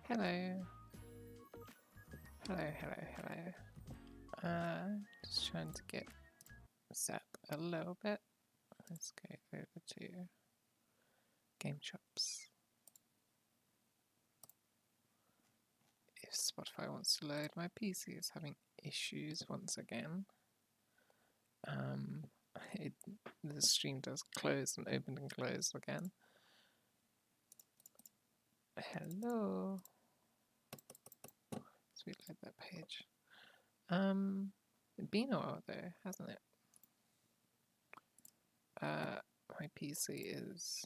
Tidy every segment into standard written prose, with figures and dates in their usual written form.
Hello. Hello. Just trying to get set up a little bit. Let's go over to Game Shops. If Spotify wants to load, my PC is having issues once again. The stream does close and open and close again. Hello. Let's reload that page. It's been a while though, hasn't it? My PC is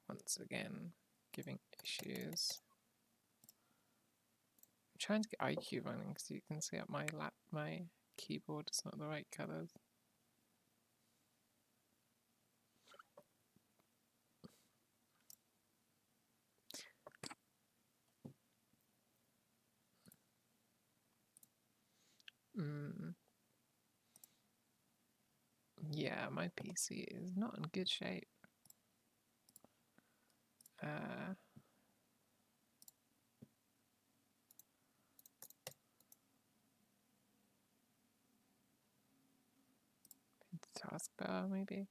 once again giving issues. I'm trying to get IQ running because you can see up my keyboard is not the right colours. Yeah, my PC is not in good shape. Taskbar maybe.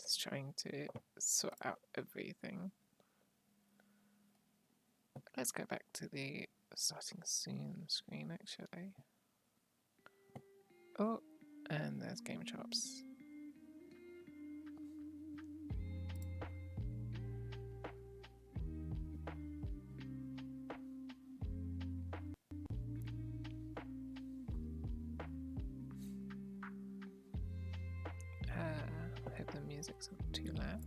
Just trying to sort out everything. Let's go back to the starting soon screen actually. Oh, and there's Game Shops. I hope the music's not too loud.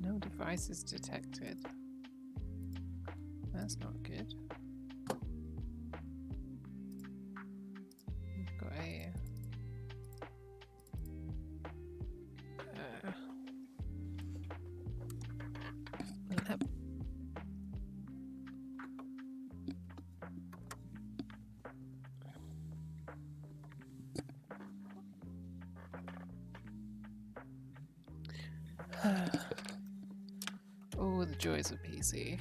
No devices detected. That's not good. We've got a oh, the joys of PC.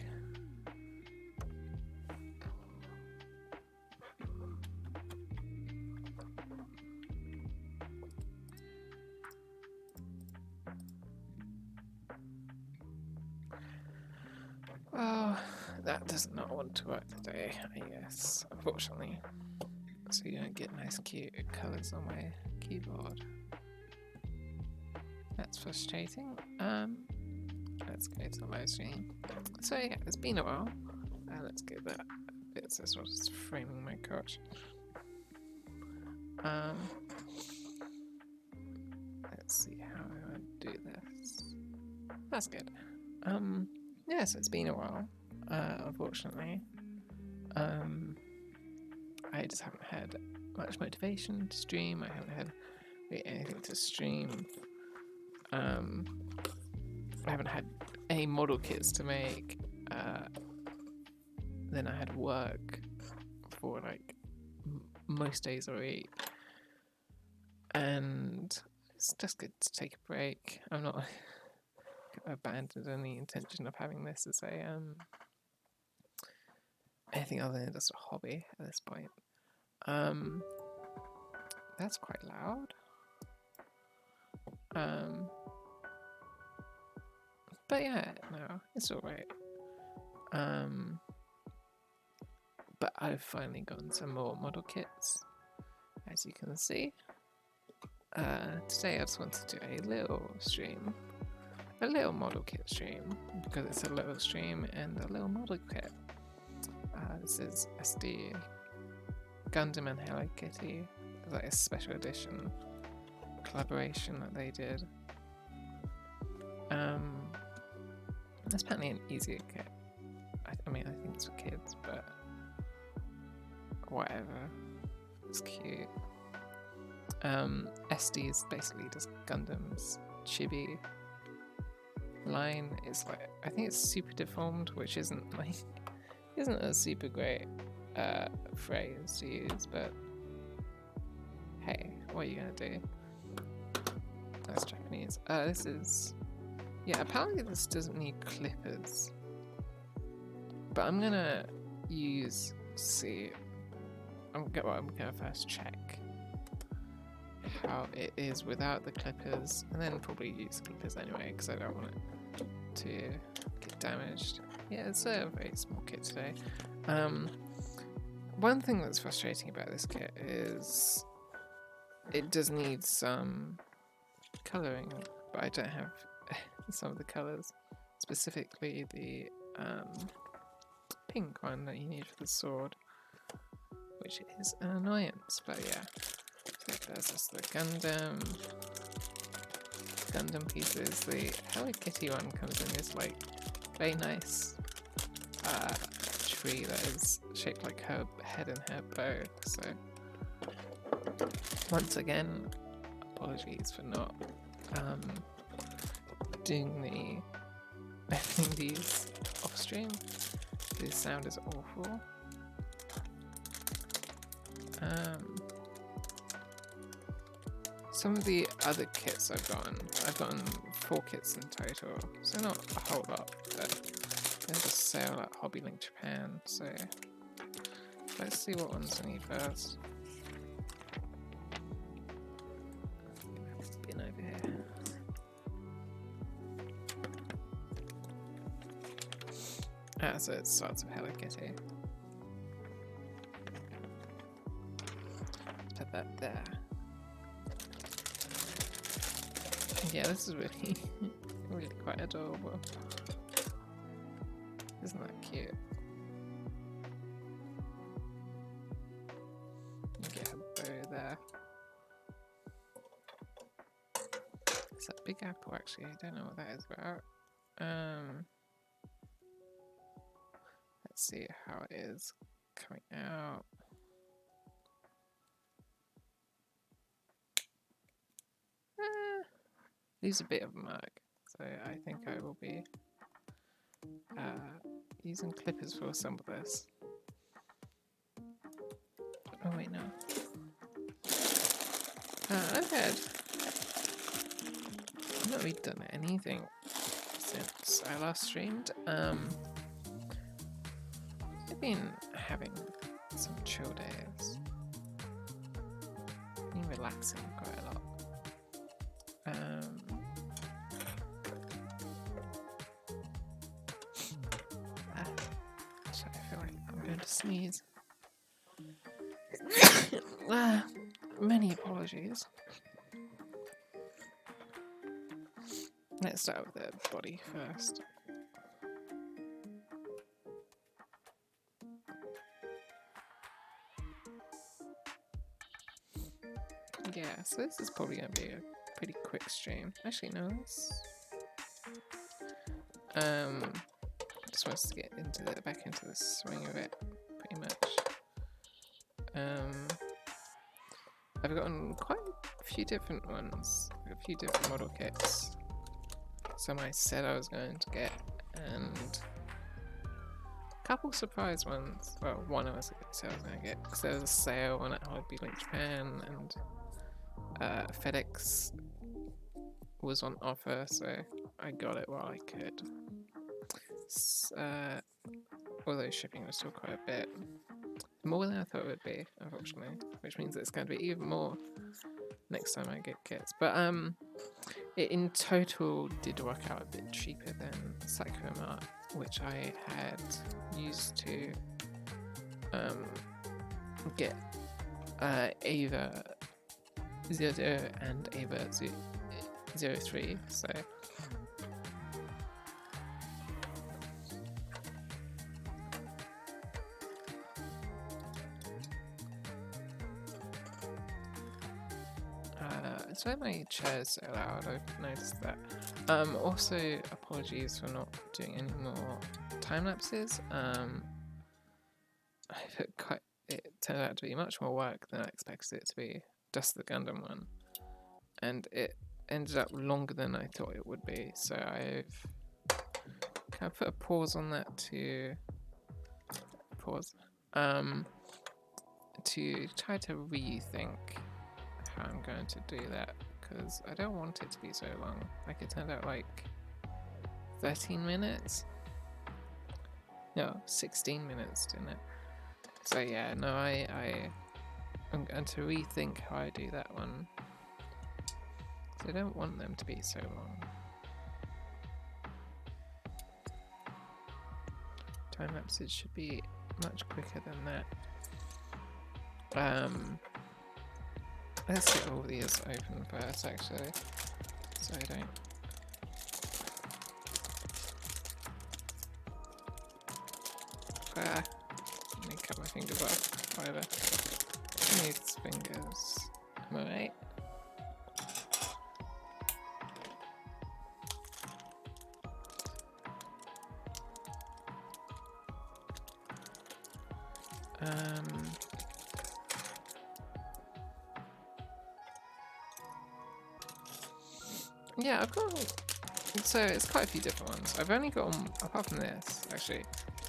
Well, that does not want to work today, I guess, unfortunately. So you don't get nice cute colours on my keyboard. That's frustrating. Let's go to the live stream. So yeah, it's been a while. Let's get that bit so it's not just framing my couch. Let's see how I want to do this. That's good. Yeah, so it's been a while, unfortunately. I just haven't had much motivation to stream. I haven't had really anything to stream. I haven't had any model kits to make. Then I had work for like most days of the week. And it's just good to take a break. I'm not abandoned any intention of having this as a anything other than just a hobby at this point. That's quite loud. But yeah, no, it's alright. But I've finally gotten some more model kits, as you can see. Today I just wanted to do a little stream, a little model kit stream, because it's a little stream and a little model kit. This is SD Gundam and Hello Kitty, like a special edition collaboration that they did. It's apparently an easier kit. I mean, I think it's for kids, but whatever. It's cute. SD is basically just Gundam's chibi line. It's like, I think it's super deformed, which isn't a super great phrase to use, but Hey, what are you gonna do? That's Japanese. This is... Yeah, apparently this doesn't need clippers. But I'm gonna use... See... I'm gonna first check how it is without the clippers, and then probably use clippers anyway, because I don't want it to get damaged. Yeah, it's a very small kit today. One thing that's frustrating about this kit is it does need some colouring, but I don't have some of the colours, specifically the pink one that you need for the sword, which is an annoyance, but yeah. So there's just the Gundam pieces. The Hello Kitty one comes in this like very nice tree that is shaped like her head and her bow. So once again, apologies for not doing opening these off stream. This sound is awful. Some of the other kits I've gotten 4 kits in total, so not a whole lot, but there's a sale at Hobby Link Japan, so let's see what ones I need first. Bin over here. So it starts with Hello Kitty. Put that there. Yeah, this is really, really quite adorable. Isn't that cute? Get a bow there. It's that big apple, actually. I don't know what that is about. Let's see how it is coming out. Leaves a bit of a mark, so I think I will be using clippers for some of this. Oh wait, no. I've not really done anything since I last streamed. I've been having some chill days. Been relaxing quite a lot. I feel like I'm going to sneeze. Many apologies. Let's start with the body first. Yeah, so this is probably going to be a pretty quick stream. Actually, no, just wants to get back into the swing of it, pretty much. I've gotten quite a few different ones, a few different model kits. Some I said I was going to get, and a couple surprise ones. Well, one I said I was going to get, because there was a sale on at Hobby Link Japan, and FedEx was on offer, so I got it while I could. Although shipping was still quite a bit. More than I thought it would be, unfortunately, which means it's going to be even more next time I get kits. But it in total did work out a bit cheaper than Psychomart, which I had used to get Ava 00 and Ava 03, so so my chair's so loud, I've noticed that. Also, apologies for not doing any more time lapses. It turned out to be much more work than I expected it to be, just the Gundam one. And it ended up longer than I thought it would be, so I've kind of put a pause on that to try to rethink how I'm going to do that because I don't want it to be so long. Like it turned out like 13 minutes. No, 16 minutes, didn't it? So yeah, no, I'm going to rethink how I do that one. So I don't want them to be so long. Time lapses should be much quicker than that. Let's get all these open first, actually, so I don't. Let me cut my fingers off. Whatever. These fingers. Am I right? Yeah, I've got. So it's quite a few different ones. I've only got, apart from this, actually,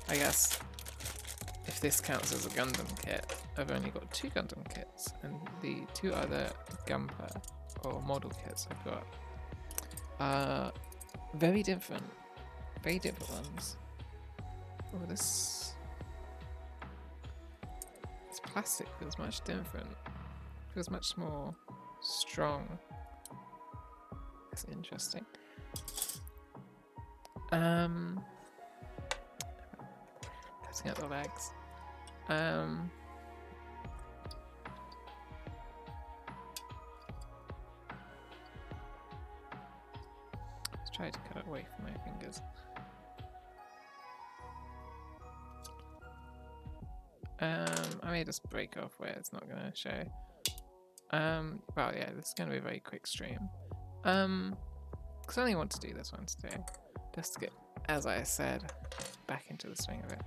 I guess if this counts as a Gundam kit, I've only got 2 Gundam kits, and the 2 other Gunpla or model kits I've got are very different ones. Oh, this plastic feels much different. Feels much more strong. That's interesting. Cutting out the legs. Let's try to cut it away from my fingers. I may just break off where it's not going to show. Well, yeah, this is going to be a very quick stream. Because I only want to do this one today, just to get, as I said, back into the swing of it.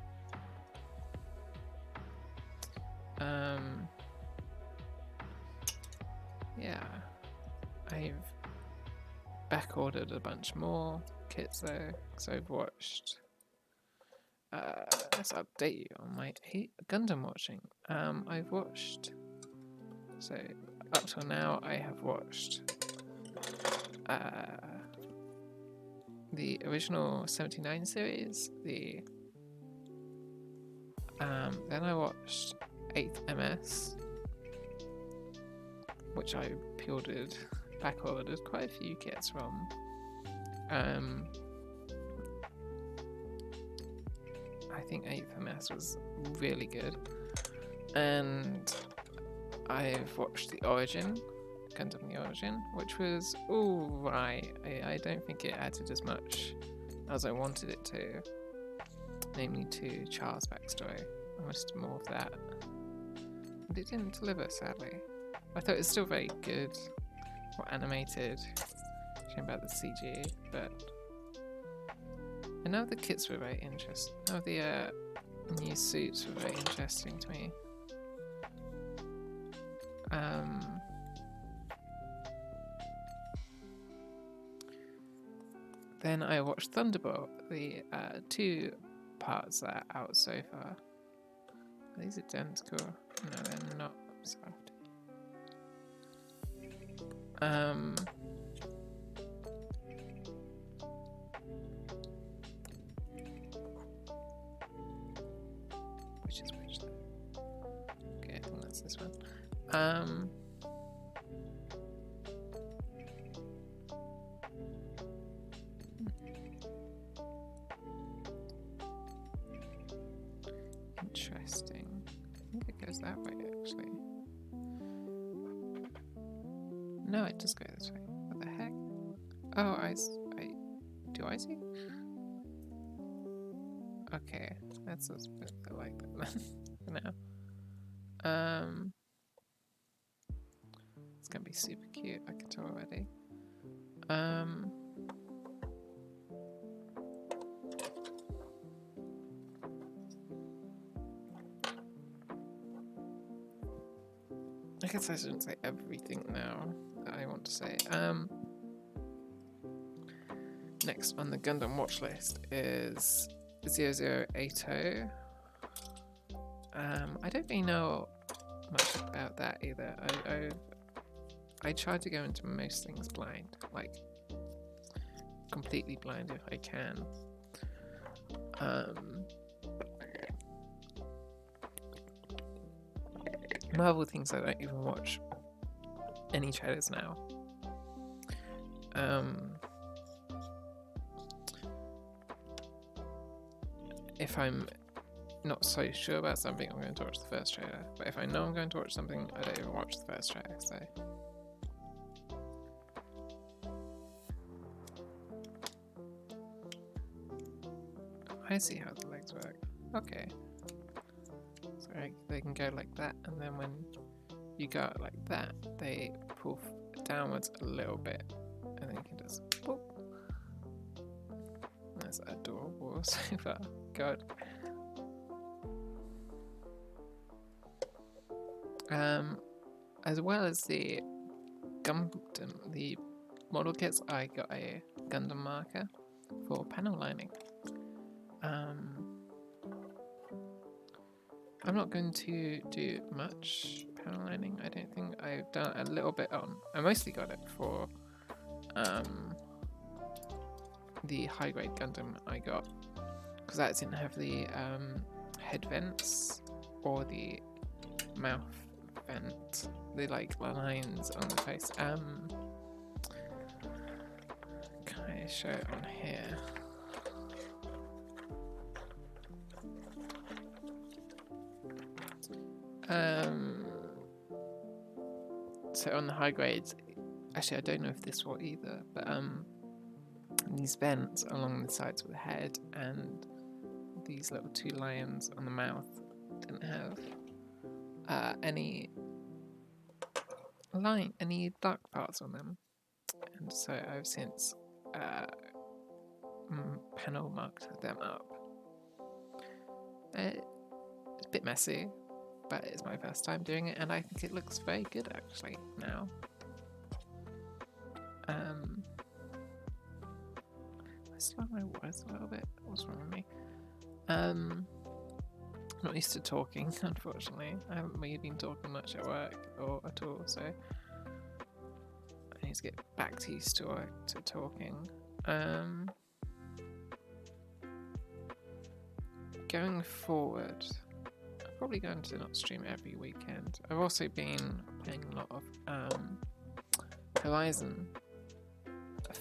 Yeah, I've back ordered a bunch more kits though, because I've watched. Let's update you on my Gundam watching. I've watched. So up till now, I have watched the original 79 series. Then I watched 8th MS, which I back ordered quite a few kits from. I think 8th MS was really good, and I've watched the Origin, Gundam the Origin, which was alright. I don't think it added as much as I wanted it to, namely to Char's backstory. I wanted more of that, but it didn't deliver, sadly. I thought it was still very good, or animated, shame about the CG, but I know the kits were very interesting. Oh, the new suits were very interesting to me. Then I watched Thunderbolt, the 2 parts that are out so far. Are these identical? No, they're not. Which is which then? Okay, I think that's this one. Interesting. I think it goes that way, actually. No, it does go this way. What the heck? Oh, do I see? Okay, that's a bit like that for now. It's gonna be super cute, I can tell already. I guess I shouldn't say everything now that I want to say. Next on the Gundam watch list is 0080. I don't really know much about that either. I try to go into most things blind, like completely blind if I can. Marvel things I don't even watch any trailers now. If I'm not so sure about something, I'm going to watch the first trailer. But if I know I'm going to watch something, I don't even watch the first trailer, so... I see how the legs work. Okay. So they can go like that, and then when you go out like that, they pull downwards a little bit, and then you can just boop. That's adorable so far. God. As well as the Gundam, the model kits, I got a Gundam marker for panel lining. I'm not going to do much panel lining. I don't think. I've done a little bit on. I mostly got it for the high grade Gundam I got, because that didn't have the head vents or the mouth vent, the like lines on the face. Can I show it on here? So on the high grades, actually I don't know if this will either, but these vents along the sides of the head and these little two lions on the mouth didn't have any dark parts on them, and so I've since panel marked them up. It's a bit messy, but it's my first time doing it, and I think it looks very good actually now. I slow my words a little bit. What's wrong with me? I'm not used to talking, unfortunately. I haven't really been talking much at work or at all, so I need to get back to used to talking. Going forward, I'm probably going to not stream every weekend. I've also been playing a lot of Horizon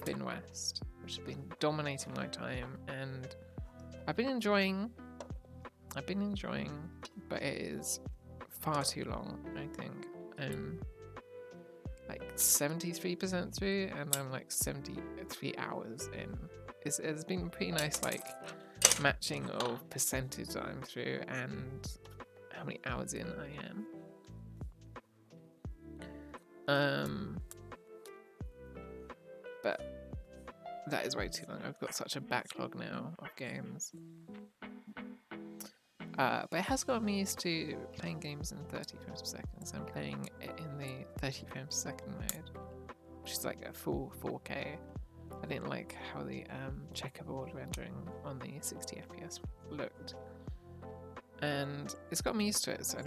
Fin West, which has been dominating my time, and I've been enjoying, but it is far too long, I think. I'm like 73% through, and I'm like 73 hours in. It's been pretty nice, like, matching of percentage that I'm through and how many hours in I am. But that is way too long. I've got such a backlog now of games. But it has got me used to playing games in 30 frames per second. So I'm playing it in the 30 frames per second mode, which is like a full 4K. I didn't like how the checkerboard rendering on the 60 FPS looked. And it's got me used to it, so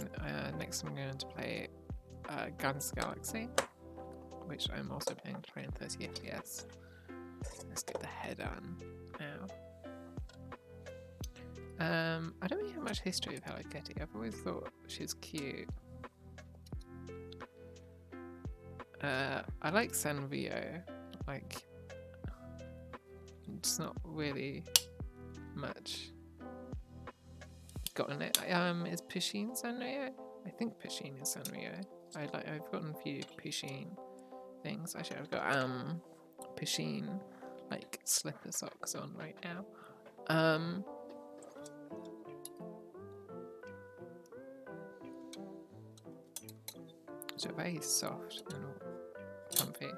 next I'm going to play Guns Galaxy, which I'm also planning to play in 30 FPS. Let's get the head on now. I don't really have much history of Hello Kitty. I've always thought she's cute. I like Sanrio. Like, it's not really much gotten it. Is Pusheen Sanrio? I think Pusheen is Sanrio. I've gotten a few Pusheen things. Actually, I've got Pusheen like slipper socks on right now. So very soft and comfy.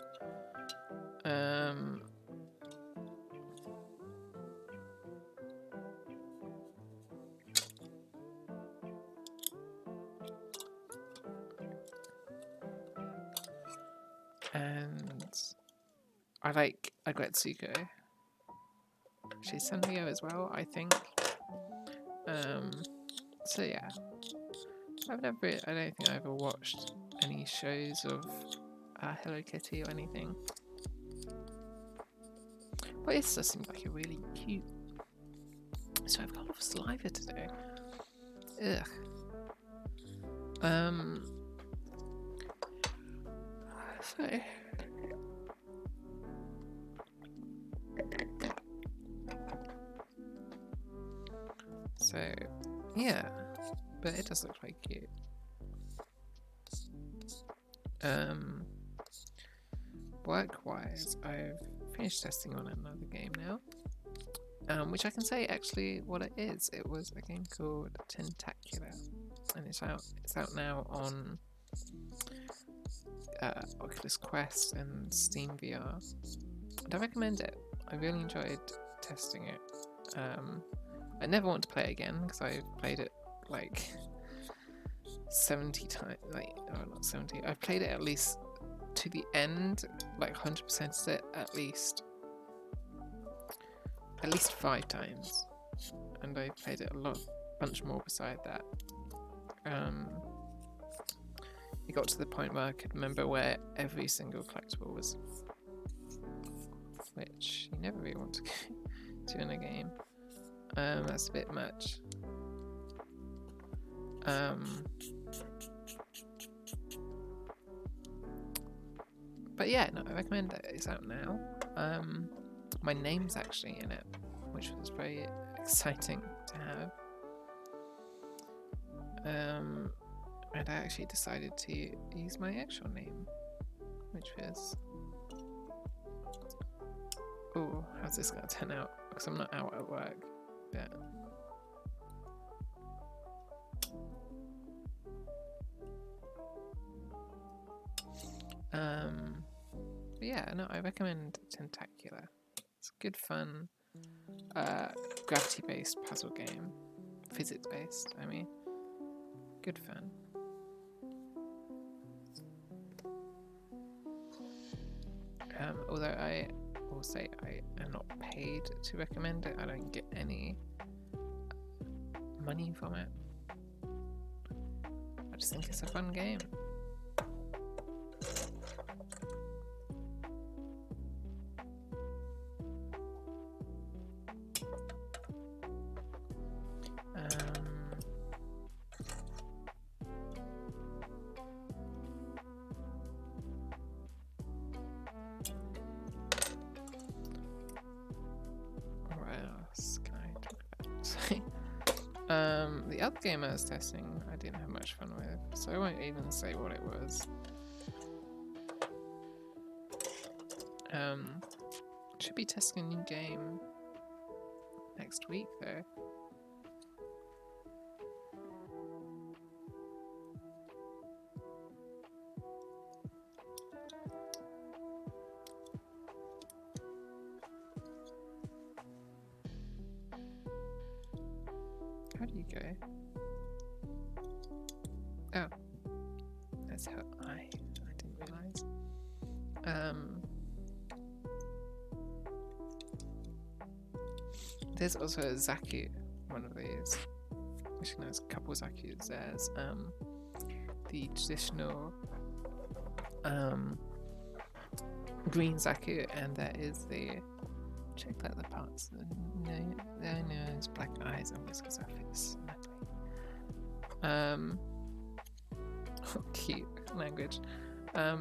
And I like Agretsuko. She's Sanrio as well, I think. So yeah, I don't think I ever watched any shows of Hello Kitty or anything. But it just seems like a really cute. So I've got a lot of saliva today. Ugh. So yeah, but it does look quite cute. Work-wise, I've finished testing on another game now. Which I can say actually what it is. It was a game called Tentacular, and it's out now on Oculus Quest and Steam VR. And I recommend it. I really enjoyed testing it. I never want to play it again because I've played it like 70 times. Like, oh, not 70. I've played it at least to the end, like 100% it at least 5 times, and I played it a bunch more beside that. It got to the point where I could remember where every single collectible was, which you never really want to do in a game. That's a bit much. But yeah, no, I recommend it. It's out now. My name's actually in it, which was very exciting to have. And I actually decided to use my actual name, which was... Oh, how's this going to turn out? Because I'm not out at work yet. But yeah, no, I recommend Tentacular. It's good fun, gravity-based puzzle game. Physics-based, I mean. Good fun. Although I will say I am not paid to recommend it. I don't get any money from it. I just think it's a fun game. The other game I was testing, I didn't have much fun with, so I won't even say what it was. Should be testing a new game next week though. How do you go? Oh, that's how I didn't realise. There's also a Zaku, one of these. Actually, there's a couple of Zakus. There's the traditional green Zaku, and there is the check out the parts. Their nose, black eyes, and whiskers are fixed. Cute language. I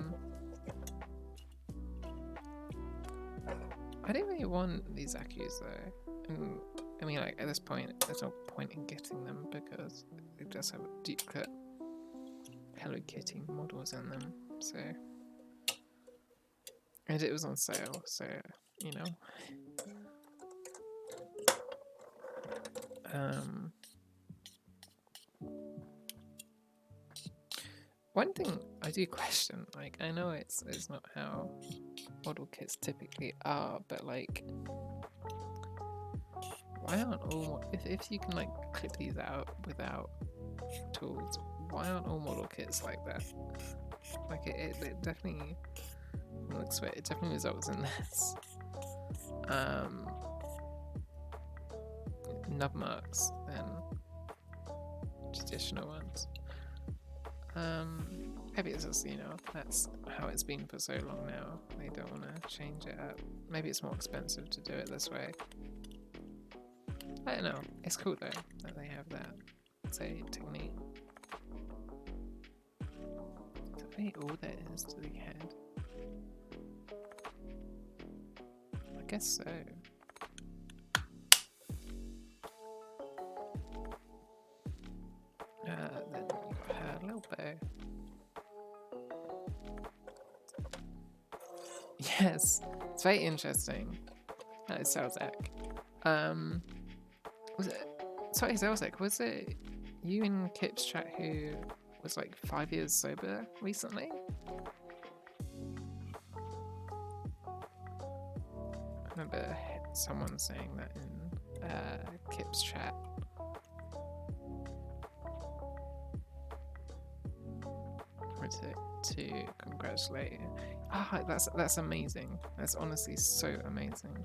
don't really want these Zakus though. And I mean, like, at this point, there's no point in getting them because they just have duplicate Hello Kitty models in them. So, and it was on sale, so you know. One thing I do question, like, I know it's not how model kits typically are, but like, why aren't all, if you can like clip these out without tools, why aren't all model kits like that? Like it definitely looks it definitely results in this nub marks than traditional ones. Maybe it's just, that's how it's been for so long now. They don't want to change it up. Maybe it's more expensive to do it this way. I don't know. It's cool though that they have that, say, technique. Is that really all there is to the head? I guess so. Then her little bow. Yes, it's very interesting. That is Zelzek. Was it? Sorry, Zelzek. Was it you in Kip's chat who was like 5 years sober recently? I remember someone saying that in Kip's chat. To congratulate you. Ah, that's amazing. That's honestly so amazing.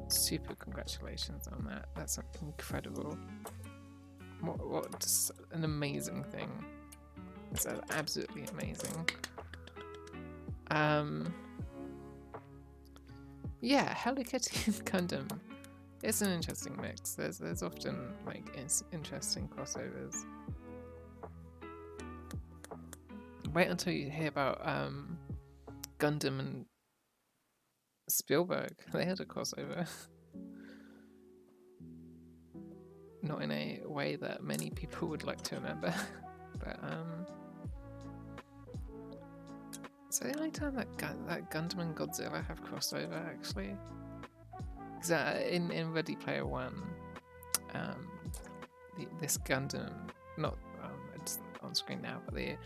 Super congratulations on that. That's incredible. What just an amazing thing. That's absolutely amazing. Yeah, Hello Kitty and Gundam. It's an interesting mix. There's often like interesting crossovers. Wait until you hear about Gundam and Spielberg. They had a crossover. Not in a way that many people would like to remember. But it's the only time that Gundam and Godzilla have crossover, actually. Because in Ready Player One, this Gundam, not it's on screen now, but the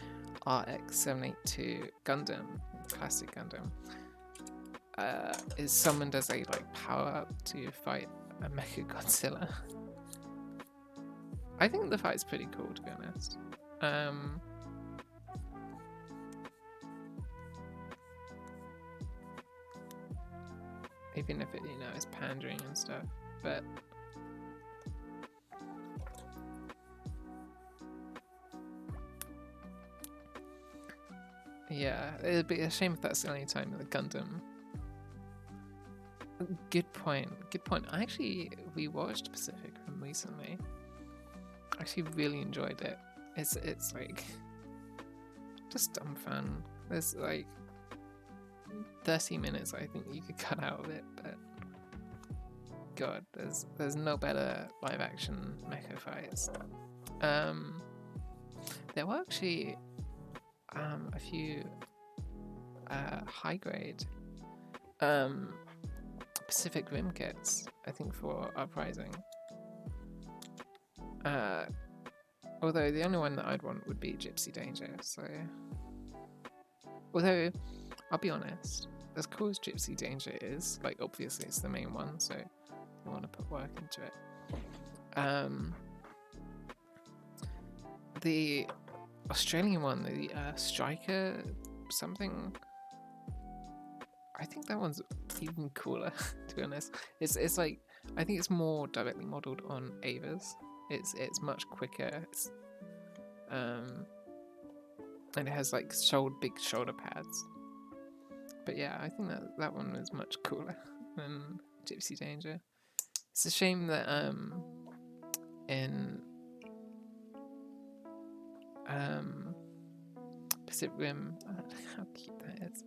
RX-782 Gundam, classic Gundam, is summoned as a like power up to fight a Mecha Godzilla. I think the fight's pretty cool, to be honest. Even if it, is pandering and stuff, but yeah, it'd be a shame if that's the only time the Gundam. Good point. I actually rewatched Pacific Rim recently. I actually really enjoyed it. It's like just dumb fun. There's like 30 minutes I think you could cut out of it, but God, there's no better live action mecha fights. There were actually a few high grade Pacific Rim kits, I think, for Uprising. Although the only one that I'd want would be Gypsy Danger, so... Although, I'll be honest, as cool as Gypsy Danger is, like, obviously it's the main one, so you want to put work into it. The Australian one, the Striker something, I think that one's even cooler, to be honest. It's like, I think it's more directly modelled on Ava's. It's much quicker. And it has like big shoulder pads. But yeah, I think that one was much cooler than Gypsy Danger. It's a shame that in Pacific Rim, how cute that is.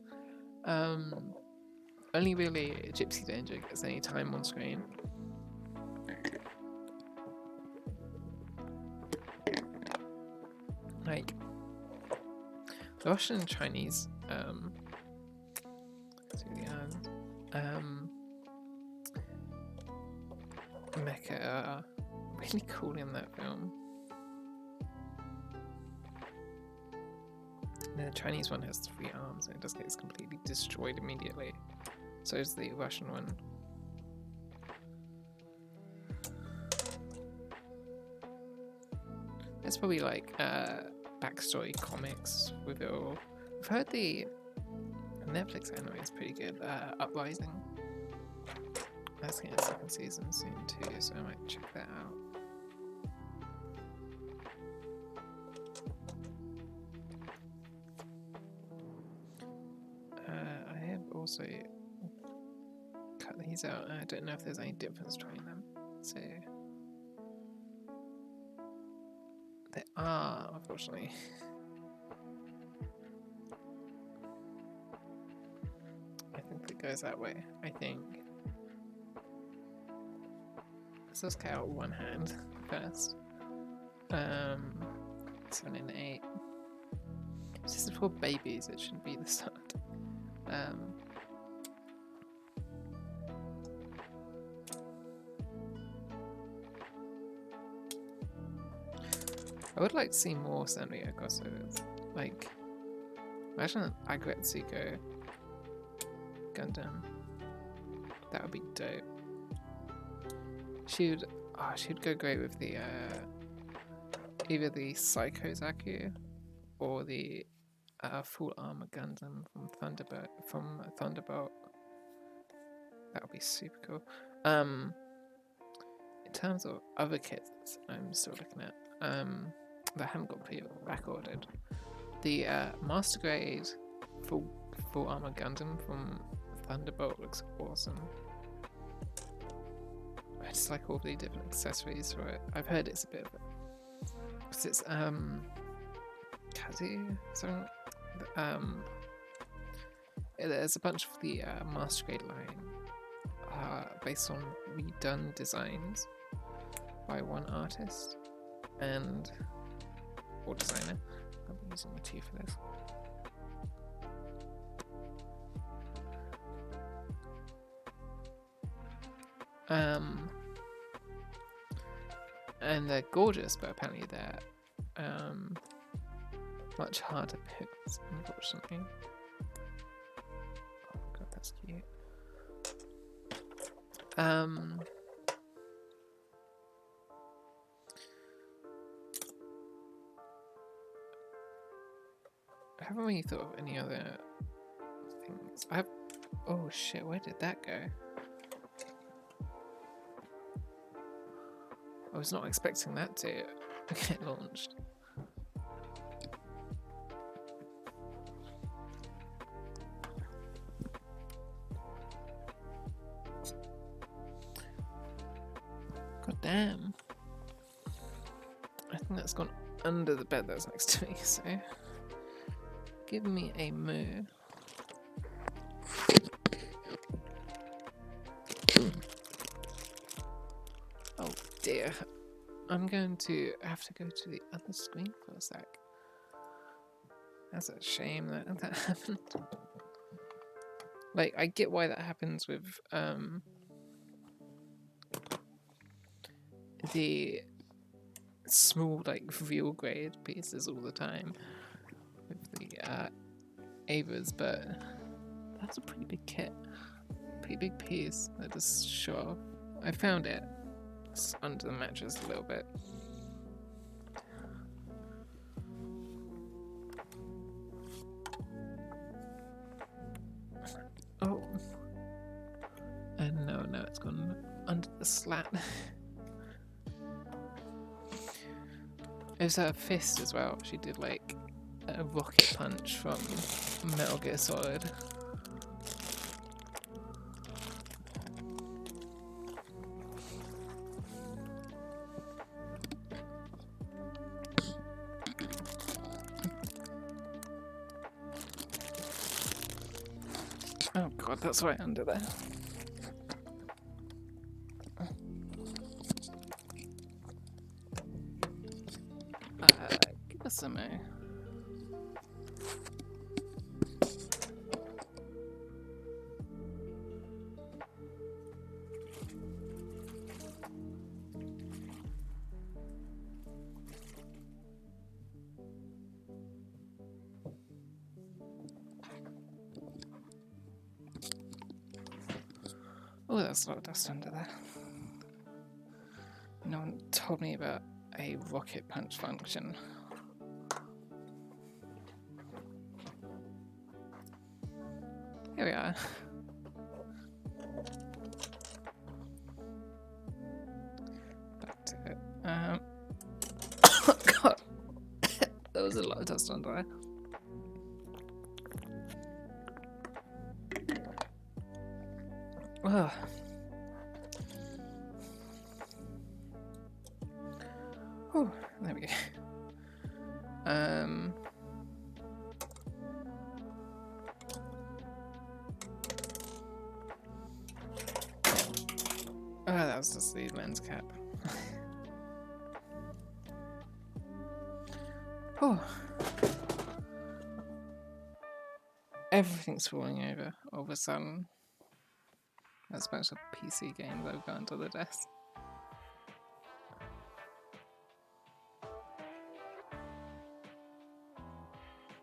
Only really Gypsy Danger gets any time on screen. Like the Russian and Chinese mecha are really cool in that film. The Chinese one has 3 arms and it just gets completely destroyed immediately. So is the Russian one. It's probably like backstory comics with it all. I've heard the Netflix anime is pretty good. Uprising. That's getting a 2nd season soon too, so I might check that out. also cut these out. I don't know if there's any difference between them. So there are, unfortunately. I think it goes that way. I think. So let's cut out one hand first. 7 and 8. This is for babies, it shouldn't be the start. I would like to see more Sanrio crossovers. Like, imagine an Agretsuko Gundam. That would be dope. She would go great with the either the Psycho Zaku or the full armor Gundam from Thunderbolt. That would be super cool. In terms of other kits, I'm still looking at that haven't got back ordered. The Master Grade full armor Gundam from Thunderbolt looks awesome. I just like all the different accessories for it. I've heard it's a bit of it. Because it's Kazu, something. There's a bunch of the Master Grade line based on redone designs by one artist or designer. I'll be using the T for this. And they're gorgeous, but apparently they're much harder picks, unfortunately. Oh god, that's cute. I haven't really thought of any other things. Oh shit, where did that go? I was not expecting that to get launched. God damn. I think that's gone under the bed that's next to me, so give me a moo. Oh dear. I'm going to have to go to the other screen for a sec. That's a shame that happened. Like, I get why that happens with the small, like, real grade pieces all the time with the Avas, but that's a pretty big kit. Pretty big piece that just show off. I found it. It's under the mattress a little bit. Oh. And no, it's gone under the slat. It was her fist as well. She did like a rocket punch from Metal Gear Solid. Oh god, that's right under there. Give us some Oh, that's a lot of dust under there. No one told me about a rocket punch function. Here we are. Back to it. Oh god. There was a lot of dust under there. Oh. Oh, there we go. Oh, that was just the lens cap. Oh. Everything's falling over all of a sudden. That's a bunch of PC games that have gone to the desk.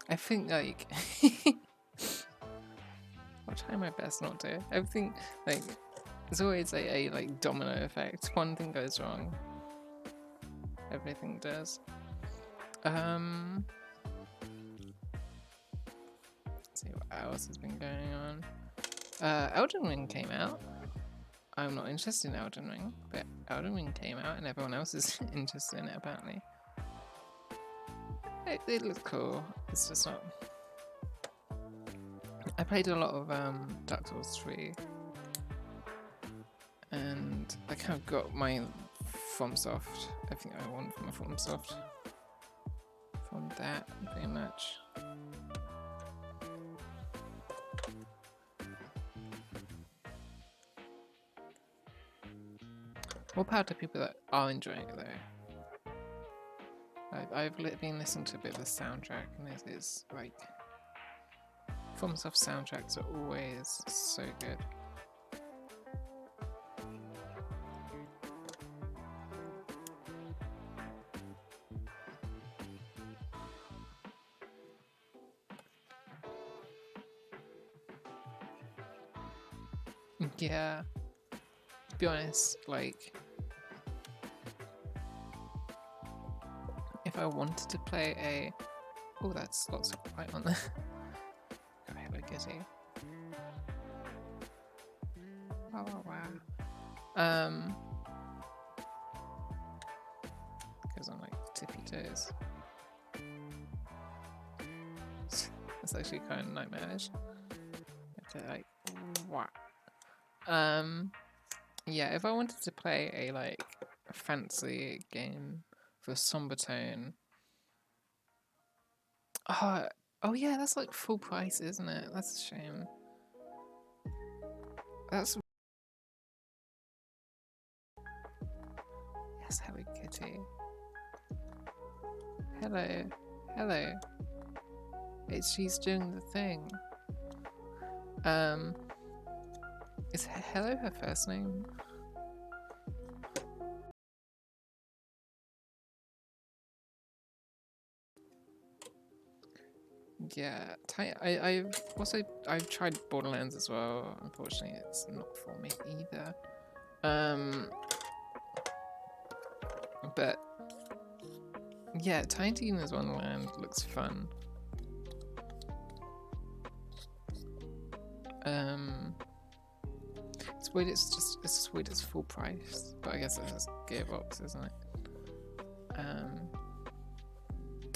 I think, like... I'll try my best not to. I think, like, there's always a like, domino effect. One thing goes wrong, everything does. Let's see what else has been going on. Elden Ring came out. I'm not interested in Elden Ring, but Elden Ring came out and everyone else is interested in it apparently. It looks cool. It's just not... I played a lot of Dark Souls 3 and I kind of got my FromSoft, everything I want from a FromSoft from that pretty much. More power to people that are enjoying it though. I've been listening to a bit of the soundtrack and it's like FromSoft soundtracks are always so good. Yeah, to be honest, like if I wanted to play a... Oh, that's lots of light on there. Go Hello Kitty. Wow, wow, wow. Goes on like tippy toes. It's actually kind of nightmarish. Okay, like, what? Yeah, if I wanted to play a like fancy game for somber tone. Oh yeah, that's like full price, isn't it? That's a shame. That's... Yes, Hello Kitty. Hello. Hello. She's doing the thing. Is Hello her first name? Yeah, I've tried Borderlands as well. Unfortunately, it's not for me either. But yeah, Tiny Tina's Wonderland looks fun. It's weird. It's just weird. It's full price, but I guess it's Gearbox, isn't it?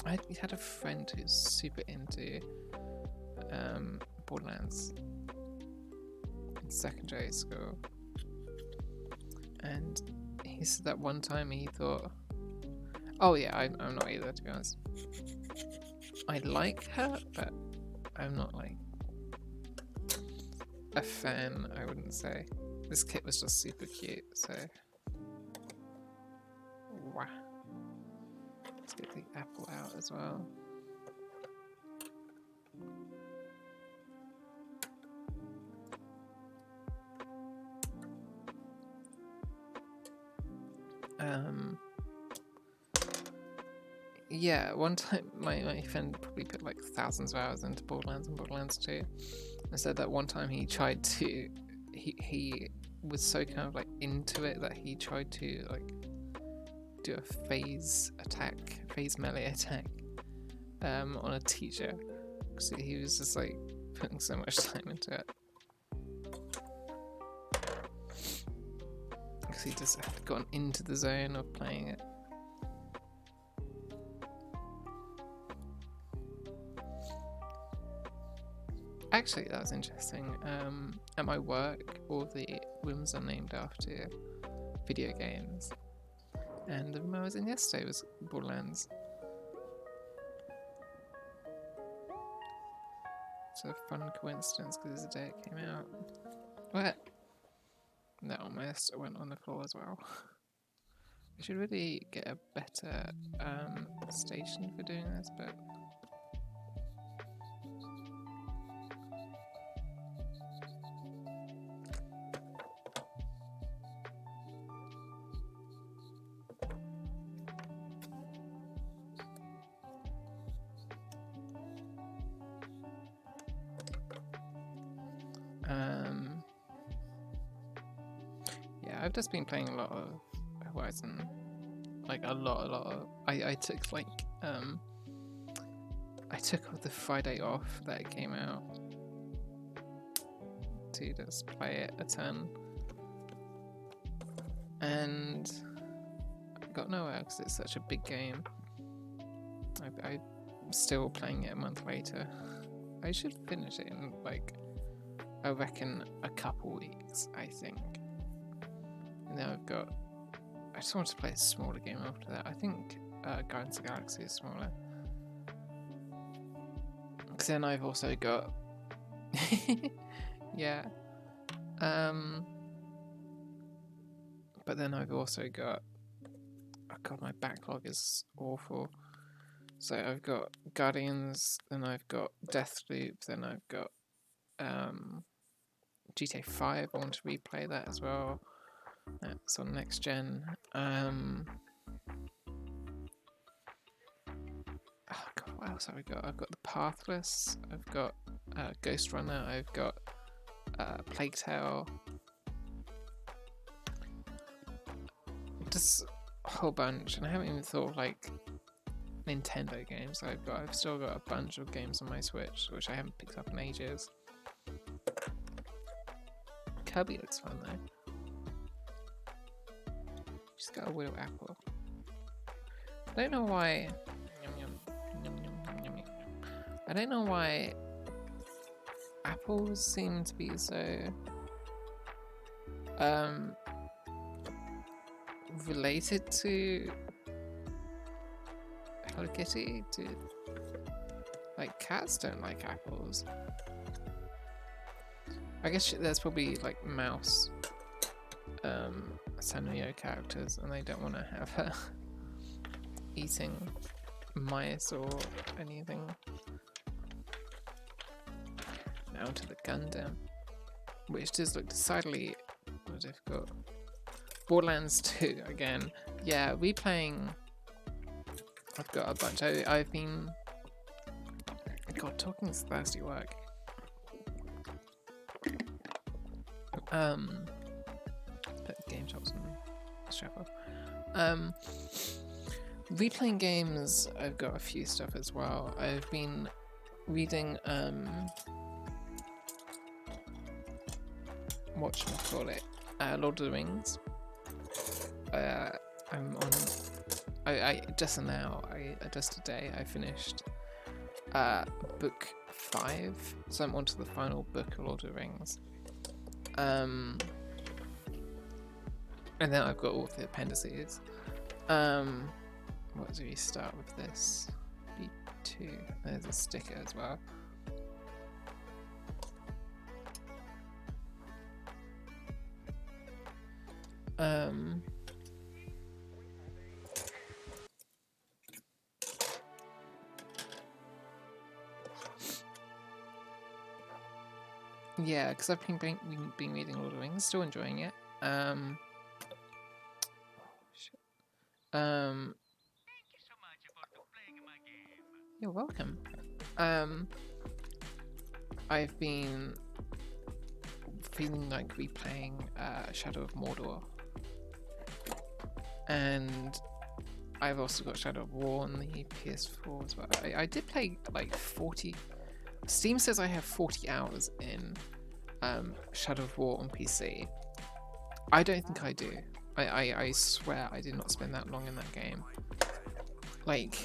I had a friend who's super into Borderlands in secondary school, and he said that one time he thought, "Oh yeah, I'm not either, to be honest. I like her, but I'm not like a fan, I wouldn't say. This kit was just super cute, so wow." Let's get the apple out as well. Yeah, one time my friend probably put like thousands of hours into Borderlands and Borderlands 2. And said that one time he tried to, he was so kind of like into it that he tried to like do a phase melee attack on a teacher. Because he was just like putting so much time into it. Because he just had gotten into the zone of playing it. Actually, that's interesting. At my work, all the rooms are named after video games. And the room I was in yesterday was Borderlands. It's a fun coincidence because it's the day it came out. What? No, my sister went on the floor as well. I should really get a better station for doing this, but yeah, I've just been playing a lot of Horizon. Like a lot of. I took like I took the Friday off that it came out to just play it a ton, and I got nowhere because it's such a big game. I'm still playing it a month later. I should finish it in like, I reckon, a couple weeks, I think. And now I just want to play a smaller game after that. I think Guardians of the Galaxy is smaller. Because then I've also got... yeah. But then I've also got... Oh god, my backlog is awful. So I've got Guardians, then I've got Deathloop, then I've got GTA 5. I want to replay that as well. That's on next gen. Oh god, what else have I got? I've got The Pathless, I've got Ghost Runner, I've got Plague Tale. Just a whole bunch, and I haven't even thought of like Nintendo games I've still got a bunch of games on my Switch, which I haven't picked up in ages. Kirby looks fun though. She's got a little apple. I don't know why. I don't know why apples seem to be so related to Hello Kitty. Like cats don't like apples. I guess there's probably like mouse Sanrio characters, and they don't want to have her eating mice or anything. Now to the Gundam, which does look decidedly more difficult. Borderlands 2 again. Yeah, replaying. I've got a bunch. I've been. God, talking is thirsty work. Put game shops and strap off. Replaying games, I've got a few stuff as well. I've been reading whatchamacallit, Lord of the Rings. I'm on. I just today I finished book 5, so I'm on to the final book of Lord of the Rings. And then I've got all the appendices. What do we start with this? B2. There's a sticker as well. Yeah, because I've been reading Lord of the Rings, still enjoying it. Thank you so much for playing my game. You're welcome. I've been feeling like replaying Shadow of Mordor, and I've also got Shadow of War on the PS4 as well. I did play like 40. Steam says I have 40 hours in Shadow of War on PC. I don't think I do. I swear I did not spend that long in that game. Like,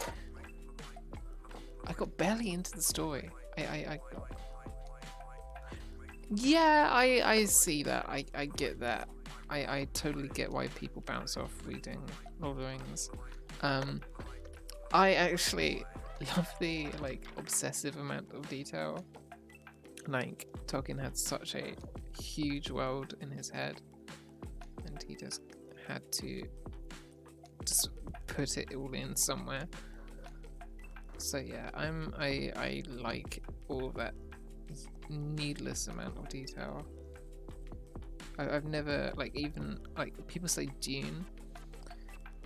I got barely into the story. Yeah, I see that. I get that. I totally get why people bounce off reading Lord of the Rings. I actually love the like obsessive amount of detail. Like Tolkien had such a huge world in his head, and he just had to just put it all in somewhere. So yeah, I like all of that needless amount of detail. I've never like even like people say Dune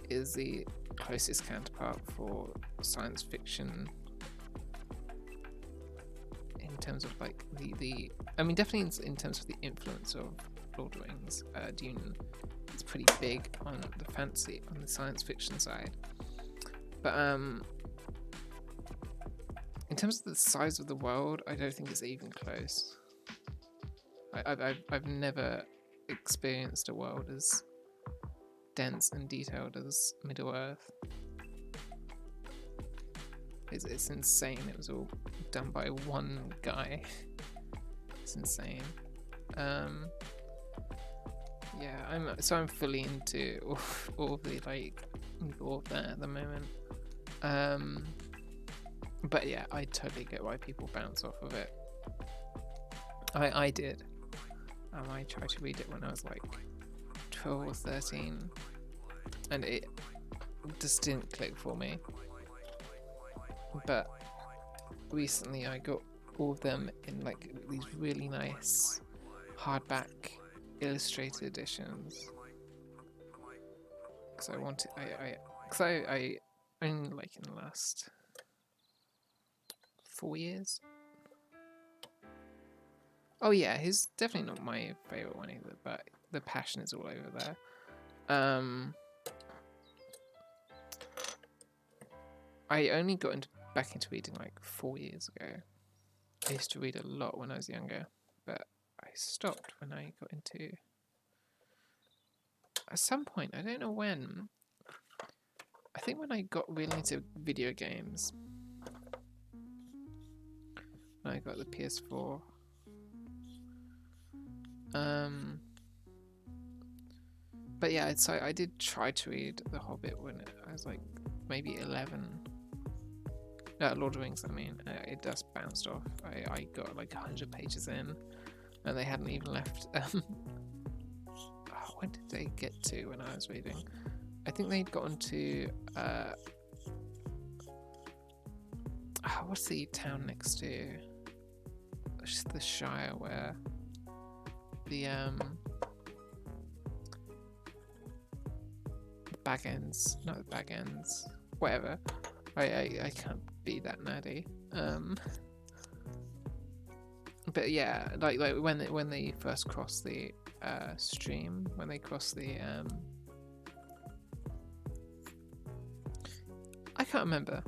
is the closest counterpart for science fiction in terms of like the I mean definitely in terms of the influence of Lord of the Rings. Dune is pretty big on the fantasy on the science fiction side, but in terms of the size of the world, I don't think it's even close. I've never experienced a world as dense and detailed as Middle Earth. It's insane. It was all done by one guy. It's insane. Yeah, I'm fully into all of the like all of that at the moment. But yeah, I totally get why people bounce off of it. I did. I tried to read it when I was like 12 or 13, and it just didn't click for me. But recently I got all of them in like these really nice hardback illustrated editions. Because I wanted, I only like in the last 4 years. Oh yeah, he's definitely not my favourite one either, but the passion is all over there. I only got back into reading like 4 years ago. I used to read a lot when I was younger, but I stopped when I got into... At some point, I don't know when, I think when I got really into video games, when I got the PS4, but yeah, so I did try to read The Hobbit when I was like maybe 11. Lord of the Rings, I mean, it just bounced off. I got like 100 pages in, and they hadn't even left. When did they get to when I was reading? I think they'd gotten to what's the town next to the Shire where the Baggins, not the Baggins, whatever. I can't be that nerdy. But yeah, like when they first cross the stream, when they cross the I can't remember.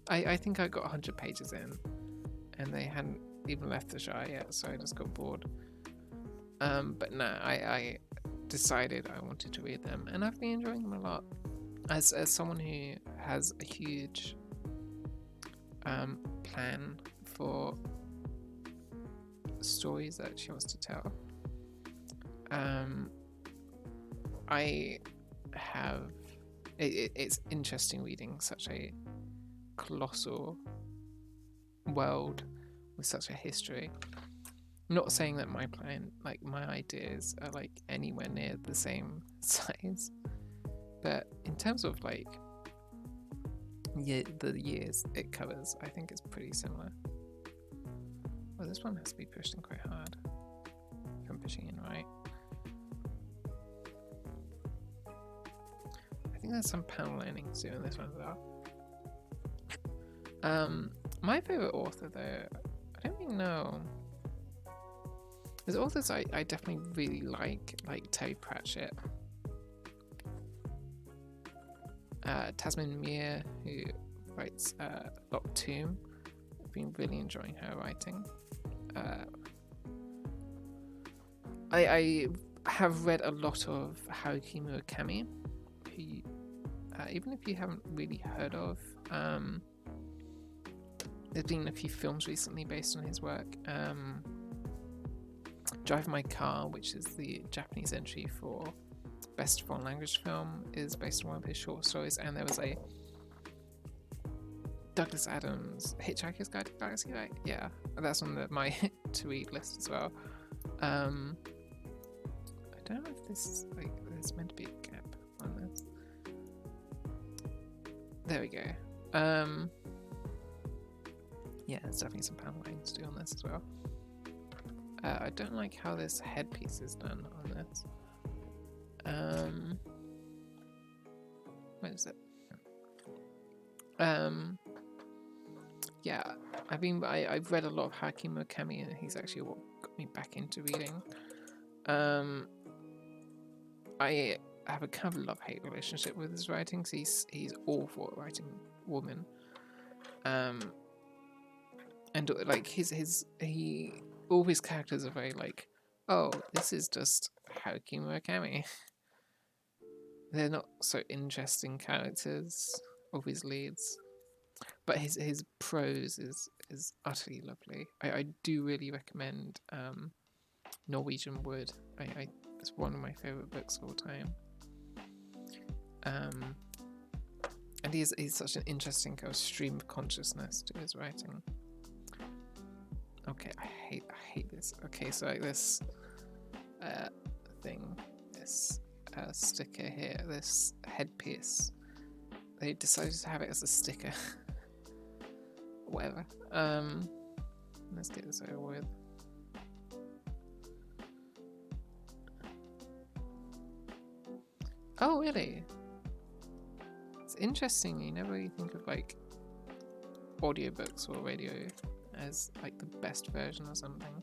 I think I got 100 pages in, and they hadn't even left the Shire yet, so I just got bored. But no, I decided I wanted to read them, and I've been enjoying them a lot. As someone who has a huge plan for stories that she wants to tell, I have it's interesting reading such a colossal world with such a history. I'm not saying that my plan, like my ideas, are like anywhere near the same size, but in terms of like the years it covers, I think it's pretty similar. Well, this one has to be pushed in quite hard. If I'm pushing in right. I think there's some panel linings too in this one as well. My favourite author though, I don't really know. There's authors I definitely really like Terry Pratchett. Tasmin Muir, who writes Lock Tomb. I've been really enjoying her writing. I have read a lot of Haruki Murakami, who, even if you haven't really heard of, there's been a few films recently based on his work. Drive My Car, which is the Japanese entry for Best Foreign Language Film, is based on one of his short stories. And there was a Douglas Adams Hitchhiker's Guide to the Galaxy, right? Yeah, that's on my to read list as well. I don't know if this is like there's meant to be a gap on this. There we go. Yeah, there's definitely some panel writing to do on this as well. I don't like how this headpiece is done on this. Where is it? Yeah, I've read a lot of Haruki Murakami, and he's actually what got me back into reading. I have a kind of love-hate relationship with his writing. So he's awful at writing women. And like all his characters are very like, oh, this is just Haruki Murakami. They're not so interesting characters of his leads, but his prose is utterly lovely. I do really recommend Norwegian Wood. It's one of my favorite books of all time. And he's such an interesting kind of stream of consciousness to his writing. Okay, I hate this. Okay, so like this thing, this sticker here, this headpiece. They decided to have it as a sticker. Whatever. Let's get this over with. Oh, really? It's interesting. You never really think of like audiobooks or radio as like the best version or something.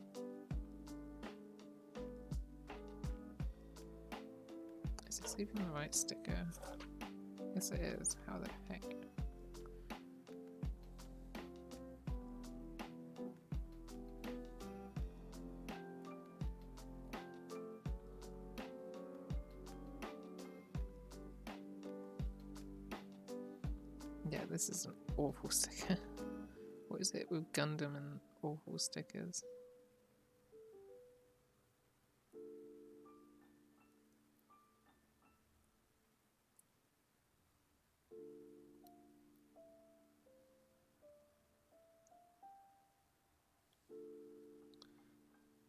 Is this even the right sticker? Yes, it is. How the heck? Yeah, this is an awful sticker. What is it with Gundam and awful stickers?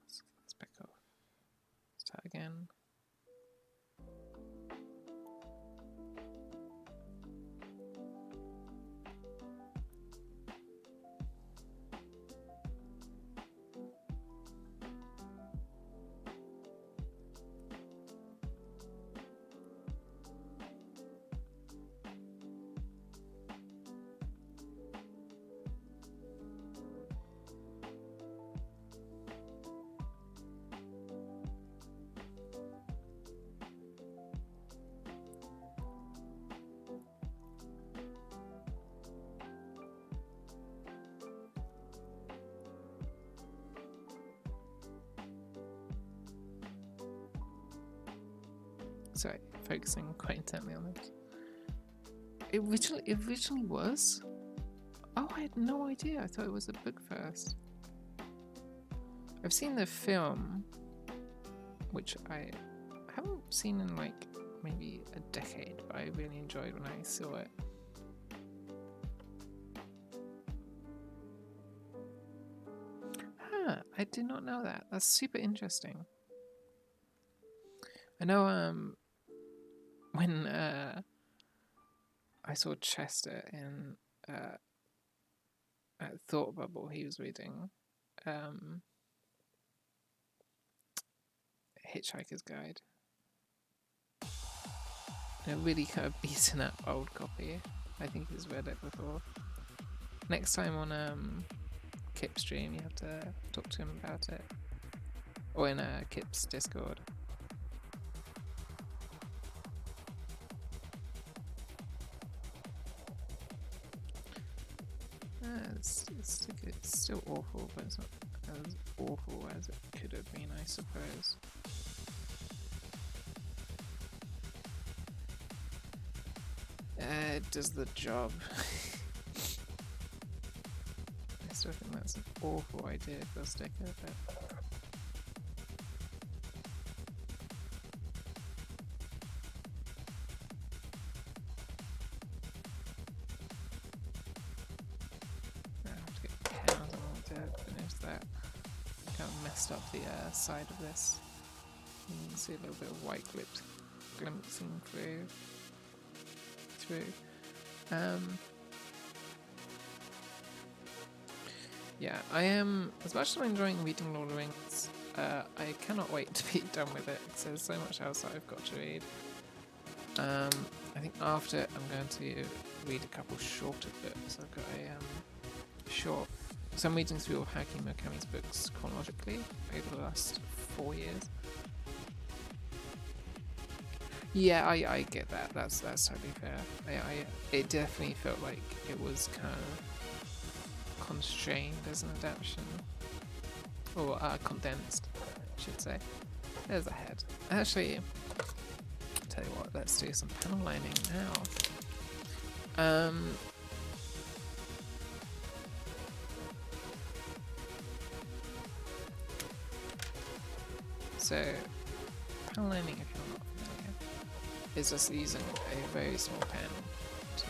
Let's back off. Start again. Sorry, focusing quite intently on this. It originally was? Oh, I had no idea. I thought it was a book first. I've seen the film, which I haven't seen in like maybe a decade, but I really enjoyed when I saw it. Huh, I did not know that. That's super interesting. I know when I saw Chester in Thought Bubble, he was reading Hitchhiker's Guide. A really kind of beaten up old copy. I think he's read it before. Next time on Kip's stream, you have to talk to him about it. Or in Kip's Discord. It's still awful, but it's not as awful as it could have been, I suppose. It does the job. I still think that's an awful idea for a sticker, but that kind of messed up the side of this. You can see a little bit of white glimpsing through. Yeah, I am, as much as I'm enjoying reading Lord of the Rings, I cannot wait to be done with it because there's so much else that I've got to read. I think after it, I'm going to read a couple shorter books. I've got a short. So I'm reading through all Haruki Murakami's books chronologically over the last 4 years. Yeah, I get that. That's totally fair. It definitely felt like it was kind of constrained as an adaptation, or condensed, I should say. There's a head. Actually, tell you what, let's do some panel lining now. So, panel lining, if you're not familiar, is just using a very small pen to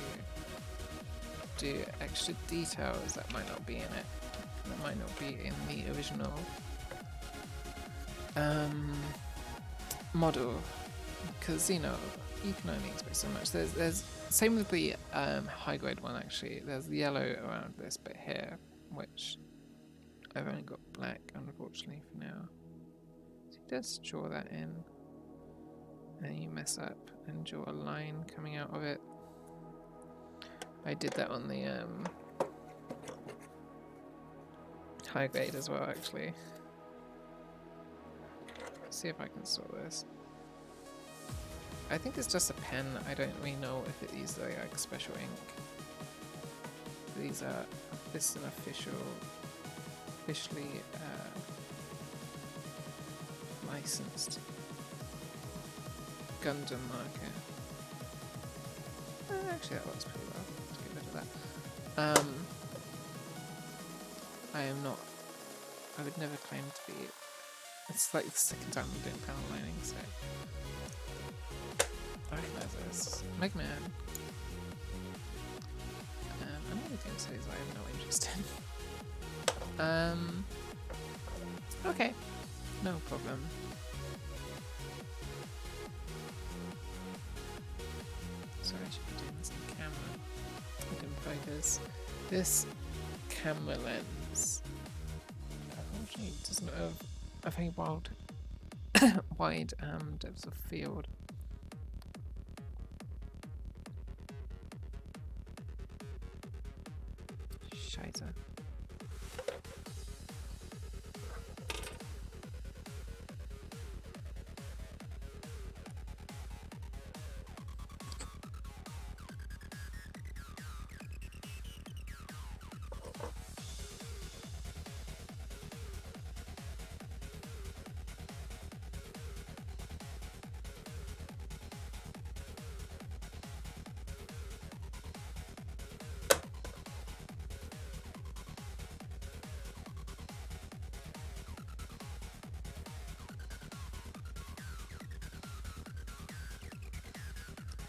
do extra details that might not be in it, that might not be in the original model, because you know you can only expect so much. There's same with the high grade one actually. There's yellow around this bit here, which I've only got black unfortunately for now. So you just draw that in, and you mess up and draw a line coming out of it. I did that on the high grade as well actually. Let's see if I can sort this. I think it's just a pen. I don't really know if it uses like special ink. This is an officially licensed Gundam marker. Actually, that works pretty well. Let's get rid of that. I am not. I would never claim to be. It's like the second time I'm doing panel lining, so. I recognize this. Mega Man. Another game series I have no interest in. Okay. No problem. So I should be doing this on camera. I didn't focus. This camera lens, unfortunately, doesn't have a very wide depth of field. Scheiße.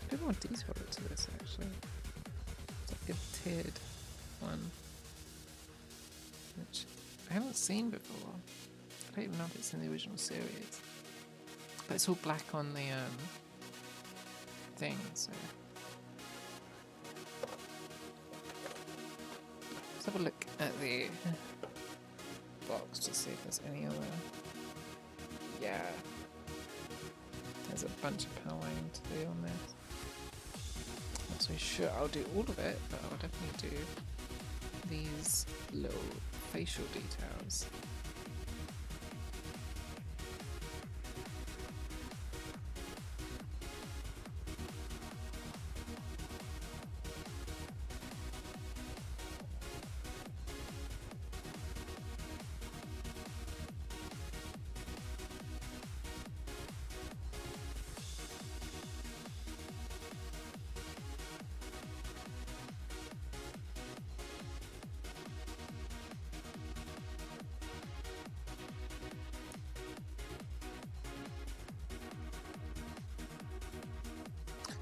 A bit more detail to this actually. It's like a tiered one, which I haven't seen before. I don't even know if it's in the original series, but it's all black on the thing. So let's have a look at the box to see if there's any other. Yeah, there's a bunch of power lining to do on this. Not so sure I'll do all of it, but I'll definitely do these little facial details.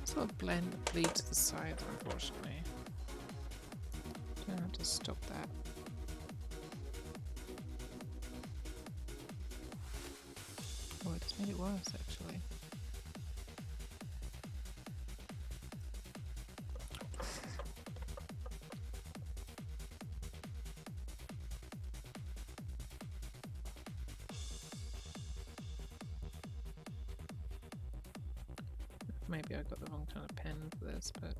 Sort of bleed to the side, unfortunately. I'm gonna have to stop that. was actually. Maybe I got the wrong kind of pen for this, but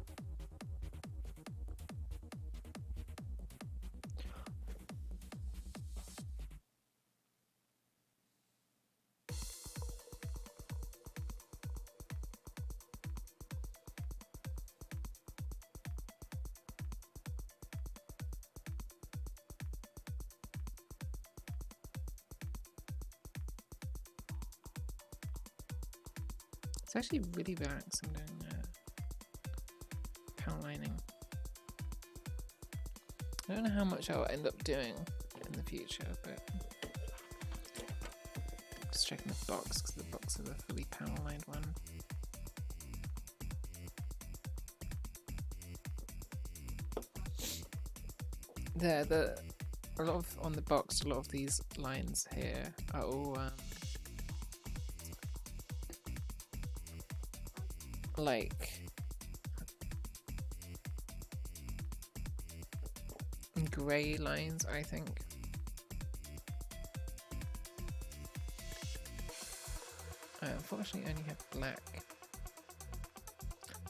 it's actually really relaxing doing panel lining. I don't know how much I'll end up doing in the future, but just checking the box because the box is a fully panel lined one. A lot of on the box. A lot of these lines here are all like grey lines, I think. I unfortunately only have black.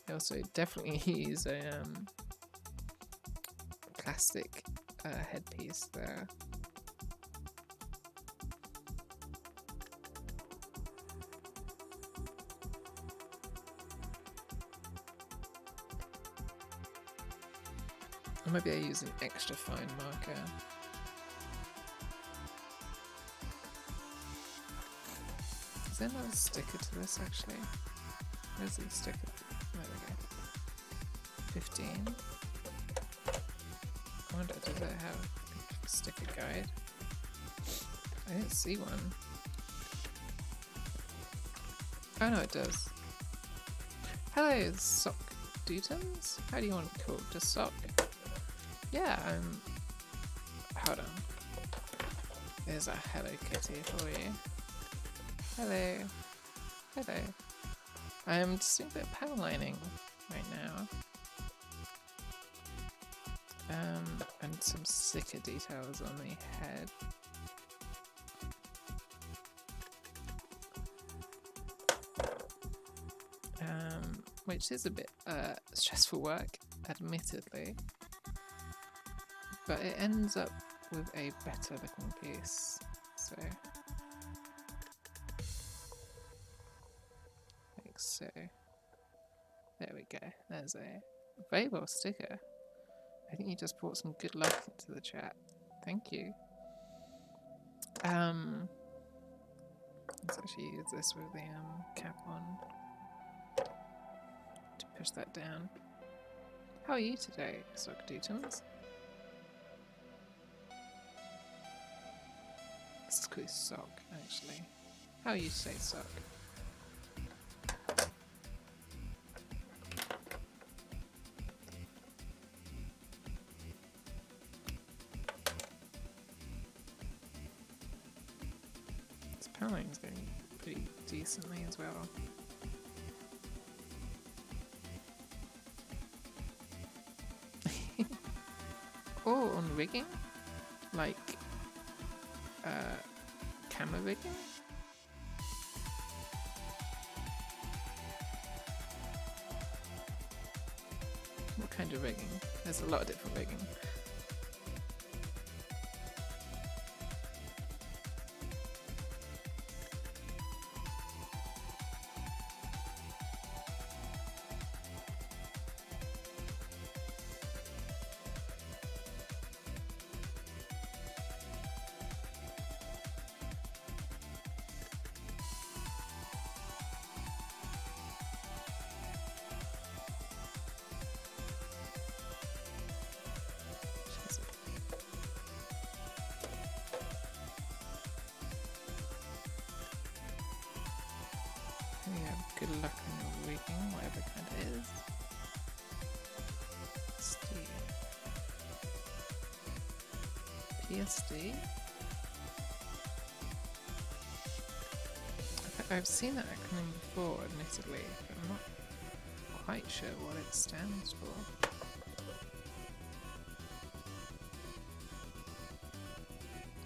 I also definitely use a plastic headpiece there. Or maybe I use an extra fine marker. Is there another sticker to this actually? Where's the sticker? There we go. 15. I wonder, does it have a sticker guide? I didn't see one. Oh no, it does. Hello, Sock Dutons? How do you want it called? Just Sock? Yeah, hold on. There's a Hello Kitty for you. Hello. Hello. I'm just doing a bit of panel lining right now. And some sticker details on the head. Which is a bit stressful work, admittedly. But it ends up with a better looking piece, so like so. There we go. There's a very well sticker. I think you just brought some good luck into the chat. Thank you. Let's actually use this with the cap on to push that down. How are you today, Sock Dutons? It's called Sock, actually. How you say Sock? This paneling is going pretty decently as well. Or on rigging, like camera rigging. What kind of rigging? There's a lot of different rigging. Good luck on your rigging, whatever kind it is. PSD. I've seen that acronym before, admittedly, but I'm not quite sure what it stands for.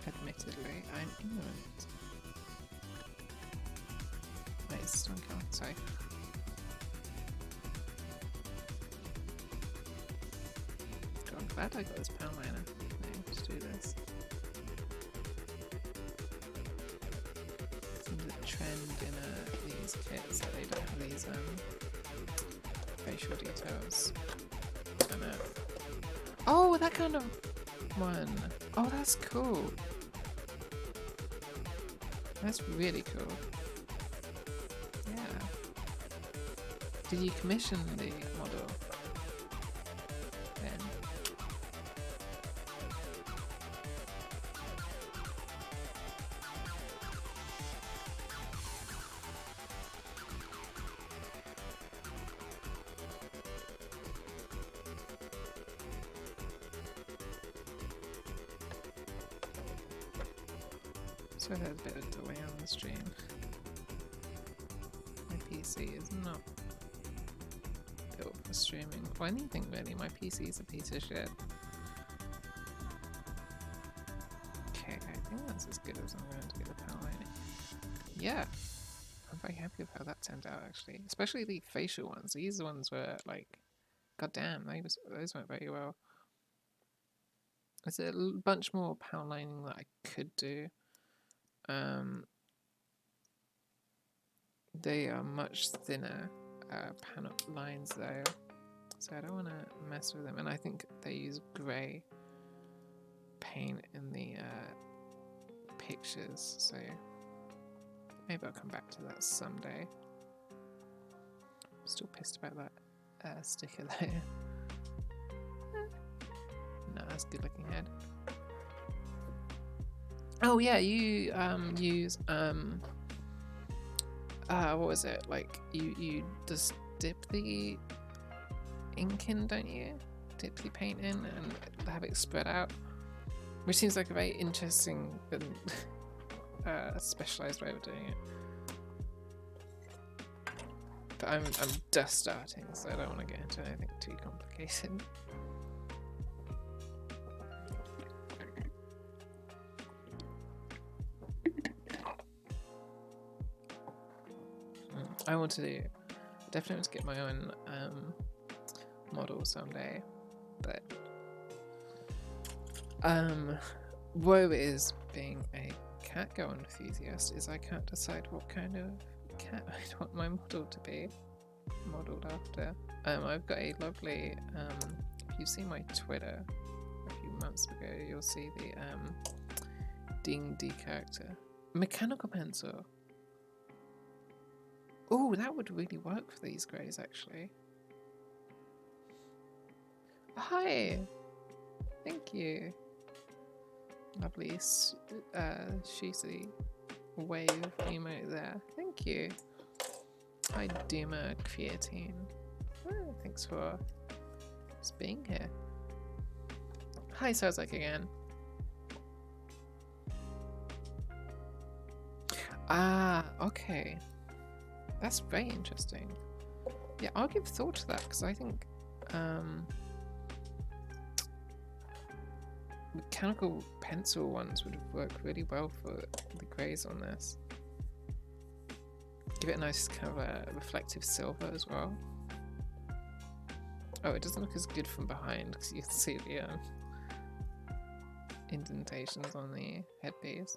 Admittedly, I'm ignorant. Wait, it's still on. Sorry. God, I'm glad I got this power liner. Let's do this. The trend in these kits that they don't have these facial details. And, oh, that kind of one. Oh, that's cool. That's really cool. Yeah. Did you commission the model then? So there's a bit of delay on the stream. My PC is not built for streaming or anything really. My PC is a piece of shit. Okay, I think that's as good as I'm going to get the power line. Yeah, I'm very happy with how that turned out actually. Especially the facial ones. These ones were like, goddamn, those went very well. There's a bunch more power lining that I could do. They are much thinner panel lines though, so I don't want to mess with them. And I think they use grey paint in the pictures, so maybe I'll come back to that someday. I'm still pissed about that sticker there. No, that's a good looking head. Oh yeah, you use what was it, like you just dip the ink in, don't you? Dip the paint in and have it spread out, which seems like a very interesting and specialized way of doing it. But I'm just starting, so I don't want to get into anything too complicated. I definitely want to get my own model someday, but woe is being a cat girl enthusiast is I can't decide what kind of cat I want my model to be modelled after. I've got a lovely, if you've seen my Twitter a few months ago, you'll see the Ding D character. Mechanical pencil. Oh, that would really work for these greys, actually. Hi! Thank you. Lovely cheesy wave emote there. Thank you. Hi, Dima Creatine. Oh, thanks for just being here. Hi, Sozak again. Ah, okay. That's very interesting. Yeah, I'll give thought to that because I think mechanical pencil ones would work really well for the greys on this. Give it a nice kind of a reflective silver as well. Oh, it doesn't look as good from behind because you can see the indentations on the headpiece.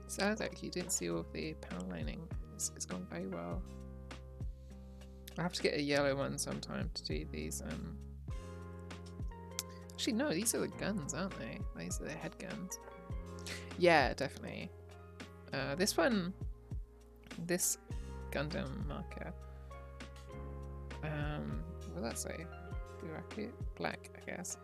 Sounds like you didn't see all of the panel lining. It's gone very well. I have to get a yellow one sometime to do these. Actually, no, these are the guns, aren't they? These are the head guns. Yeah, definitely. This one, this Gundam marker. What will that say? Black, I guess.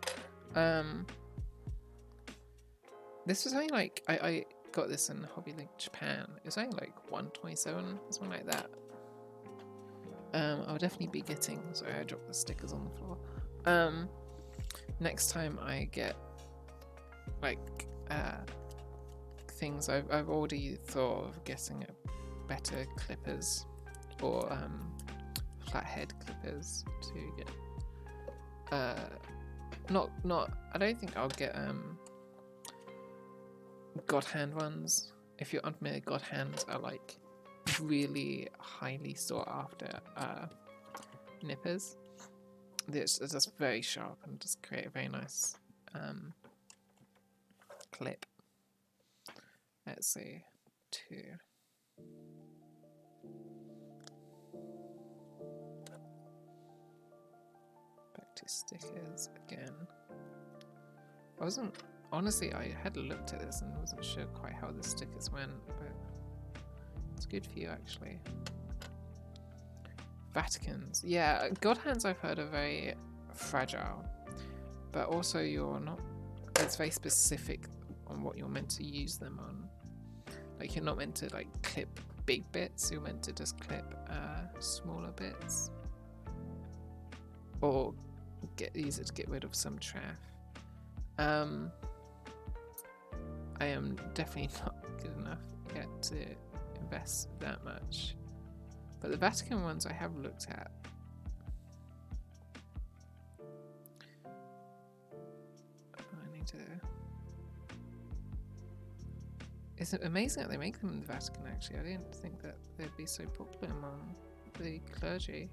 This was only like I got this in Hobby Link Japan. It was only like 127 or something like that. I'll definitely be getting. Sorry, I dropped the stickers on the floor. next time I get like things, I've already thought of getting better clippers or flathead clippers to get. Not. I don't think I'll get God hand ones. If you're unfamiliar, God hands are like really highly sought after nippers. It's just very sharp and just create a very nice clip. Let's see, 2. Back to stickers again. Honestly, I had looked at this and wasn't sure quite how the stickers went, but it's good for you actually. Vaticans. Yeah, God hands I've heard are very fragile, but also it's very specific on what you're meant to use them on. Like you're not meant to like clip big bits, you're meant to just clip smaller bits. Or use it to get rid of some chaff. I am definitely not good enough yet to invest that much. But the Vatican ones I have looked at. I need to... It's amazing that they make them in the Vatican actually. I didn't think that they'd be so popular among the clergy.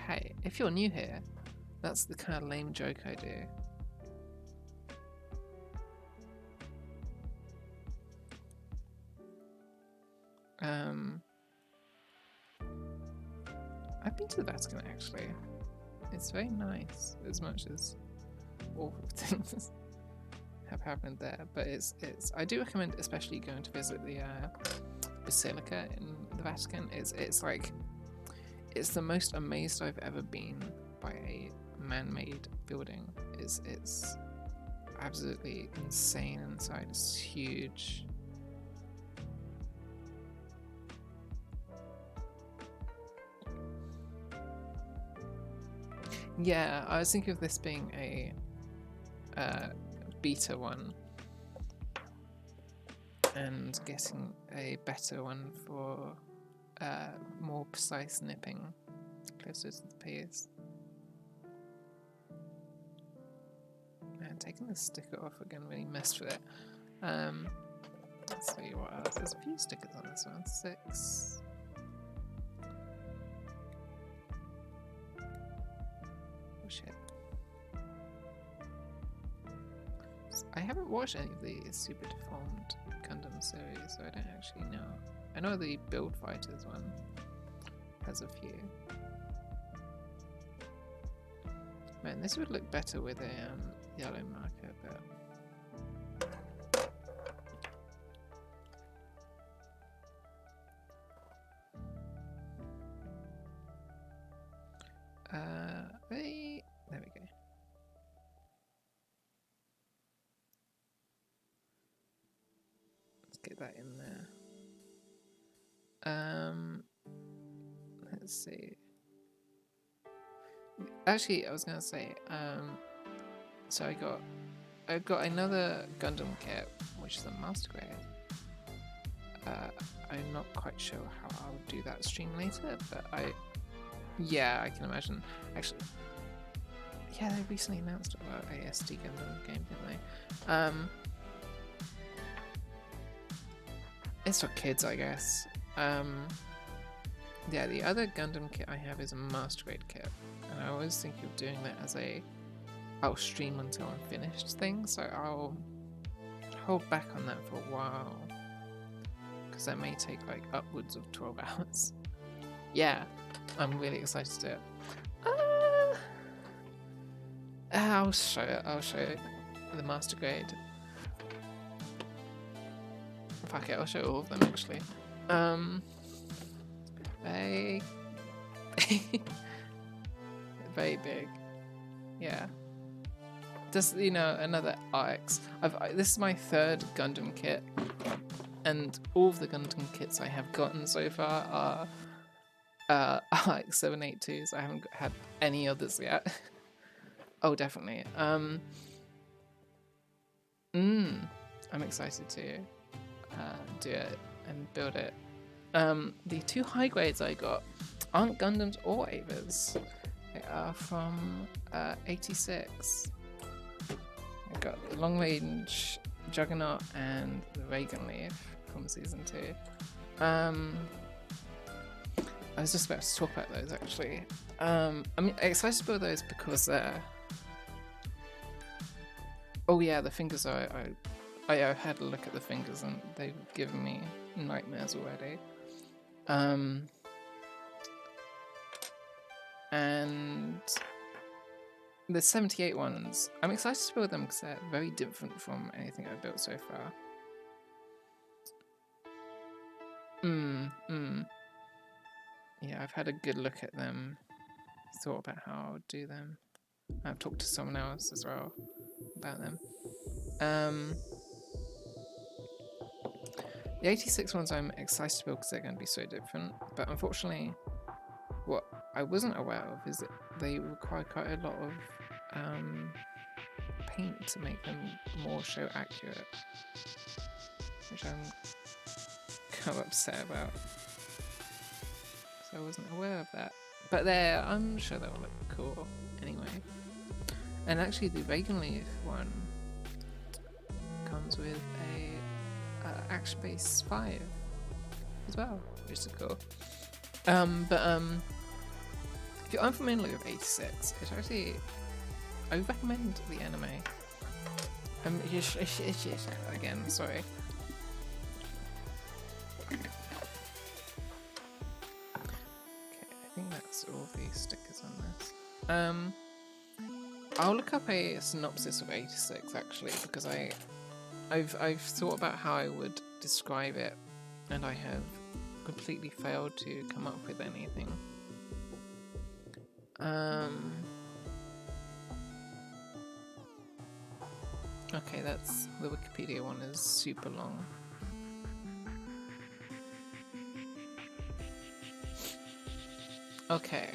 Hey, if you're new here, that's the kind of lame joke I do. I've been to the Vatican actually. It's very nice, as much as awful things have happened there. But it's I do recommend especially going to visit the Basilica in the Vatican. It's like it's the most amazed I've ever been by a man-made building. It's absolutely insane inside. It's huge. Yeah, I was thinking of this being a beta one and getting a better one for more precise nipping closer to the piece. Man, taking the sticker off again really messed with it. Let's see what else. There's a few stickers on this one. 6. Oh shit. I haven't watched any of the Super Deformed Gundam series, so I don't actually know. I know the Build Fighters one has a few. Man, this would look better with a yellow marker, but... there we go. Let's get that in there. Let's see. Actually, I was gonna say, so I've got another Gundam kit, which is a master grade. I'm not quite sure how I'll do that stream later, but yeah, I can imagine. Actually, yeah, they recently announced about a SD Gundam game, didn't they? It's for kids, I guess. Yeah, the other Gundam kit I have is a master grade kit, and I always think of doing that as I'll stream until I'm finished thing, so I'll hold back on that for a while, because that may take like upwards of 12 hours. Yeah, I'm really excited to do it. I'll show you the master grade. Fuck it, I'll show all of them actually. Very big. Yeah. Just, you know, another RX. This is my 3rd Gundam kit, and all of the Gundam kits I have gotten so far are like 782s. I haven't had any others yet. Oh, definitely. I'm excited to do it and build it. The 2 high grades I got aren't Gundams or Avas. They are from 86. I got the Long Range Juggernaut and the Reagan Leaf from season 2. I was just about to talk about those actually. I'm excited to build those because oh yeah, the fingers I had a look at the fingers and they've given me nightmares already. And the 78 ones, I'm excited to build them because they're very different from anything I've built so far. Yeah, I've had a good look at them, thought about how I'll do them. I've talked to someone else as well about them. The 86 ones I'm excited to build because they're going to be so different, but unfortunately what I wasn't aware of is that they require quite a lot of paint to make them more show accurate, which I'm kind of upset about. So I wasn't aware of that. But I'm sure they'll look cool anyway. And actually the Reagan Leaf one comes with a Action Base 5 as well, which is cool. If you're unfamiliar with 86, it's actually, I would recommend the anime. Again, sorry. Okay, I think that's all the stickers on this. I'll look up a synopsis of 86 actually, because I've thought about how I would describe it, and I have completely failed to come up with anything. Okay, that's the Wikipedia one is super long. Okay.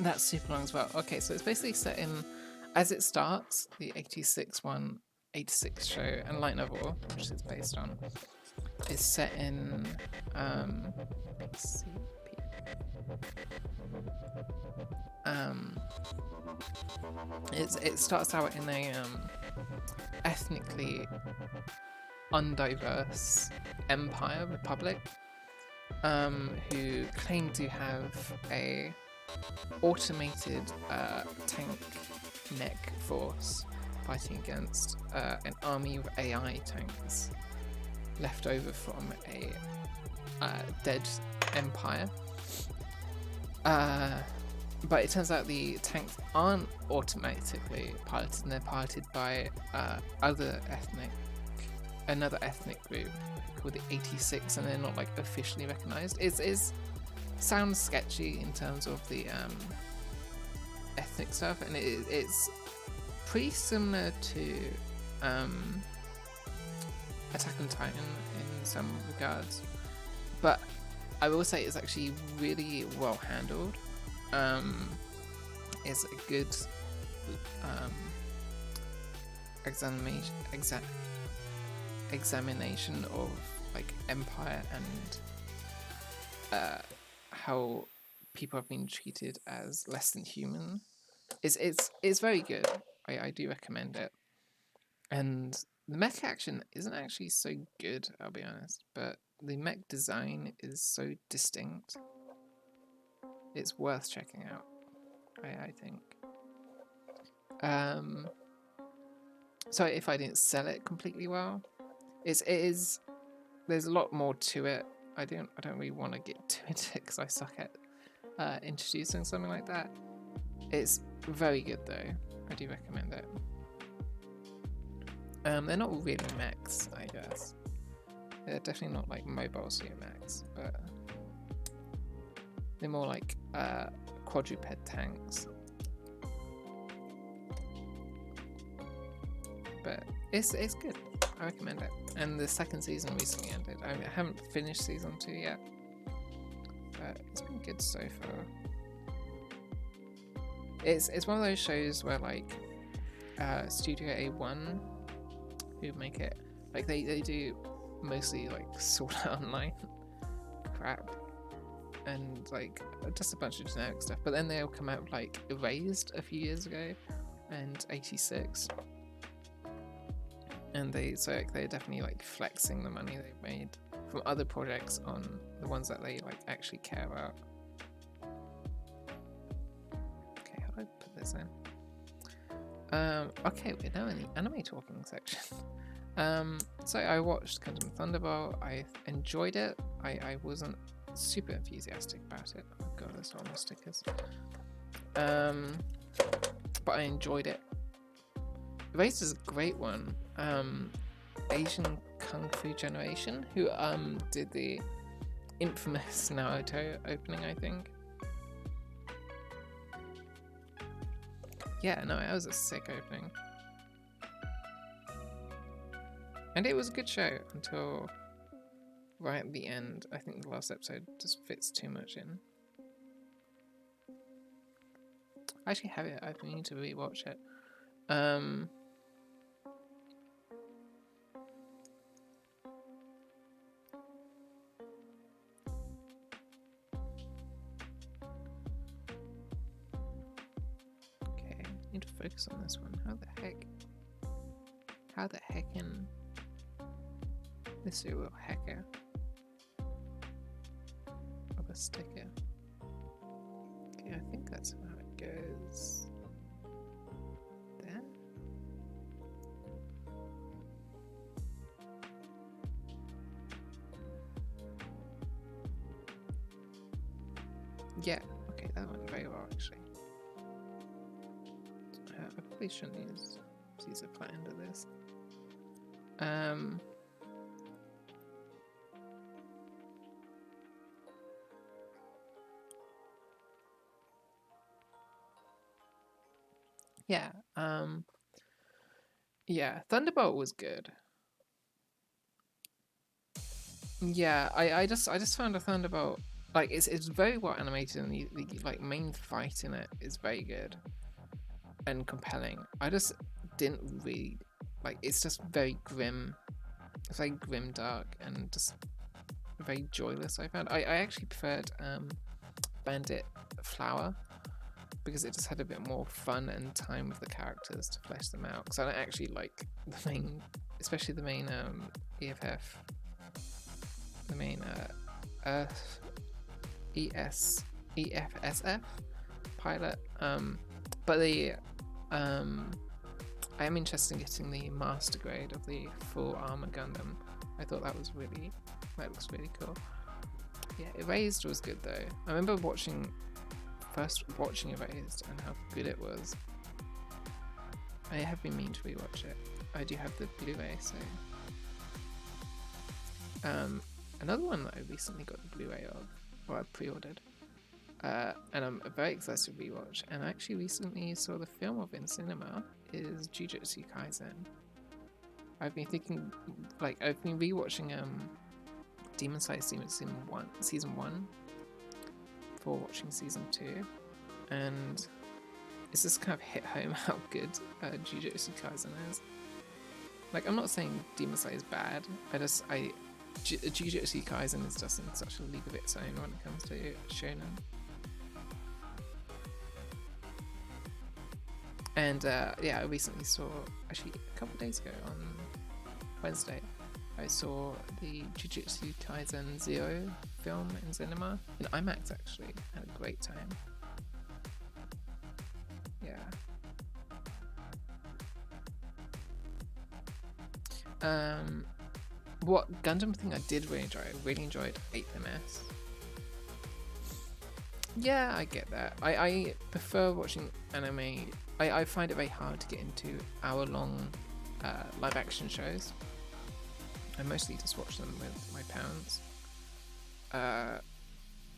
That's super long as well. Okay, so it's basically set in, as it starts, the 86 show and light novel, which it's based on, is set in PCP. It starts out in a ethnically undiverse empire republic, who claim to have a automated tank mech force fighting against an army of AI tanks left over from a dead empire. But it turns out the tanks aren't automatically piloted, and they're piloted by another ethnic group called the 86, and they're not like officially recognized. It sounds sketchy in terms of the ethnic stuff, and it's pretty similar to Attack on Titan in some regards, but I will say it's actually really well handled. It's a good examination of like empire and how people have been treated as less than human. It's very good. I do recommend it. And the mech action isn't actually so good, I'll be honest, but the mech design is so distinct. It's worth checking out, I think. Sorry if I didn't sell it completely well. It is. There's a lot more to it. I don't really want to get too into it because I suck at introducing something like that. It's very good though. I do recommend it. They're not really mechs, I guess. They're definitely not like mobile suit mechs, but they're more like quadruped tanks. But it's good. I recommend it. And the second season recently ended. I haven't finished season 2 yet. it's been good so far. It's one of those shows where like Studio A1, who make it, like they do mostly like Sword Art Online crap and like just a bunch of generic stuff, but then they'll come out with, like Erased a few years ago and 86, and they're definitely like flexing the money they've made from other projects on the ones that they like actually care about. Okay, how do I put this in? Okay, we're now in the anime talking section. So I watched Gundam Thunderbolt. I enjoyed it. I wasn't super enthusiastic about it. Oh god, there's all my stickers. But I enjoyed it. Erased is a great one. Asian Kung Fu Generation, who did the infamous Naruto opening, I think. Yeah, no, it was a sick opening. And it was a good show until right at the end. I think the last episode just fits too much in. I actually have it. I need to rewatch it. Okay, I need to focus on this one. How the heck in this little hacker of a sticker? Okay, I think that's how it goes. There. Yeah, okay, that went very well actually. I probably shouldn't use a flat end of this. Yeah, yeah, Thunderbolt was good. Yeah, I just found a Thunderbolt, like it's very well animated, and the like main fight in it is very good and compelling. I just didn't really like, it's just very grim. It's very grim dark and just very joyless. I found I actually preferred Bandit Flower, because it just had a bit more fun and time with the characters to flesh them out. Because I don't actually like the main, especially the main EFF, the main EFSF pilot. But the I am interested in getting the master grade of the full armor Gundam. I thought that looks really cool. Yeah, Erased was good though. I remember first watching Erased and how good it was. I have been meaning to rewatch it. I do have the Blu-ray, so another one that I recently got the Blu-ray of, or I pre-ordered, and I'm very excited to rewatch, and I actually recently saw the film of in cinema, is Jujutsu Kaisen. I've been thinking, like, I've been rewatching Demon Slayer season 1 for watching season 2, and it's just kind of hit home how good Jujutsu Kaisen is. Like, I'm not saying Demon Slayer is bad, Jujutsu Kaisen is just in such a league of its own when it comes to shonen. And yeah, I recently saw, actually a couple of days ago on Wednesday, I saw the Jujutsu Kaisen Zero film in cinema, in IMAX actually. Had a great time. Yeah. What Gundam thing I did really enjoy? I really enjoyed 8th MS. Yeah, I get that. I prefer watching anime. I find it very hard to get into hour-long live action shows. I mostly just watch them with my parents.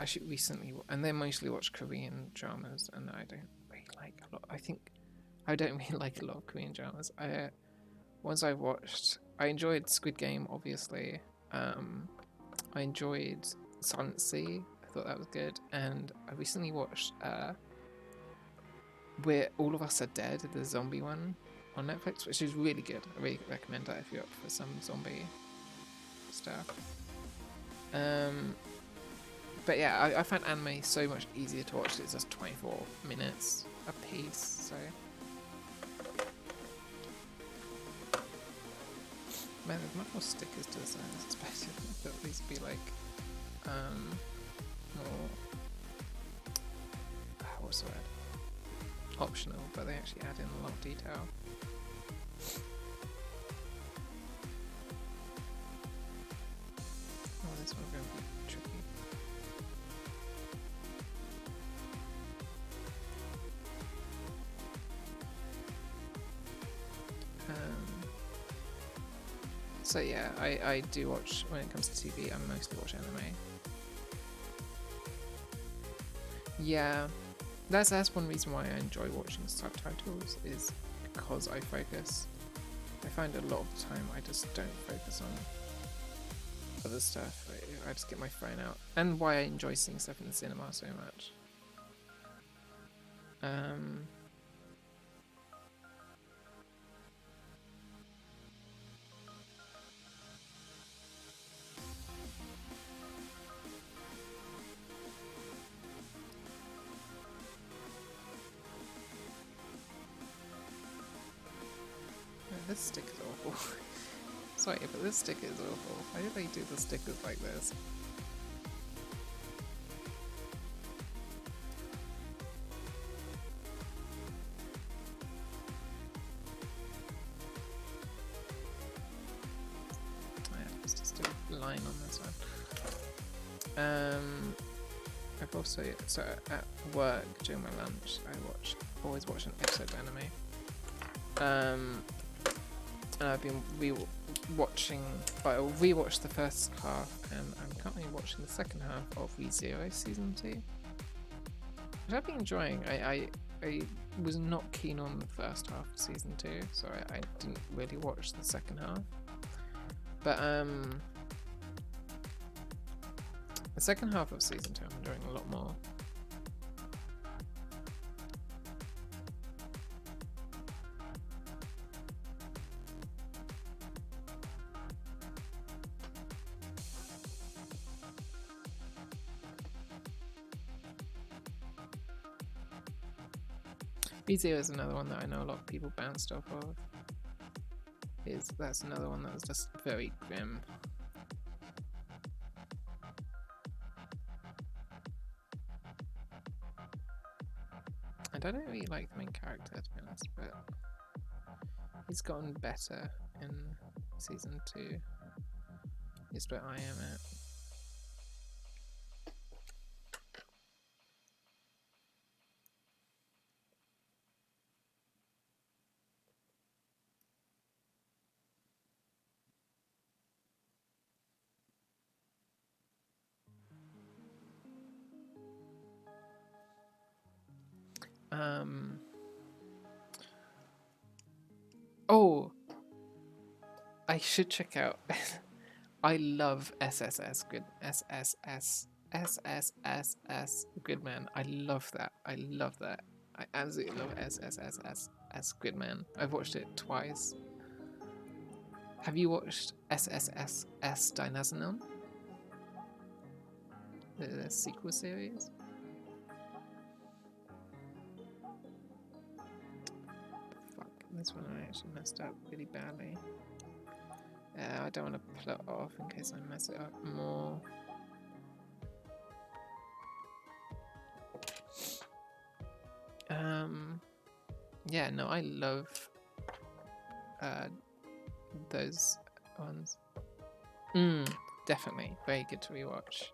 Actually, recently, and they mostly watch Korean dramas, and I don't really like a lot. I don't really like a lot of Korean dramas. Ones I watched, I enjoyed Squid Game, obviously. I enjoyed Silent Sea. I thought that was good. And I recently watched Where All of Us Are Dead, the zombie one on Netflix, which is really good. I really recommend that if you're up for some zombie stuff. But yeah, I find anime so much easier to watch. It's just 24 minutes a piece, so. Man, there's much more stickers to this than I was expecting. I thought these would be like, more, what's the word? Optional, but they actually add in a lot of detail. Oh, this one's going to be tricky. So yeah, I do watch, when it comes to TV, I mostly watch anime. Yeah, that's one reason why I enjoy watching subtitles, is because I focus. I find a lot of the time I just don't focus on other stuff. I just get my phone out. And why I enjoy seeing stuff in the cinema so much. This stick is awful. Sorry, but this sticker is awful. Why do they do the stickers like this? It's just a line on this one. I've also, so at work during my lunch, I always watch an episode of anime. And I've been rewatched the first half, and I'm currently watching the second half of ReZero Season 2, which I've been enjoying. I was not keen on the first half of Season 2, so I didn't really watch the second half. But the second half of Season 2 I'm enjoying a lot more. ReZero is another one that I know a lot of people bounced off of. That's another one that was just very grim. And I don't really like the main character, to be honest, but he's gotten better in Season 2. Just where I am at. Oh, I should check out. I love SSS Gridman. I love that. I absolutely love SSS Gridman. I've watched it twice. Have you watched SSS Dynazenon? The sequel series? Fuck, this one I actually messed up really badly. I don't want to pull it off in case I mess it up more. Yeah, no, I love those ones. Definitely, very good to rewatch.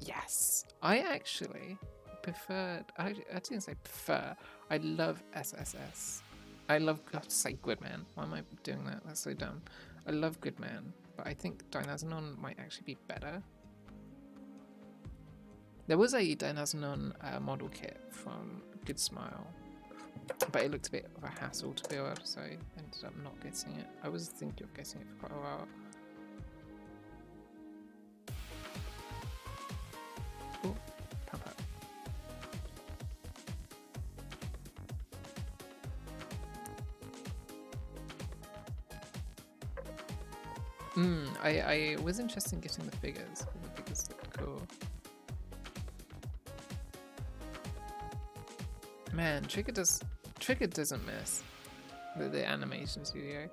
Yes, I actually preferred. I didn't say prefer. I love SSS. I have to say Gridman. Why am I doing that? That's so dumb. I love Gridman, but I think Dynazenon might actually be better. There was a Dynazenon model kit from Good Smile, but it looked a bit of a hassle to build, so I ended up not getting it. I was thinking of getting it for quite a while. I was interested in getting the figures. The figures look cool. Man, Trigger doesn't miss the animation studio.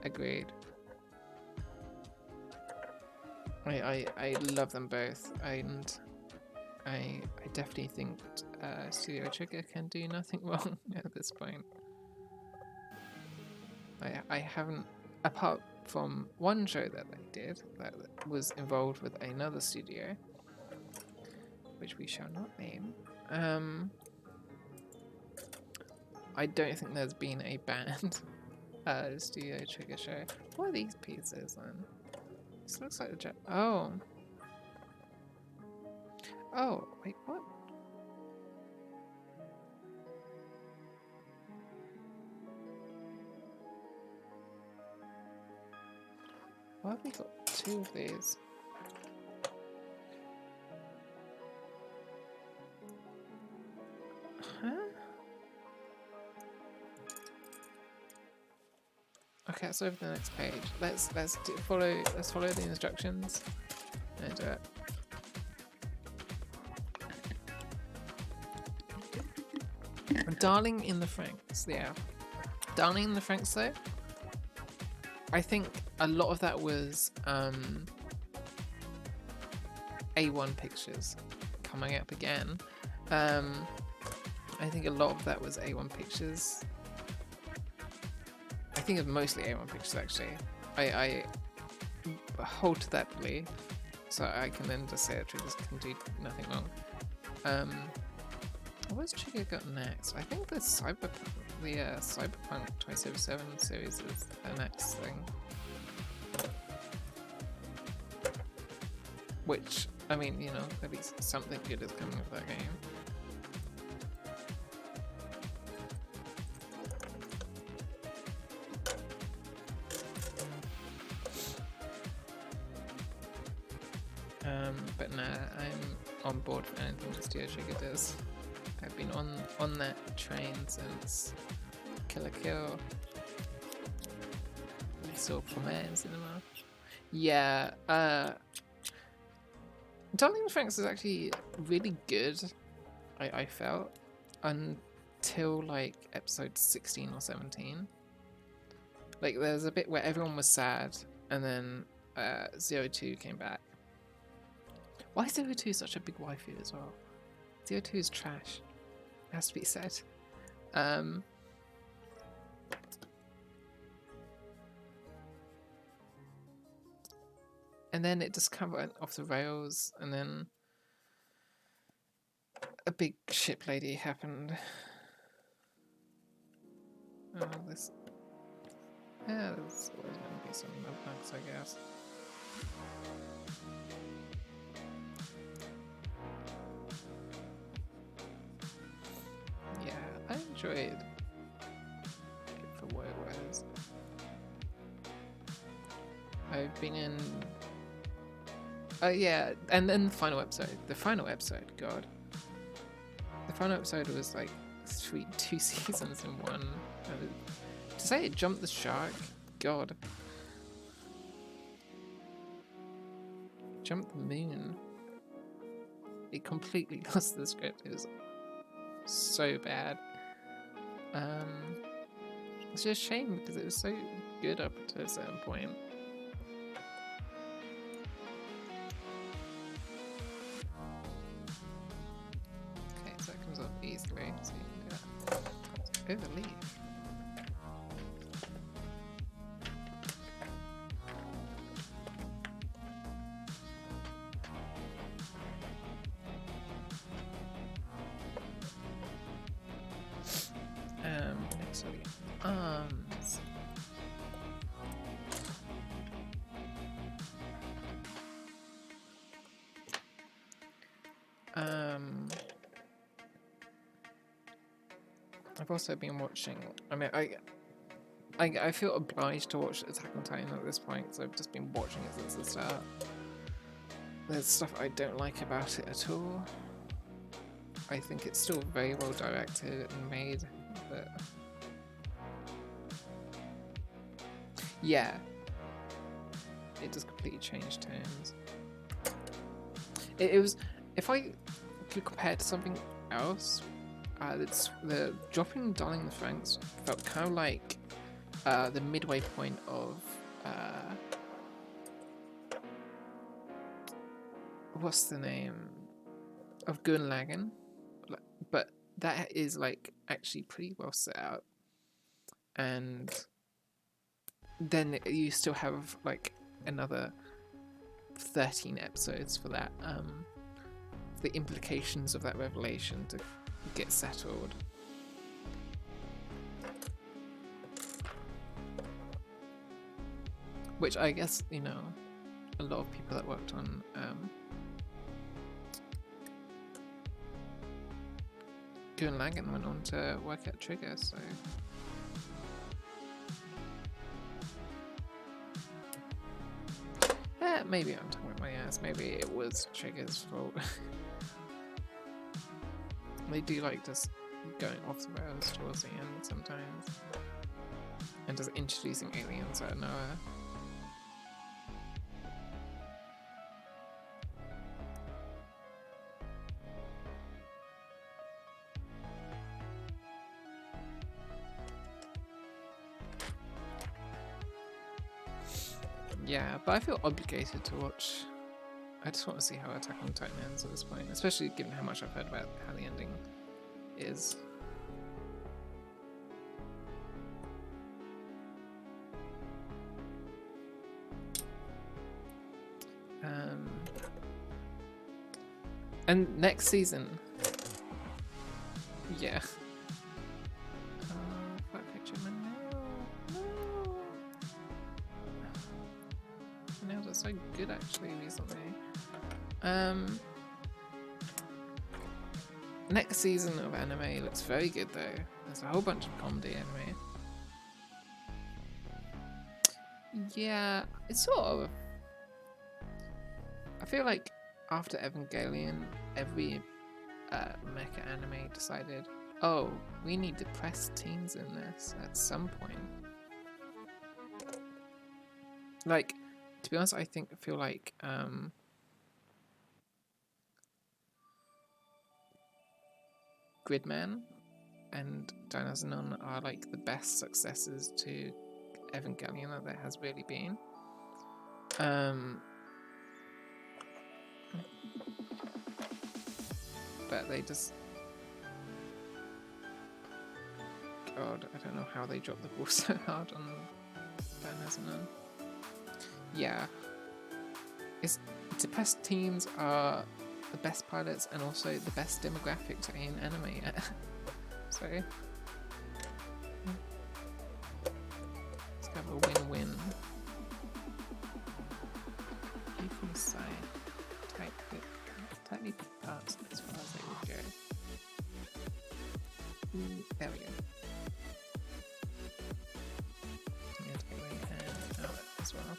Agreed. I love them both, and I definitely think Studio Trigger can do nothing wrong at this point. I haven't, apart from one show that they did that was involved with another studio, which we shall not name. I don't think there's been a banned Studio Trigger show. What are these pieces then? This looks like the oh. Oh, wait, what? Why have we got two of these? Huh? Okay, let's over the next page. Let's follow the instructions and do it. Darling in the Franxx, yeah. Darling in the Franxx though, I think a lot of that was A1 Pictures coming up again. I think a lot of that was A1 Pictures. I think it's mostly A1 Pictures actually. I hold to that belief, so I can then just say that Triggers can do nothing wrong. What's Trigger got next? I think the Cyberpunk 2077 series is the next thing. Which, I mean, you know, at least something good is coming of that game. But nah, I'm on board for anything that Studio Trigger does. I've been on that train since Kill la Kill. I saw Premiere in cinema. Yeah, Darling in the Franxx is actually really good, I felt, until like episode 16 or 17. Like there's a bit where everyone was sad, and then 02 came back. Why is 02 such a big waifu as well? 02 is trash, has to be said. And then it just kind of went off the rails, and then a big ship lady happened. Oh, this. Yeah, there's always going to be some bugs, I guess. Yeah, I enjoyed it for what it was. I've been in. Yeah, and then the final episode. God. The final episode was like two seasons in one. To say it jumped the shark, God. Jumped the moon. It completely lost the script. It was so bad. It's just a shame because it was so good up to a certain point. Okay, so that comes off easily, so you can do that. Overleaf. Next are the arms. I've also been watching. I mean, I feel obliged to watch Attack on Titan at this point because I've just been watching it since the start. There's stuff I don't like about it at all. I think it's still very well directed and made, but Yeah, it does completely change tones. It was, if I could compare it to something else, it's the dropping Darling the Franks felt kind of like the midway point of what's the name of Gurren Lagann, but that is like actually pretty well set out, and then you still have like another 13 episodes for that the implications of that revelation to get settled. Which I guess, you know, a lot of people that worked on Gurren Lagann went on to work at Trigger, so maybe I'm talking about my ass. Maybe it was Trigger's fault. They do like just going off the rails towards the end sometimes, and just introducing aliens out of nowhere. Yeah, but I feel obligated to watch. I just want to see how Attack on Titan ends at this point, especially given how much I've heard about how the ending is. And next season, yeah. Nails are so good actually recently. Next season of anime looks very good though. There's a whole bunch of comedy anime. Yeah, it's sort of. I feel like after Evangelion, every mecha anime decided, oh, we need depressed teens in this at some point. Like, to be honest, I feel like Gridman and Dynazenon are like the best successors to Evangelion that there has really been. But they just, God, I don't know how they dropped the ball so hard on Dynazenon. Yeah, it's depressed teens are the best pilots and also the best demographic to aim anime at. So let's have a win-win. View from the side, tightly picked parts as far as they would go. There we go. And away and out as well.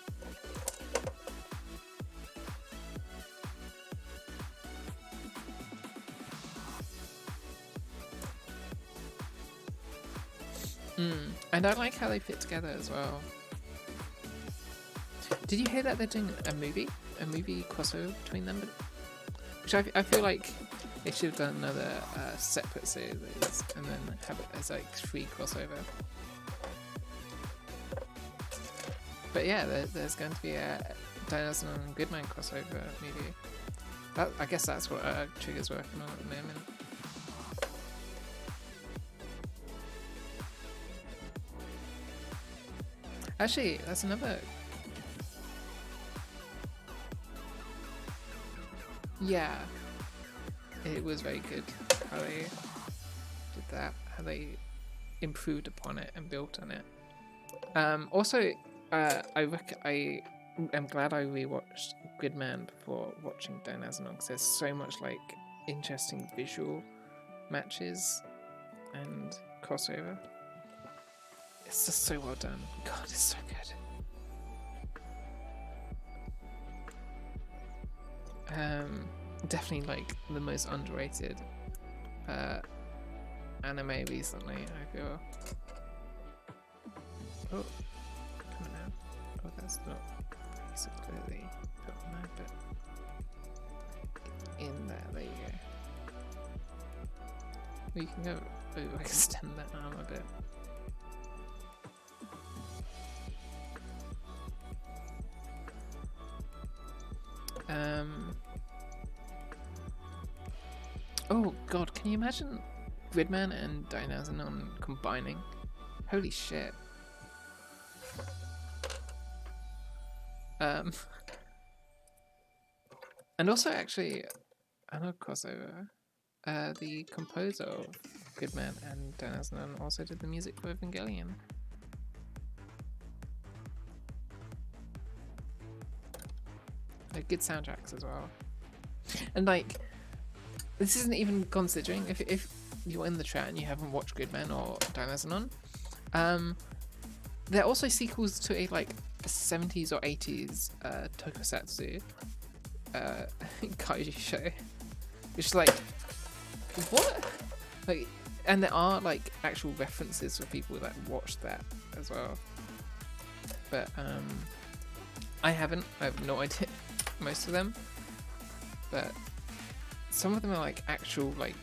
And I like how they fit together as well. Did you hear that they're doing a movie crossover between them? Which I feel like they should have done another separate series and then have it as like free crossover. But yeah, there's going to be a Dynazenon and Goodman crossover movie. I guess that's what Trigger's working on at the moment. Actually, that's another. Yeah, it was very good how they did that, how they improved upon it and built on it. Also, I am glad I rewatched Gridman before watching Dynazenon because there's so much like interesting visual matches and crossover. It's just so well done. God, it's so good. Definitely like the most underrated anime recently, I feel. Oh, come on now. That's not basically put on there, but in there, there you go. We can go, oh, extend that arm a bit. Oh god, can you imagine Gridman and Dynazenon combining? Holy shit. And also actually, another crossover, the composer of Gridman and Dynazenon also did the music for Evangelion. They're good soundtracks as well. And like, this isn't even considering if you're in the chat and you haven't watched Gridman or Dynazenon, they're also sequels to a like 70s or 80s tokusatsu kaiju show, which is like, what? Like, and there are like actual references for people that watched that as well. But I haven't. I have no idea most of them, but some of them are like actual like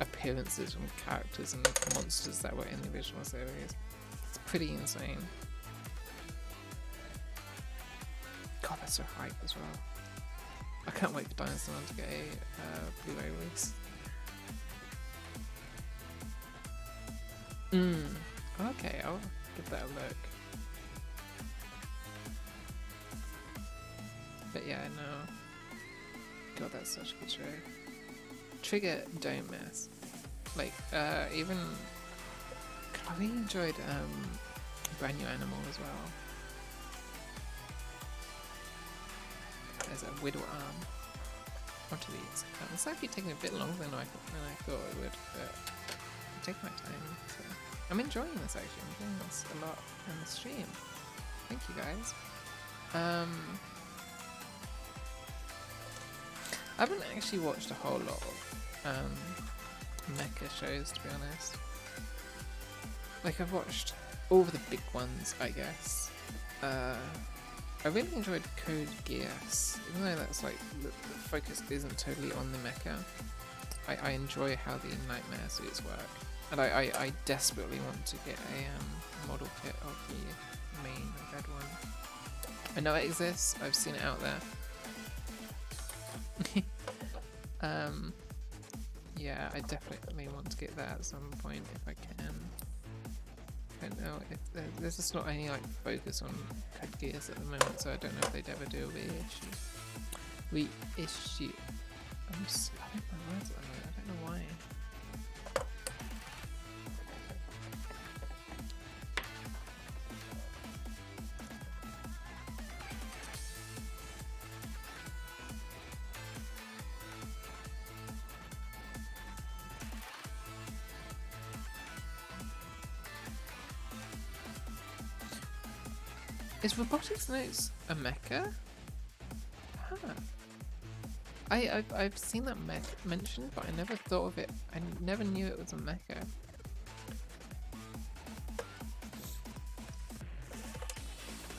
appearances from characters and monsters that were in the original series. It's pretty insane. God, that's so hype as well. I can't wait for Dinosaur to get a Blu-ray release. Okay, I'll give that a look. But yeah, no. God, that's such a good show. Trigger, don't miss. Like, even... I really enjoyed Brand New Animal as well. There's a widow arm. Onto these. It's actually taking a bit longer than I thought it would, but I'm taking my time. So. I'm enjoying this actually. I'm enjoying this a lot in the stream. Thank you guys. I haven't actually watched a whole lot of mecha shows, to be honest. Like, I've watched all of the big ones, I guess. I really enjoyed Code Geass, even though that's like the focus isn't totally on the mecha. I enjoy how the nightmare suits work, and I desperately want to get a model kit of the main red one. I know it exists. I've seen it out there. Yeah, I definitely want to get that at some point if I can. I don't know if there's just not any like focus on Code Geass at the moment, so I don't know if they'd ever do a reissue. I'm slapping my words at the moment. I don't know why. Is Robotics Notes a mecha? Huh. I've seen that mentioned, but I never thought of it. I never knew it was a mecha.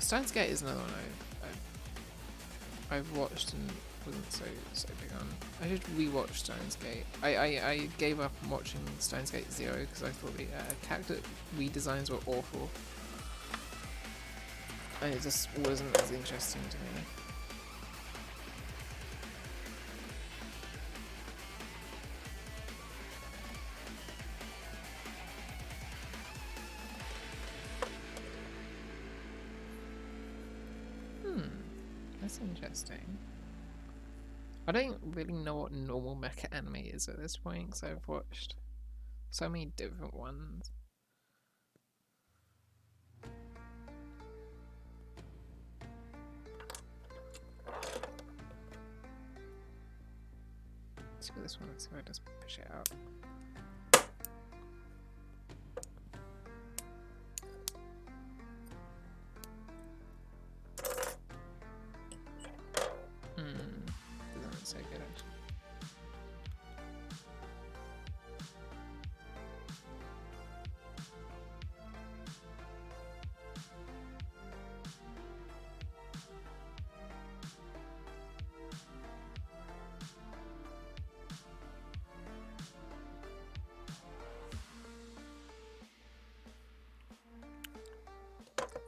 Steins Gate is another one I've watched and wasn't so big on. I should rewatch Steins Gate. I gave up on watching Steins Gate 0 because I thought the character redesigns were awful. And it just wasn't as interesting to me. That's interesting. I don't really know what normal mecha anime is at this point because I've watched so many different ones. Let's do this one. Let's see if I just push it out. Doesn't so good actually.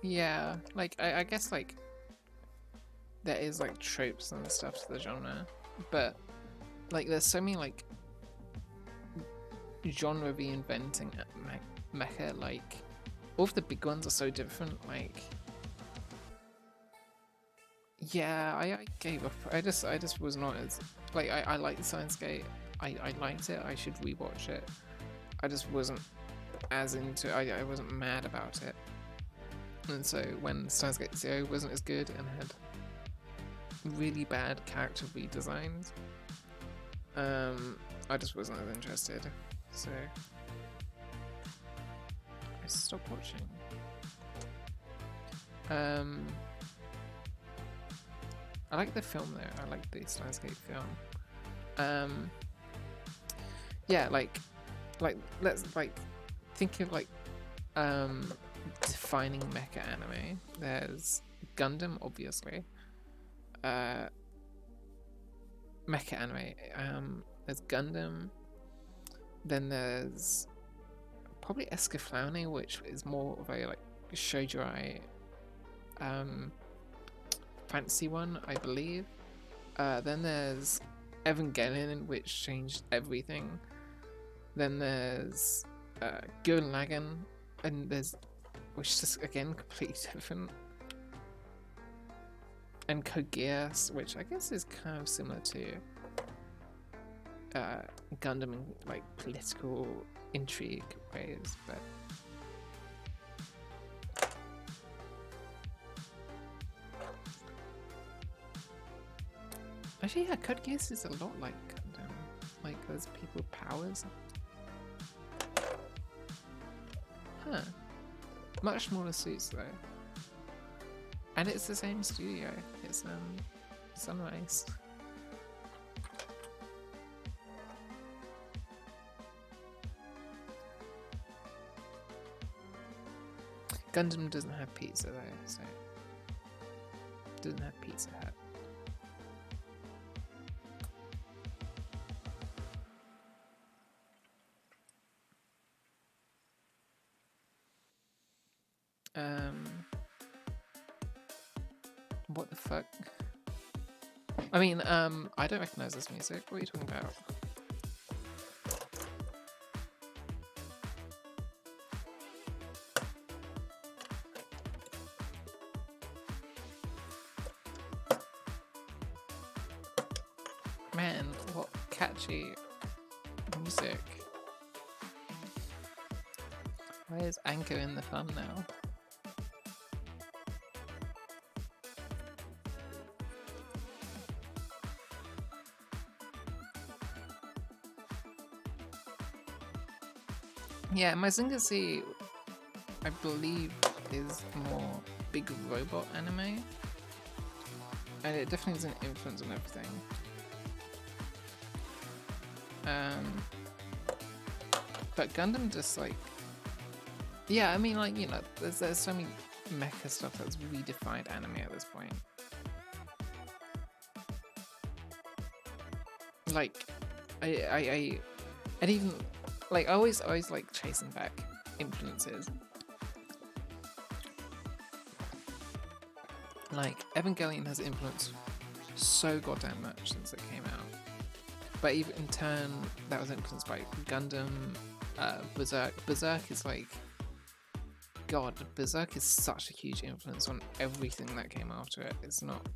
Yeah, like I guess like there is like tropes and stuff to the genre, but like there's so many like genre reinventing at mecha. Like all of the big ones are so different. Like yeah, I gave up. I just was not as like I liked the Science Gate. I liked it. I should rewatch it. I just wasn't as into it. I wasn't mad about it. And so when Steins Gate Zero wasn't as good and had really bad character redesigns, I just wasn't as interested. So I stopped watching. I like the film though. I like the Steins Gate film. Yeah, like let's like think of like defining mecha anime. There's Gundam, obviously. Mecha anime. There's Gundam. Then there's probably Escaflowne, which is more of a like shoujo fantasy one, I believe. Then there's Evangelion, which changed everything. Then there's Gurren Lagann, and there's which is just again completely different. And Code Geass, which I guess is kind of similar to Gundam in like political intrigue ways, but actually, yeah, Code Geass is a lot like Gundam. Like there's people with powers. Huh. Much smaller suits though. And it's the same studio. It's Sunrise. Gundam doesn't have pizza though, so it doesn't have Pizza Hut. What the fuck? I mean, I don't recognize this music. What are you talking about? Man, what catchy music. Why is Anchor in the fun now? Yeah, Mazinger Z, I believe, is more big robot anime. And it definitely has an influence on everything. But Gundam just like... Yeah, I mean, like, you know, there's so many mecha stuff that's redefined anime at this point. Like, I and even... Like, I always like chasing back influences. Like, Evangelion has influenced so goddamn much since it came out. But even in turn, that was influenced by Gundam, Berserk. Berserk is like... God, Berserk is such a huge influence on everything that came after it. It's not...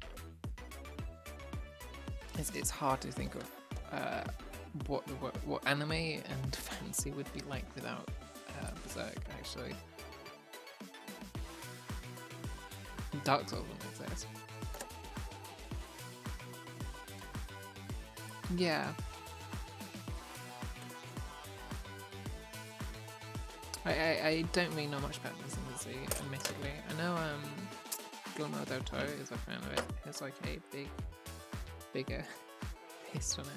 It's hard to think of what anime and fantasy would be like without Berserk, actually. Dark Souls wouldn't exist. Yeah. I don't really know much about this in the Z, admittedly. I know Guillermo del Toro is a fan of it. It's like a bigger taste on it.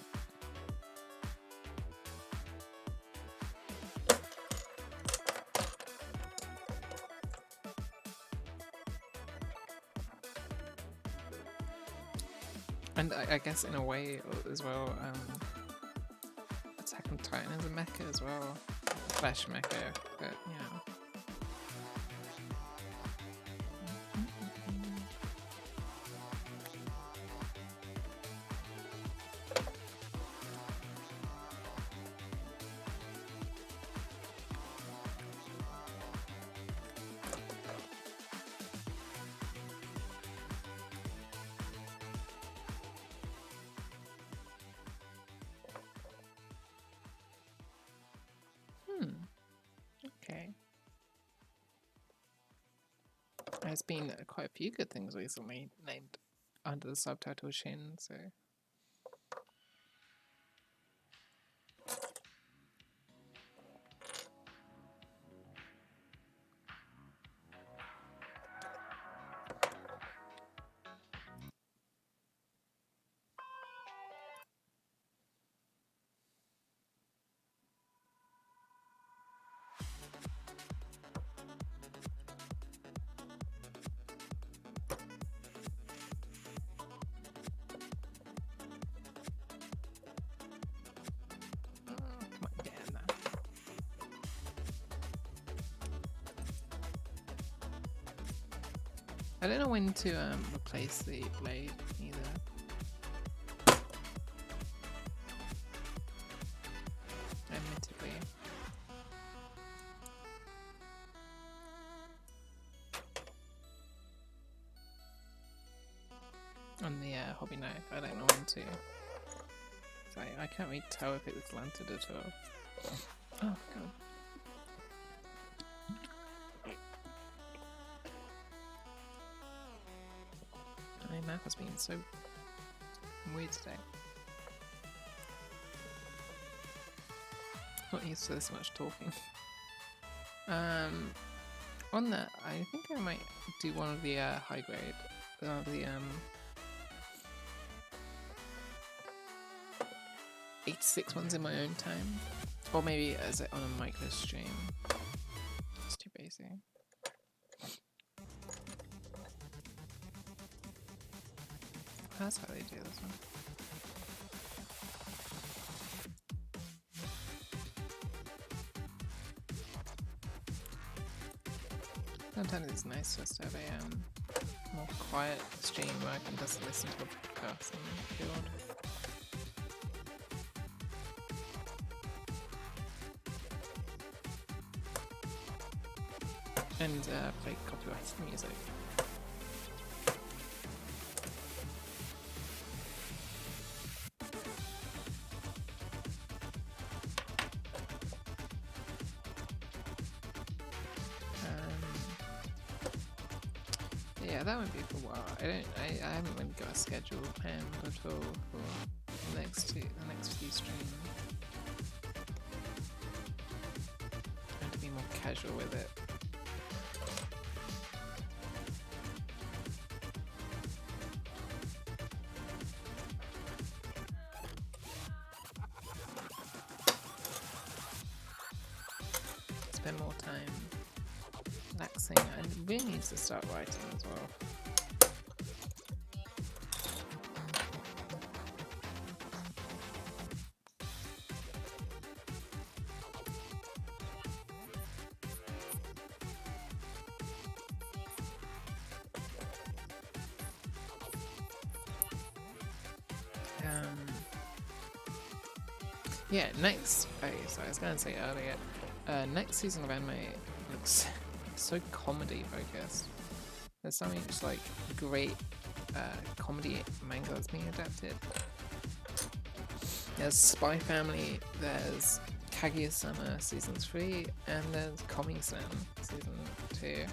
And I guess in a way as well, Attack on Titan is a mecha as well. Flash mecha, but you know. There's been quite a few good things recently named under the subtitle Shin, so. I don't know when to replace the blade either. Admittedly. On the hobby knife, I don't know when to. So I can't really tell if it's landed at all. Oh god. My mouth has been so weird today. Not used to this much talking. On that, I think I might do one of the high grade, the 86 ones in my own time, or maybe as on a micro stream. It's too basic. That's how they do this one. Sometimes it's nice just to have a more quiet stream where I can just listen to a podcast and build. And play copyrighted music. Yeah, that would be for a while. I haven't really got a schedule planned at all for the next few streams. Trying to be more casual with it. Spend more time relaxing. I really need to start writing as well. Yeah, next. Okay, so I was going to say earlier, next season of anime looks so comedy focused. There's so much like great comedy manga that's being adapted. There's Spy Family, there's Kaguya-sama season 3, and there's Komi-san season 2.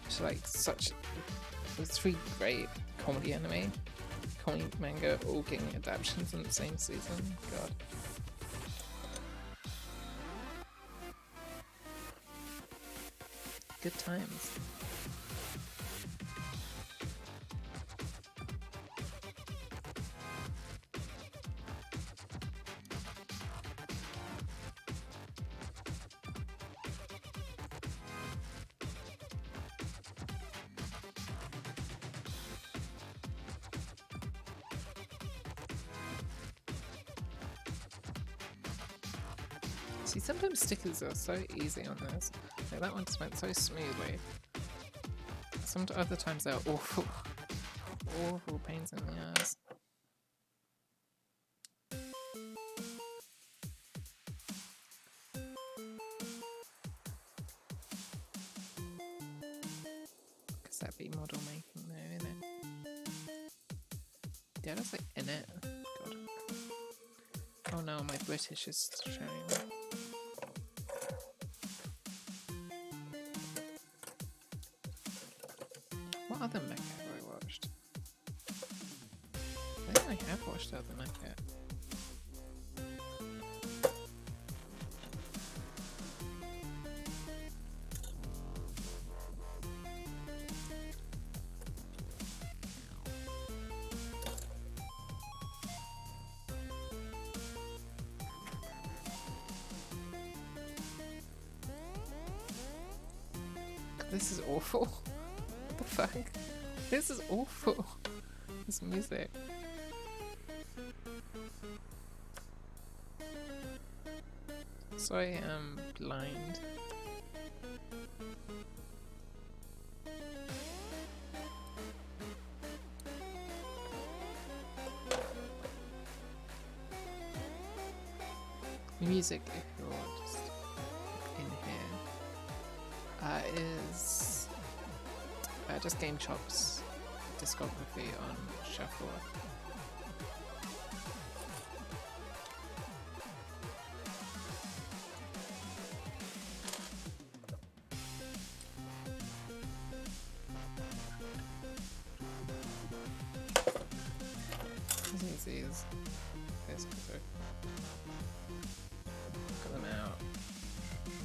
It's like there's 3 great comedy manga all getting adaptations in the same season. God. Good times. See, sometimes stickers are so easy on this. Like that one just went so smoothly. Some other times they're awful, awful pains in the ass. Because that'd be model making though, isn't it? Yeah, that's like in it. God. Oh no, my British is showing. What other mecha have I watched? I think I have watched other mecha. This is awful. What the fuck? This is awful. This music. So I am blind. The music, if you're just in here, is just Game Chop's discography on shuffle. These. Got them out.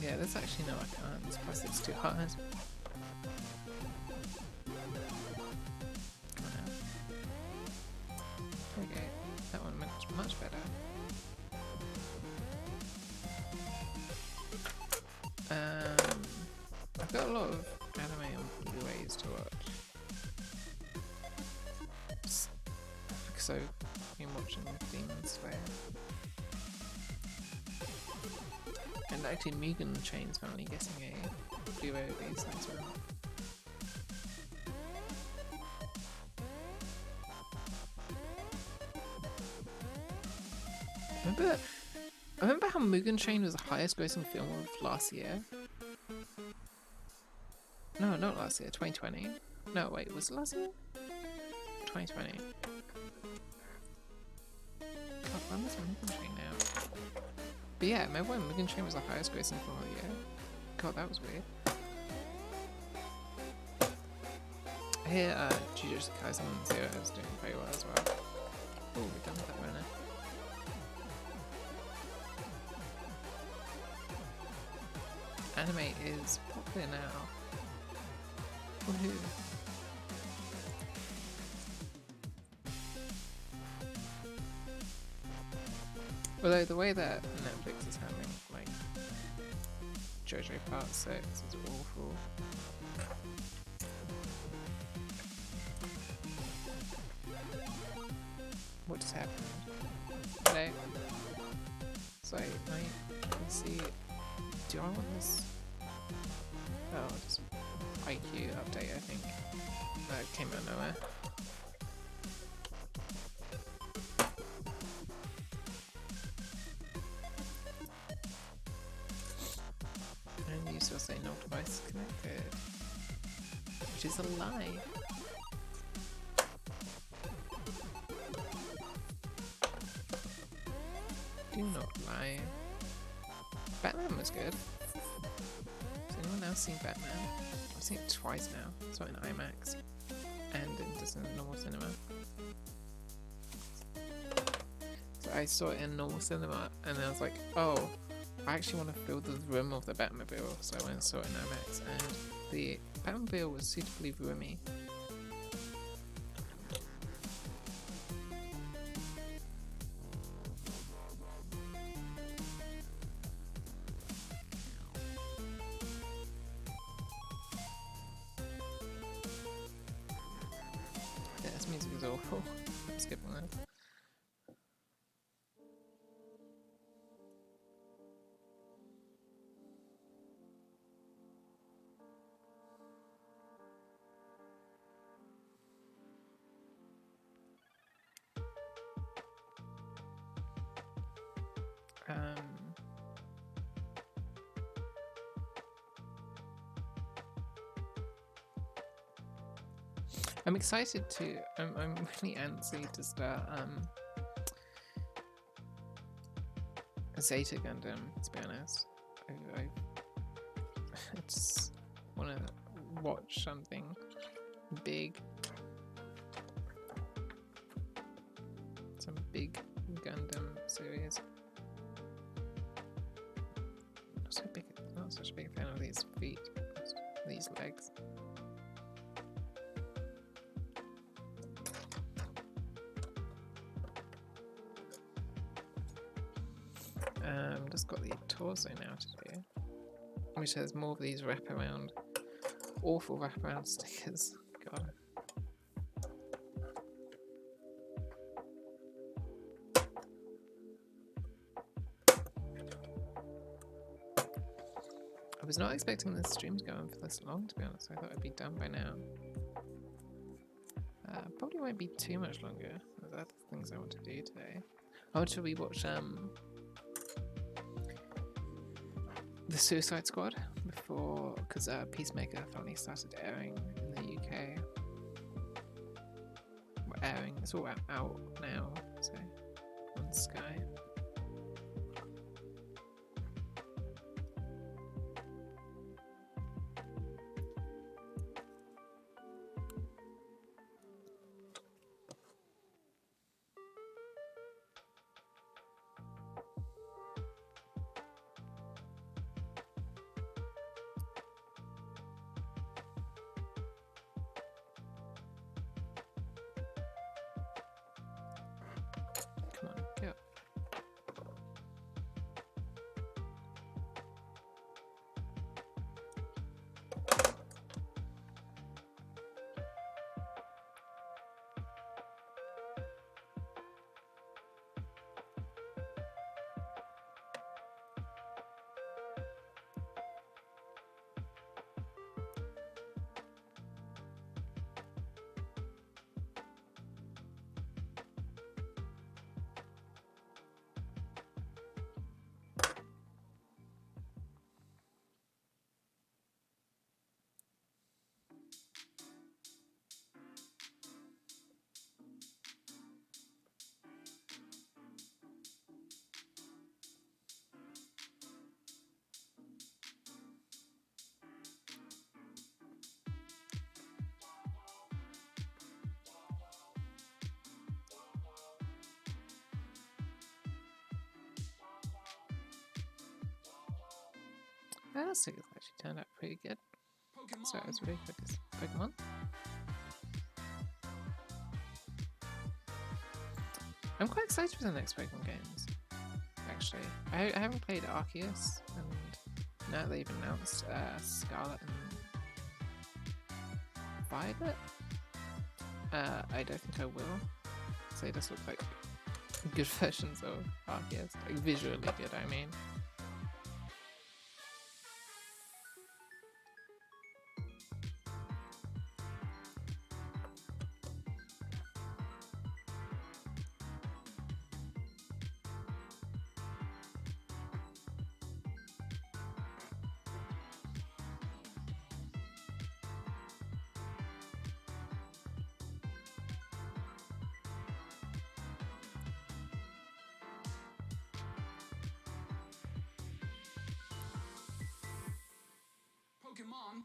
Yeah, this actually no, I can't. This plastic's too hard. Come on out. There we go. That one much better. I've got a lot of anime on Blu-rays to watch. So I've been watching Demon Slayer. And actually Mugen Train's finally getting a Blu-ray release as well. Remember how Mugen Train was the highest grossing film of last year? No, not last year, 2020. No, wait, was it last year? 2020. God, when was Mugen Train now? But yeah, remember when Mugen Train was the highest grossing film of the year? God, that was weird. I hear Jujutsu Kaisen 0 is doing very well as well. Oh, we're done with that runner. Anime is popular now. Woohoo. Although the way that Netflix is handling like JoJo Part 6 is awful. What just happened? Hello? Sorry, my PC. Do I want this? Oh, just IQ update, I think. That came out of nowhere. And you still say no device connected, which is a lie. Do not lie. Batman was good. Has anyone else seen Batman? I've seen it twice now. I saw it in IMAX and in just normal cinema. So I saw it in normal cinema and I was like, oh, I actually want to feel the room of the Batmobile. So I went and saw it in IMAX and the Batmobile was suitably roomy. Yeah, this music is awful. I'm skipping that. I'm excited to. I'm really antsy to start Zeta Gundam, to be honest. I just want to watch something big. Some big Gundam series. Not such a big fan of these feet, these legs. Just got the torso now to do, which has more of these wraparound, awful wraparound stickers. God. I was not expecting this stream to go on for this long, to be honest. I thought it'd be done by now. Probably won't be too much longer. There's other things I want to do today. Oh, should we watch the Suicide Squad before, because Peacemaker finally started airing in the UK. Well, airing, it's all out now, so on Sky. Come on, go. That stickers actually turned out pretty good. So it was really quick as Pokemon. I'm quite excited for the next Pokemon games, actually. I haven't played Arceus, and now they've announced Scarlet and Violet. I don't think I will. So they just look like good versions of Arceus, like visually good, I mean. Pokemon.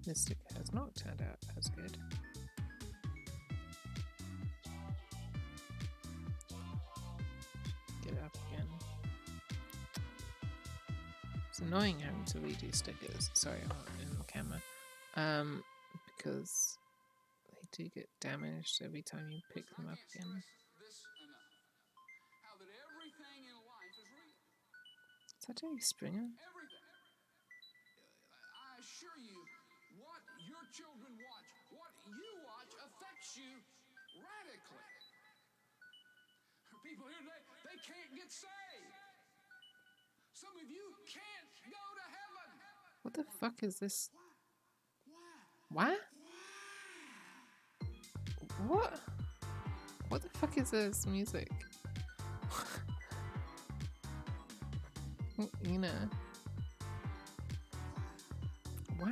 This sticker has not turned out as good. Get it up again. It's annoying having to redo stickers. Sorry, I'm not in the camera. Because they do get damaged every time you pick them up again. How that everything in life is real. Is that Jerry Springer? Everything. I assure you, what your children watch, what you watch, affects you radically. People here today, they can't get saved. Some of you can't go to heaven. What the fuck is this? Why? What? What? What the fuck is this music? You know. Wow.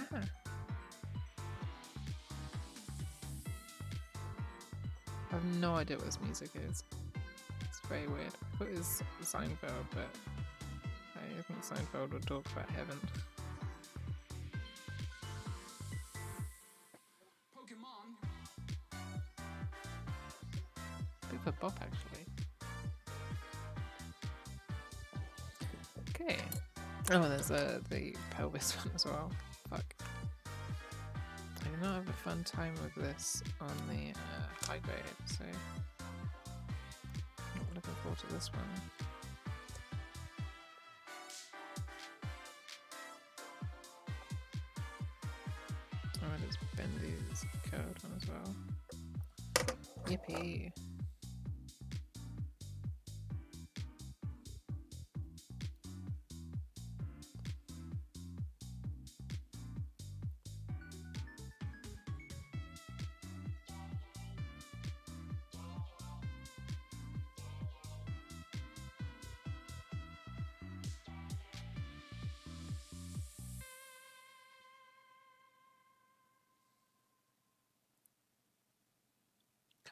I have no idea what this music is. It's very weird. I thought it was Seinfeld, but I think Seinfeld would talk about heaven. Pokemon. Bit of a bop, actually. Okay. Oh, and there's the pelvis one as well. Fuck. I did not have a fun time with this on the high grade, so not looking forward to this one. Oh, and it's Bendy's curved one as well. Yippee!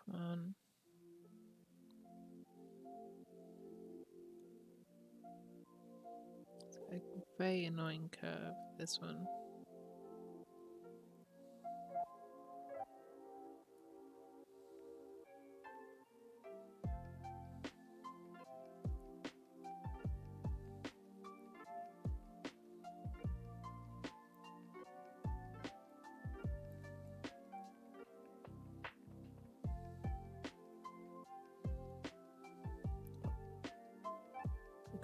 Come on. It's a very annoying curve, this one.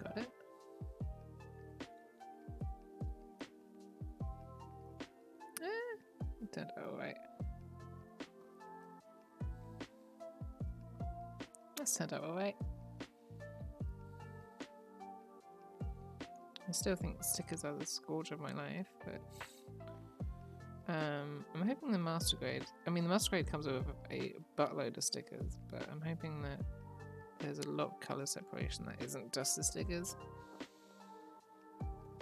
Got it. It turned out alright. That's turned out alright. I still think stickers are the scourge of my life, but I'm hoping the master grade. I mean, the master grade comes with a buttload of stickers, but I'm hoping that there's a lot of color separation that isn't just the stickers.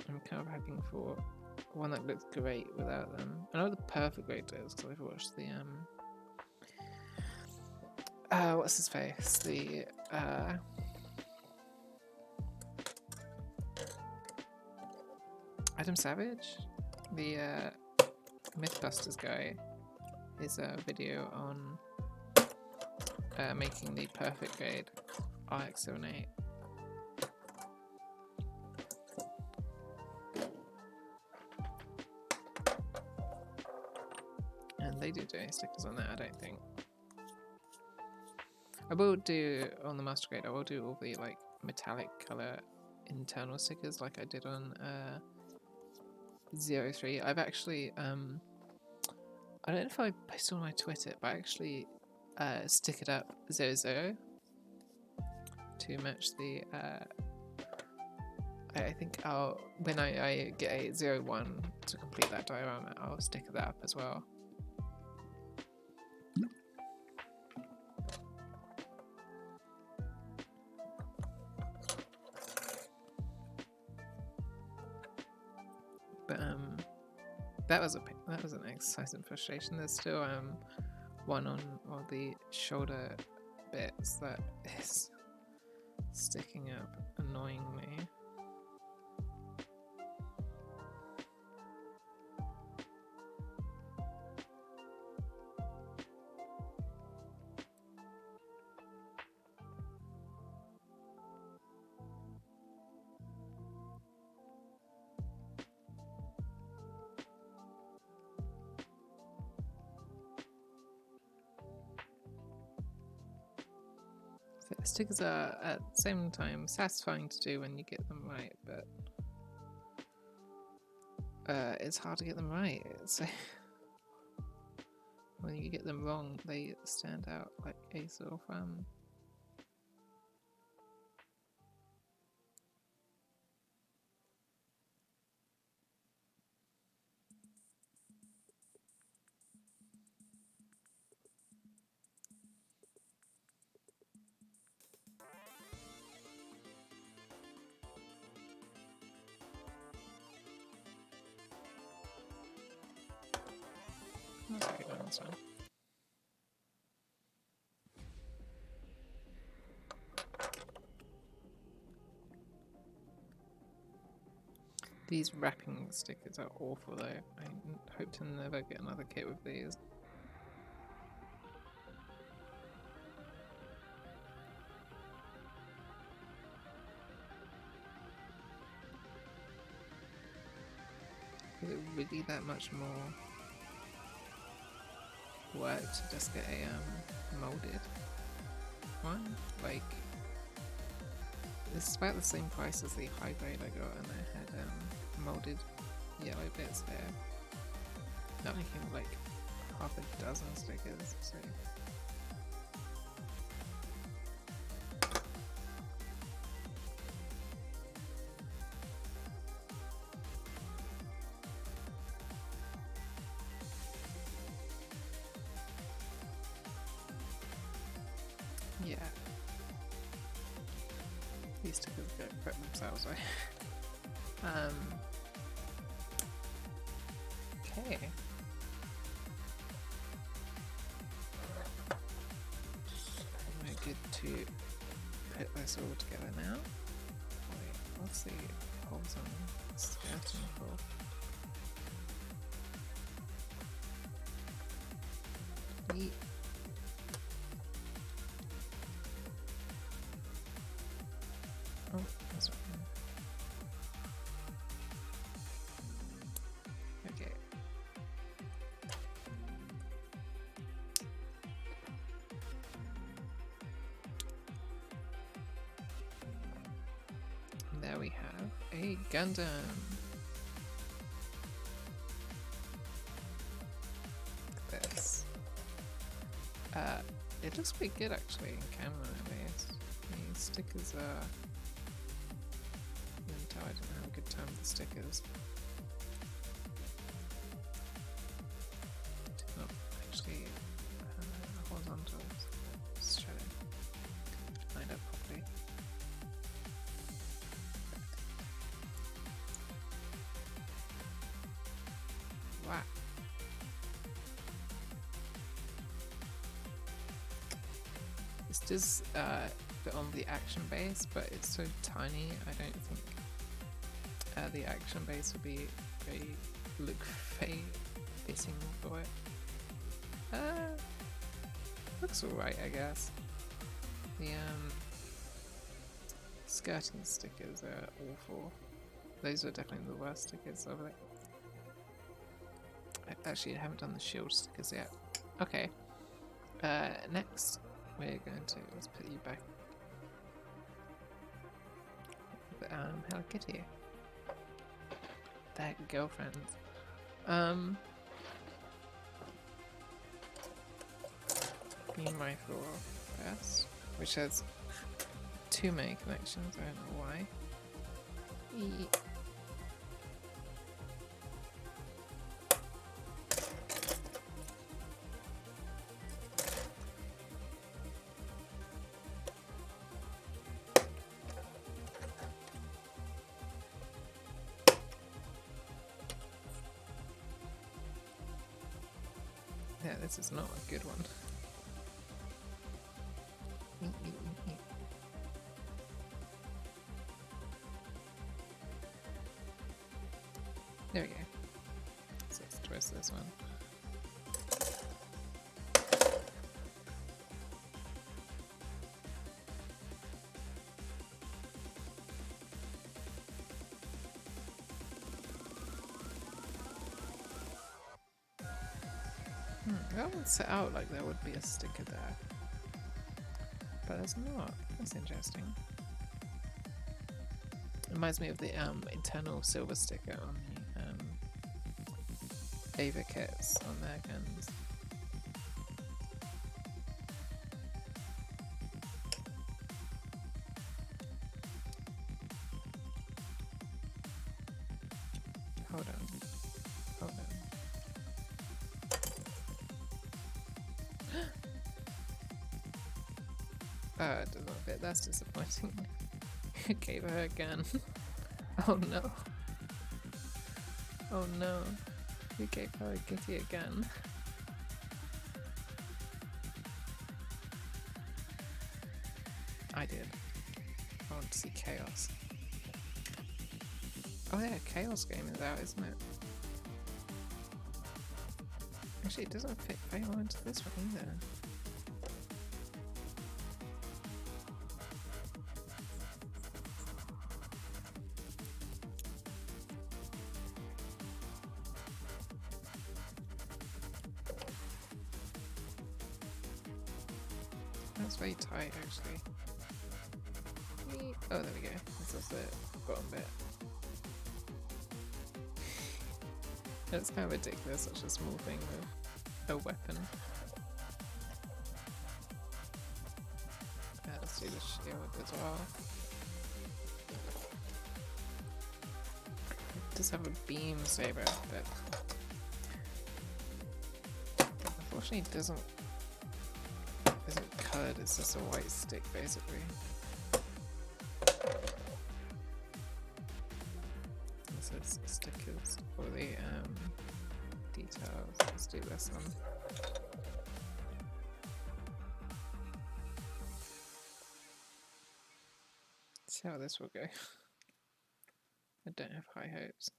I'm kind of hoping for one that looks great without them. I know the perfect grade does because I've watched the what's his face? The Adam Savage, the Mythbusters guy, is a video on making the perfect grade RX-78. And they do stickers on that, I don't think. I will do, on the master grade, I will do all the like metallic colour internal stickers like I did on 03. I've actually, I don't know if I posted on my Twitter, but I actually stickered up 00 to match the, I think I'll, when I get a 01 to complete that diorama, I'll sticker that up as well. But that was an exercise in frustration. There's still one on all the shoulder bits that is sticking up annoyingly. Stickers are at the same time satisfying to do when you get them right, but it's hard to get them right. So when you get them wrong, they stand out like a sore thumb. That's fine. These wrapping stickers are awful though. I hope to never get another kit with these. Is it really that much more work to just get a molded one? Like, this is about the same price as the high grade I got, and I had molded yellow bits there. That making like half a dozen stickers, so. Yeah. These stickers go prep themselves, right? Okay. We're good to put this all together now. Wait, what's the holes on the skeleton for? Yeet. Oh, that's right. Okay. And there we have a Gundam. Look at this. It looks pretty good actually in camera at least. These stickers are... I didn't have a good time with the stickers. Not actually horizontal. Let's try to line up properly. Wow. This does fit on the action base, but it's so tiny, I don't think the action base would be very fitting for it. Looks alright, I guess. The skirting stickers are awful. Those are definitely the worst stickers of it. Actually, I haven't done the shield stickers yet. Okay. Next, we're going to let's put you back. Hello Kitty. That girlfriend. Be mindful first, which has too many connections. I don't know why. Yeah, this is not a good one. There we go. So let's twist this one. That would set out like there would be a sticker there. But there's not. That's interesting. Reminds me of the internal silver sticker on the Ava kits on their guns. Hold on. Hold on. It doesn't fit. That's disappointing. Gave her again. Oh no. Oh no. We gave her a kitty again. I did. I want to see Chaos. Oh yeah, Chaos game is out, isn't it? Actually, it doesn't fit very well into this one either. That's very tight, actually. Oh, there we go. This is the bottom bit. It's kind of ridiculous, such a small thing with a weapon. Let's do the shield as well. It does have a beam saber, but unfortunately it isn't coloured, it's just a white stick basically. This is stickers for the details. Let's do this one. See how this will go. I don't have high hopes.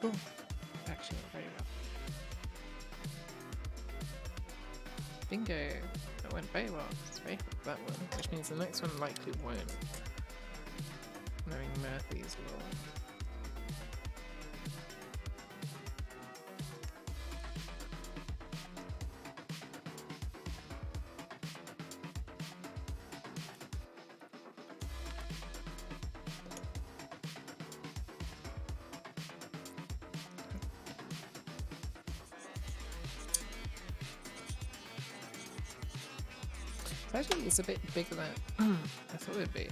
Oh, actually went very well. Bingo! That went very well. It's very happy with that one, which means the next one likely won't. Knowing Murphy's law. Actually, it's a bit bigger than I thought it would be.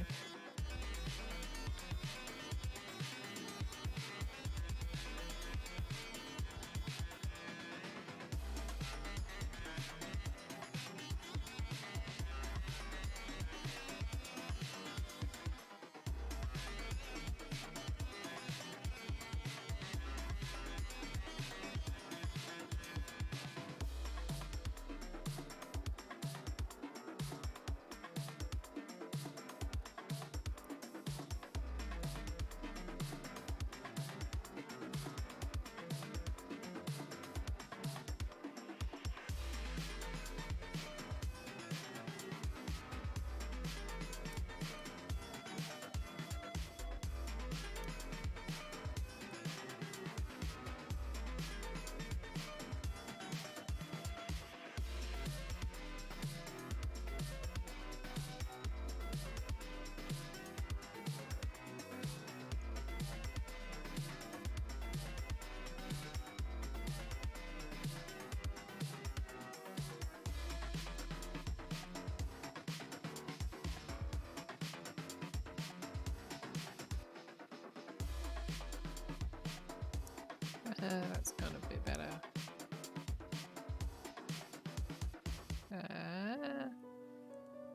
That's gone a bit better.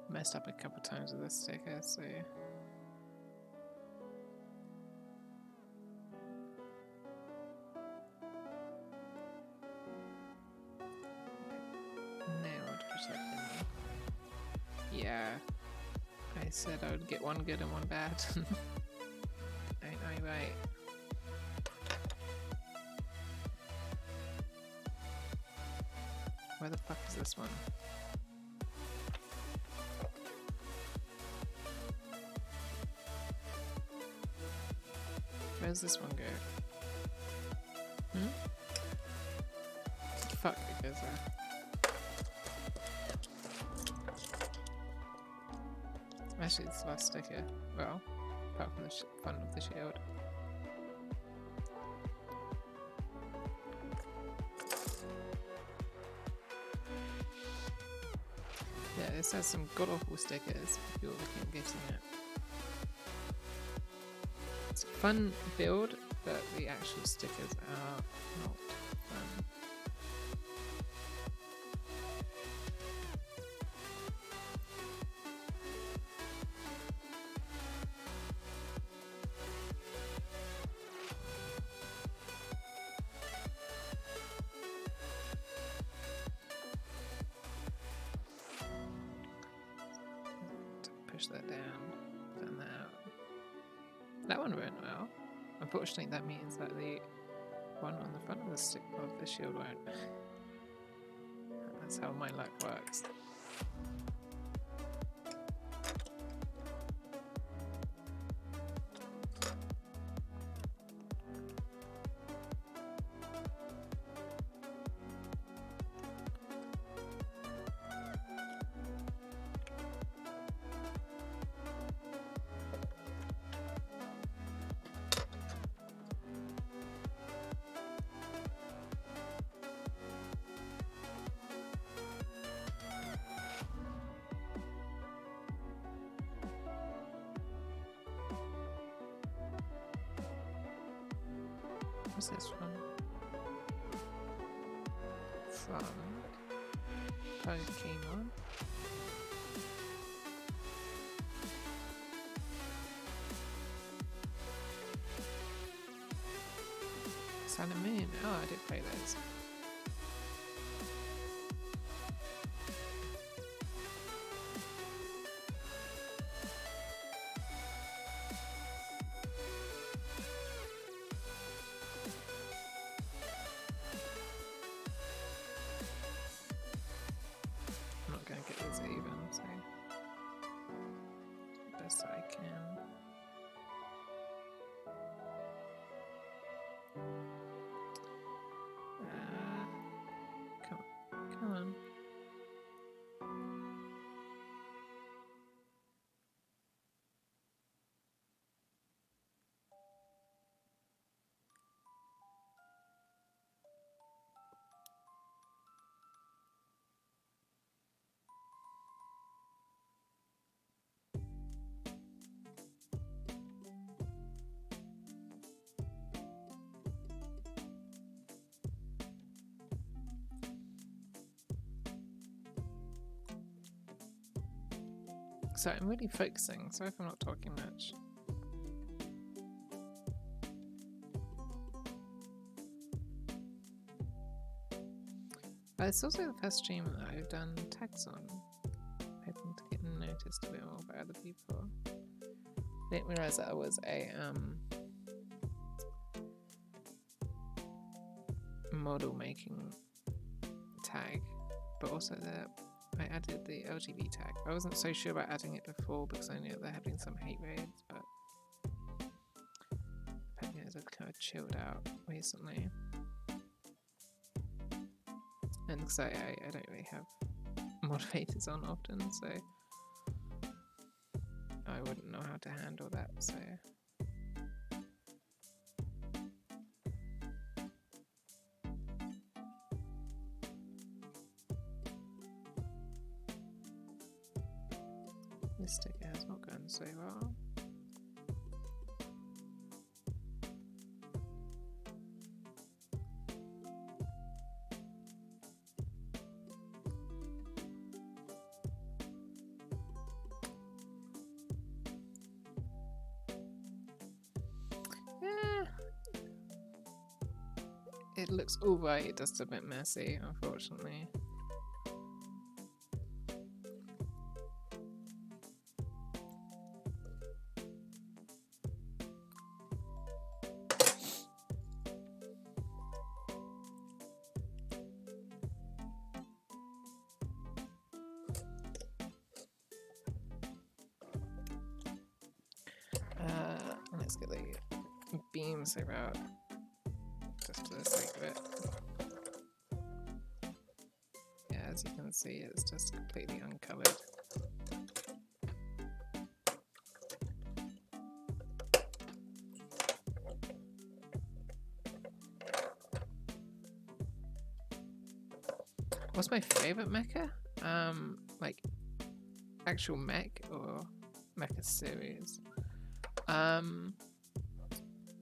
Messed up a couple times with this sticker, so nailed protecting. Yeah, I said I would get one good and one bad. Ain't I right? Where the fuck is this one? Where's this one go? Hmm? Fuck, it goes there. Actually, it's the last sticker. Well, apart from the front of the shield. Yeah, this has some god awful stickers if you're looking at getting it. fun build, but the actual stickers are not fun. Push that down, fan that out. That one went well. Unfortunately, that means that the one on the front of the stick of the shield won't. That's how my luck works. What's this from? From Pokemon. Sun and Moon. Oh, I did play those. I'm not going to get this even, so best I can. Come on. So I'm really focusing. Sorry if I'm not talking much. It's also the first stream that I've done tags on. Hoping to get noticed a bit more by other people. I didn't realise that I was a model making tag, but also I added the LGB tag. I wasn't so sure about adding it before because I knew there had been some hate raids, but apparently it's kind of chilled out recently. And because I don't really have moderators on often, so I wouldn't know how to handle that, so this sticker has not gone so well. It looks alright, just a bit messy, unfortunately. Let's get the beams about just for the sake of it. Yeah, as you can see, it's just completely uncovered. What's my favorite mecha? Like actual mech or mecha series?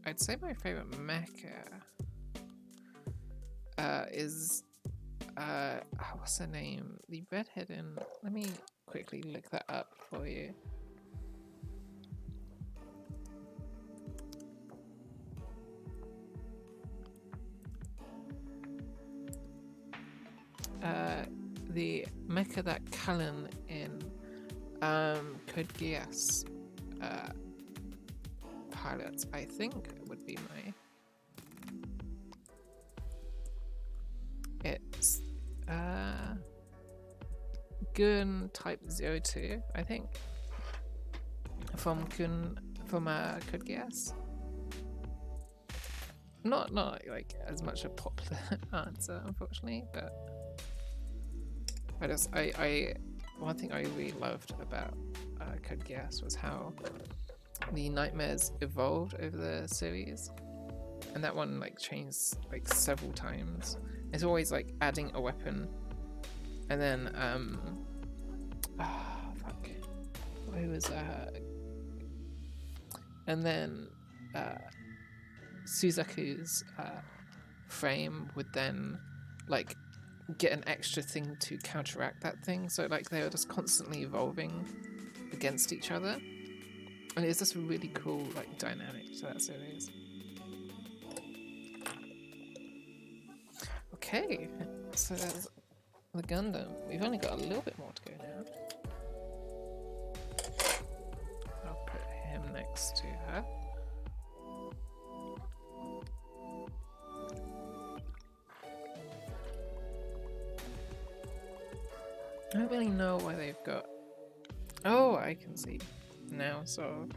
I'd say my favorite mecha is what's her name? The redhead in. Let me quickly look that up for you. The mecha that Cullen in Code Geass pilots, I think would be my. It's Gun Type 02, I think, from Code Geass. Not like as much a popular answer, unfortunately, but I one thing I really loved about Code Geass was how the nightmares evolved over the series, and that one like changed like several times. It's always like adding a weapon, and then fuck, who was and then Suzaku's frame would then like get an extra thing to counteract that thing, so like they were just constantly evolving against each other, and it's just a really cool like dynamic to that series. Okay, so that's the Gundam. We've only got a little bit more to go now. I'll put him next to her. I don't really know why they've got. Oh, I can see now, so.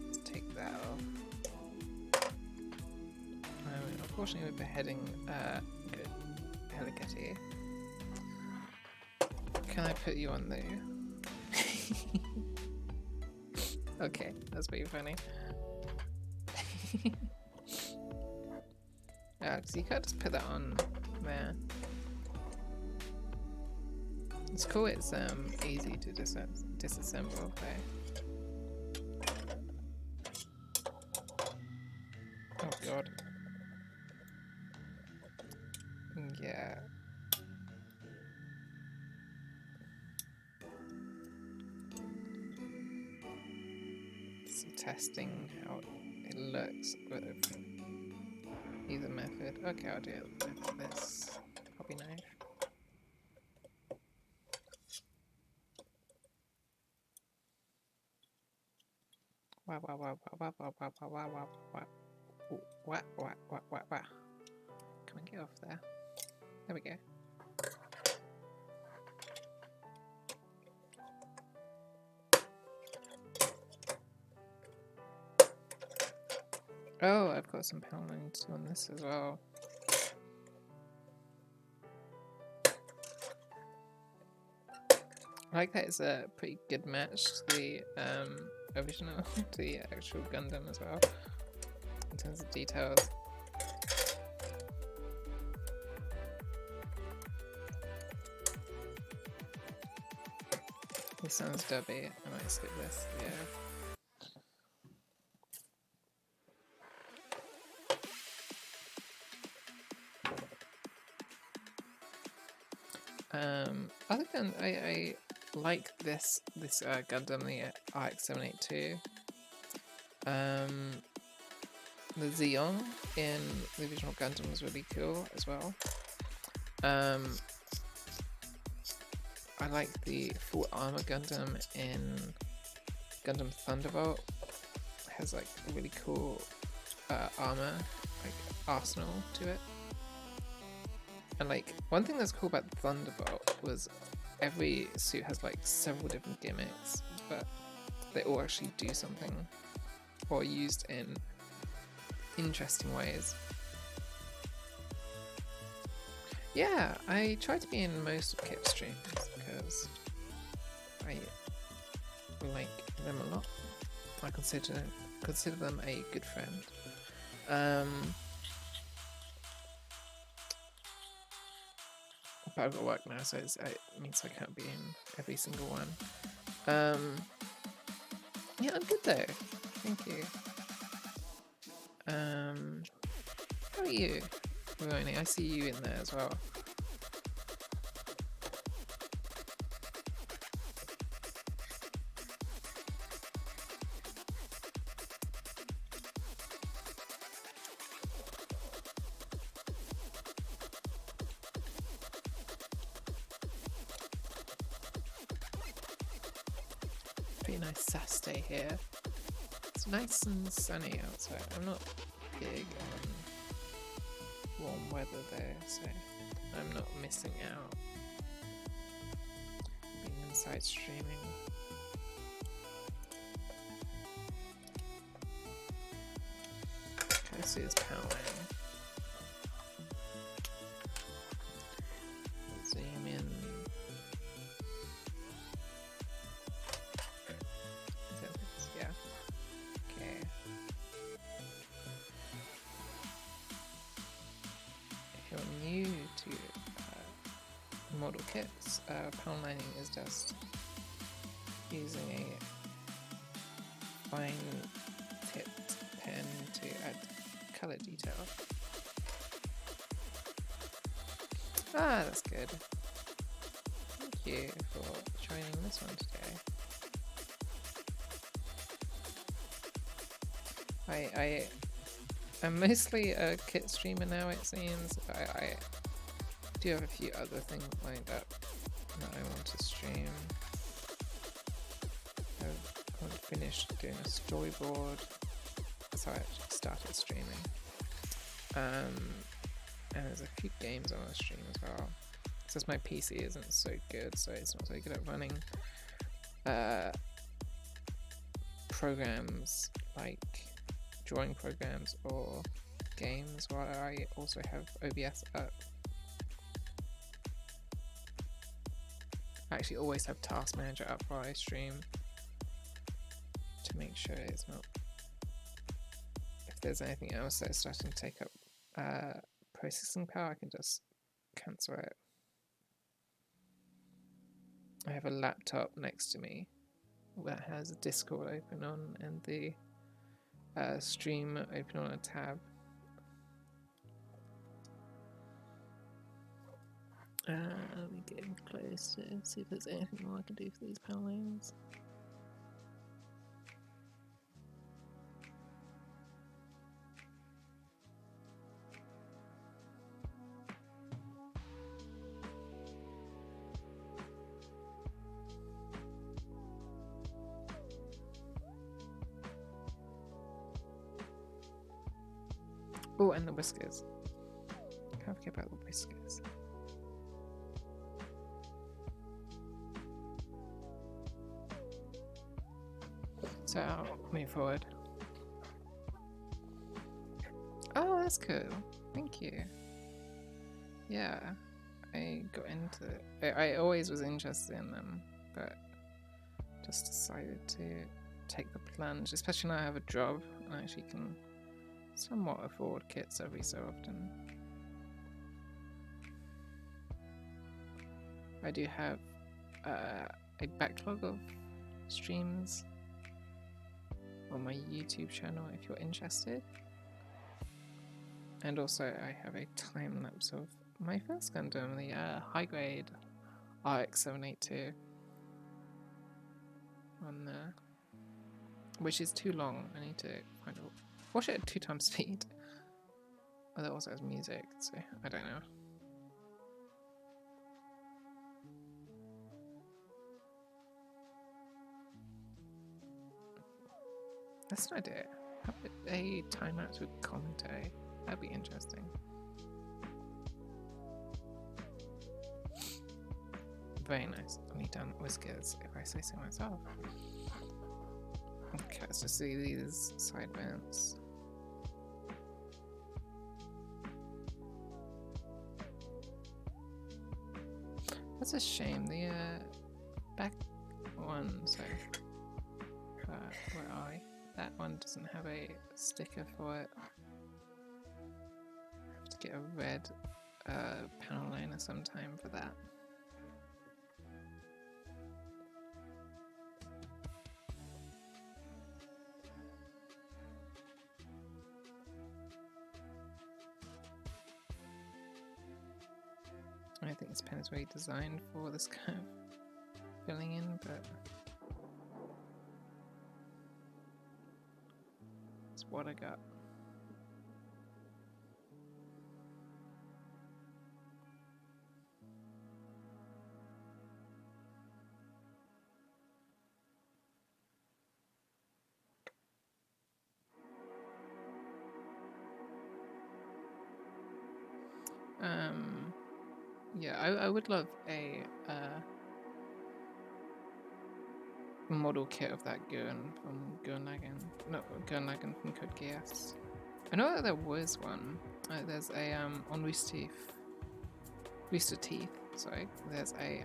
Let's take that off. Unfortunately, we're beheading good Helicati. Can I put you on there? Okay, that's pretty funny. Because you can't just put that on there. It's cool, it's easy to disassemble, okay. Oh god. Yeah. So testing how it looks with either method. Okay, I'll do it with this hobby knife. Wow, wow, wow, wow, wow, wow, wow, wow, wow, wow. Ooh, wow, wow, wow, wow, wow. Come on, get off there. There we go. Oh, I've got some power lines on this as well. I like that it's a pretty good match to the original, to the actual Gundam as well, in terms of details. This sounds dubby. I might skip this. Yeah. Other than I like this Gundam, the RX-782. The Zeong in the original Gundam was really cool as well. I like the full armor Gundam in Gundam Thunderbolt. It has like a really cool armor, like arsenal to it. And like one thing that's cool about the Thunderbolt was every suit has like several different gimmicks, but they all actually do something or are used in interesting ways. Yeah, I try to be in most of Kip's streams because I like them a lot. I consider them a good friend. But I've got work now, so it means I can't be in every single one. Yeah, I'm good though. Thank you. How are you, Rooney? I see you in there as well. Pretty nice Saturday here. It's nice and sunny outside. I'm not big on warm weather though, so I'm not missing out being inside streaming. Can I see this power line? Zoom in. Yeah. Okay. If you're new to model kits, power lining is just using a fine tipped pen to add color detail. Ah, that's good. Thank you for joining this one today. I'm mostly a kit streamer now, it seems. I do have a few other things lined up that I want to stream. I want to finish doing a storyboard. That's how I actually started streaming. And there's a few games I want to stream as well. Because my PC isn't so good, so it's not so good at running programs like drawing programs or games, while I also have OBS up. I actually always have Task Manager up while I stream to make sure it's not, if there's anything else that's starting to take up processing power, I can just cancel it. I have a laptop next to me that has a Discord open on and the stream open on a tab. We're getting close to see if there's anything more I can do for these power lines. Oh, and the whiskers. Can't forget about the whiskers. So I'll move forward. Oh, that's cool. Thank you. Yeah, I got into it. I always was interested in them, but just decided to take the plunge, especially now I have a job and I actually can somewhat afford kits every so often. I do have a backlog of streams on my YouTube channel if you're interested. And also I have a time lapse of my first Gundam, the high grade RX-782 on there, which is too long. I need to find out. Watch it at 2x speed. Oh, that also has music, so I don't know. That's an idea. Have a time lapse with commentary. That'd be interesting. Very nice. Only done whiskers, if I say so myself. Okay, let's just see these side mounts. That's a shame. The back one, so where are we? That one doesn't have a sticker for it. I have to get a red panel liner sometime for that. I think this pen is really designed for this kind of filling in, but it's what I got. Yeah, I would love a model kit of that Gurn from Gurnagan. No, Gurnagan from Code Geass. I know that there was one. There's a on Rooster Teeth. Sorry, there's a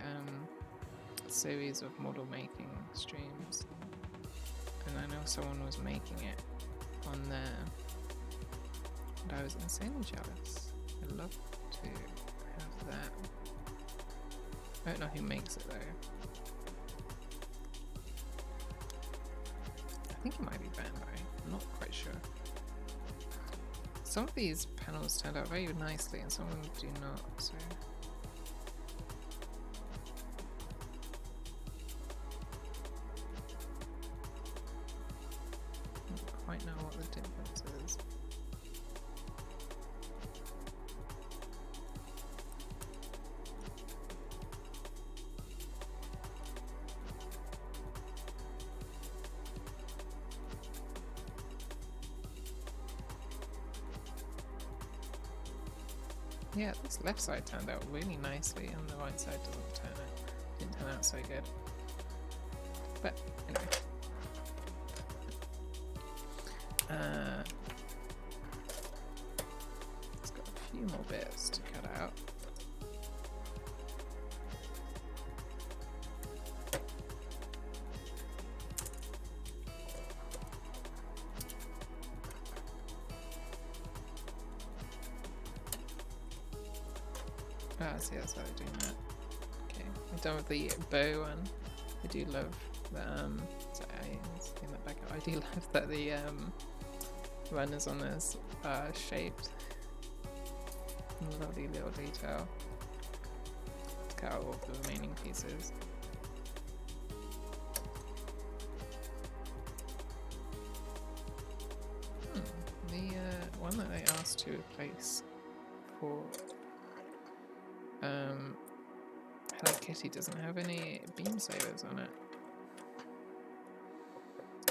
series of model making streams, and I know someone was making it on there, and I was insanely jealous. I'd love to have that. I don't know who makes it though. I think it might be Bandai. I'm not quite sure. Some of these panels turned out very nicely and some of them do not, so... I don't quite know what the difference is. Yeah, this left side turned out really nicely, and the right side didn't turn out so good. But anyway, it's got a few more bits to cut out. Ah, see, that's how they're doing that. Okay, I'm done with the bow one. I do love the sorry, let's clean that back up. I do love that the runners on this are shaped. Lovely little detail. Let's cut out all the remaining pieces. The one that I asked to replace for Hello Kitty doesn't have any beam sabers on it.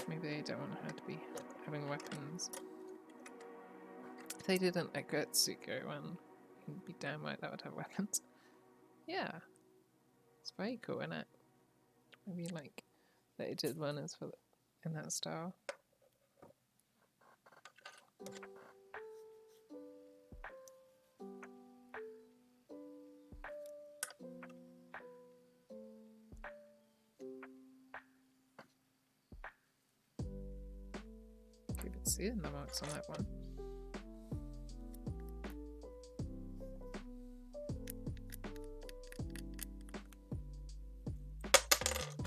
Maybe they don't want her to be having weapons. If they did an Agretsuko one, you'd be damn right that would have weapons. Yeah. It's very cool, isn't it? Maybe like they did runners for in that style. You can see the marks on that one.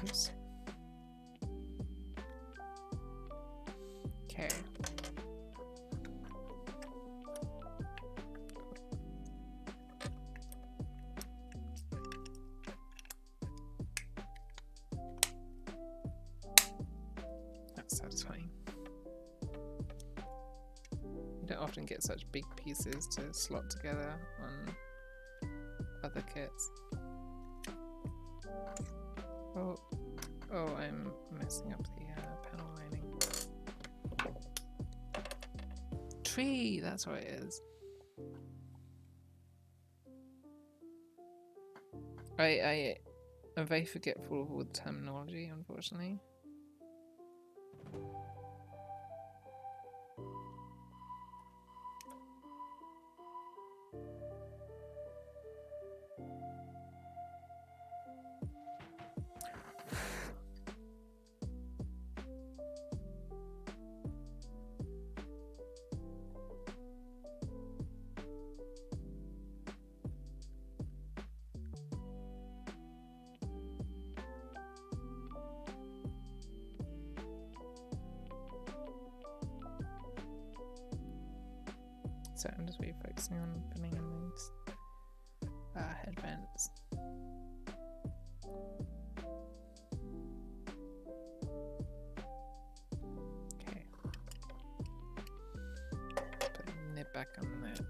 Oops. Okay. That's satisfying. You don't often get such big pieces to slot together on other kits. Oh, I'm messing up the panel lining. Tree, that's what it is. I'm very forgetful of all the terminology, unfortunately. So I'm just really focusing on putting in these headbands. Okay. Put the nib back on there.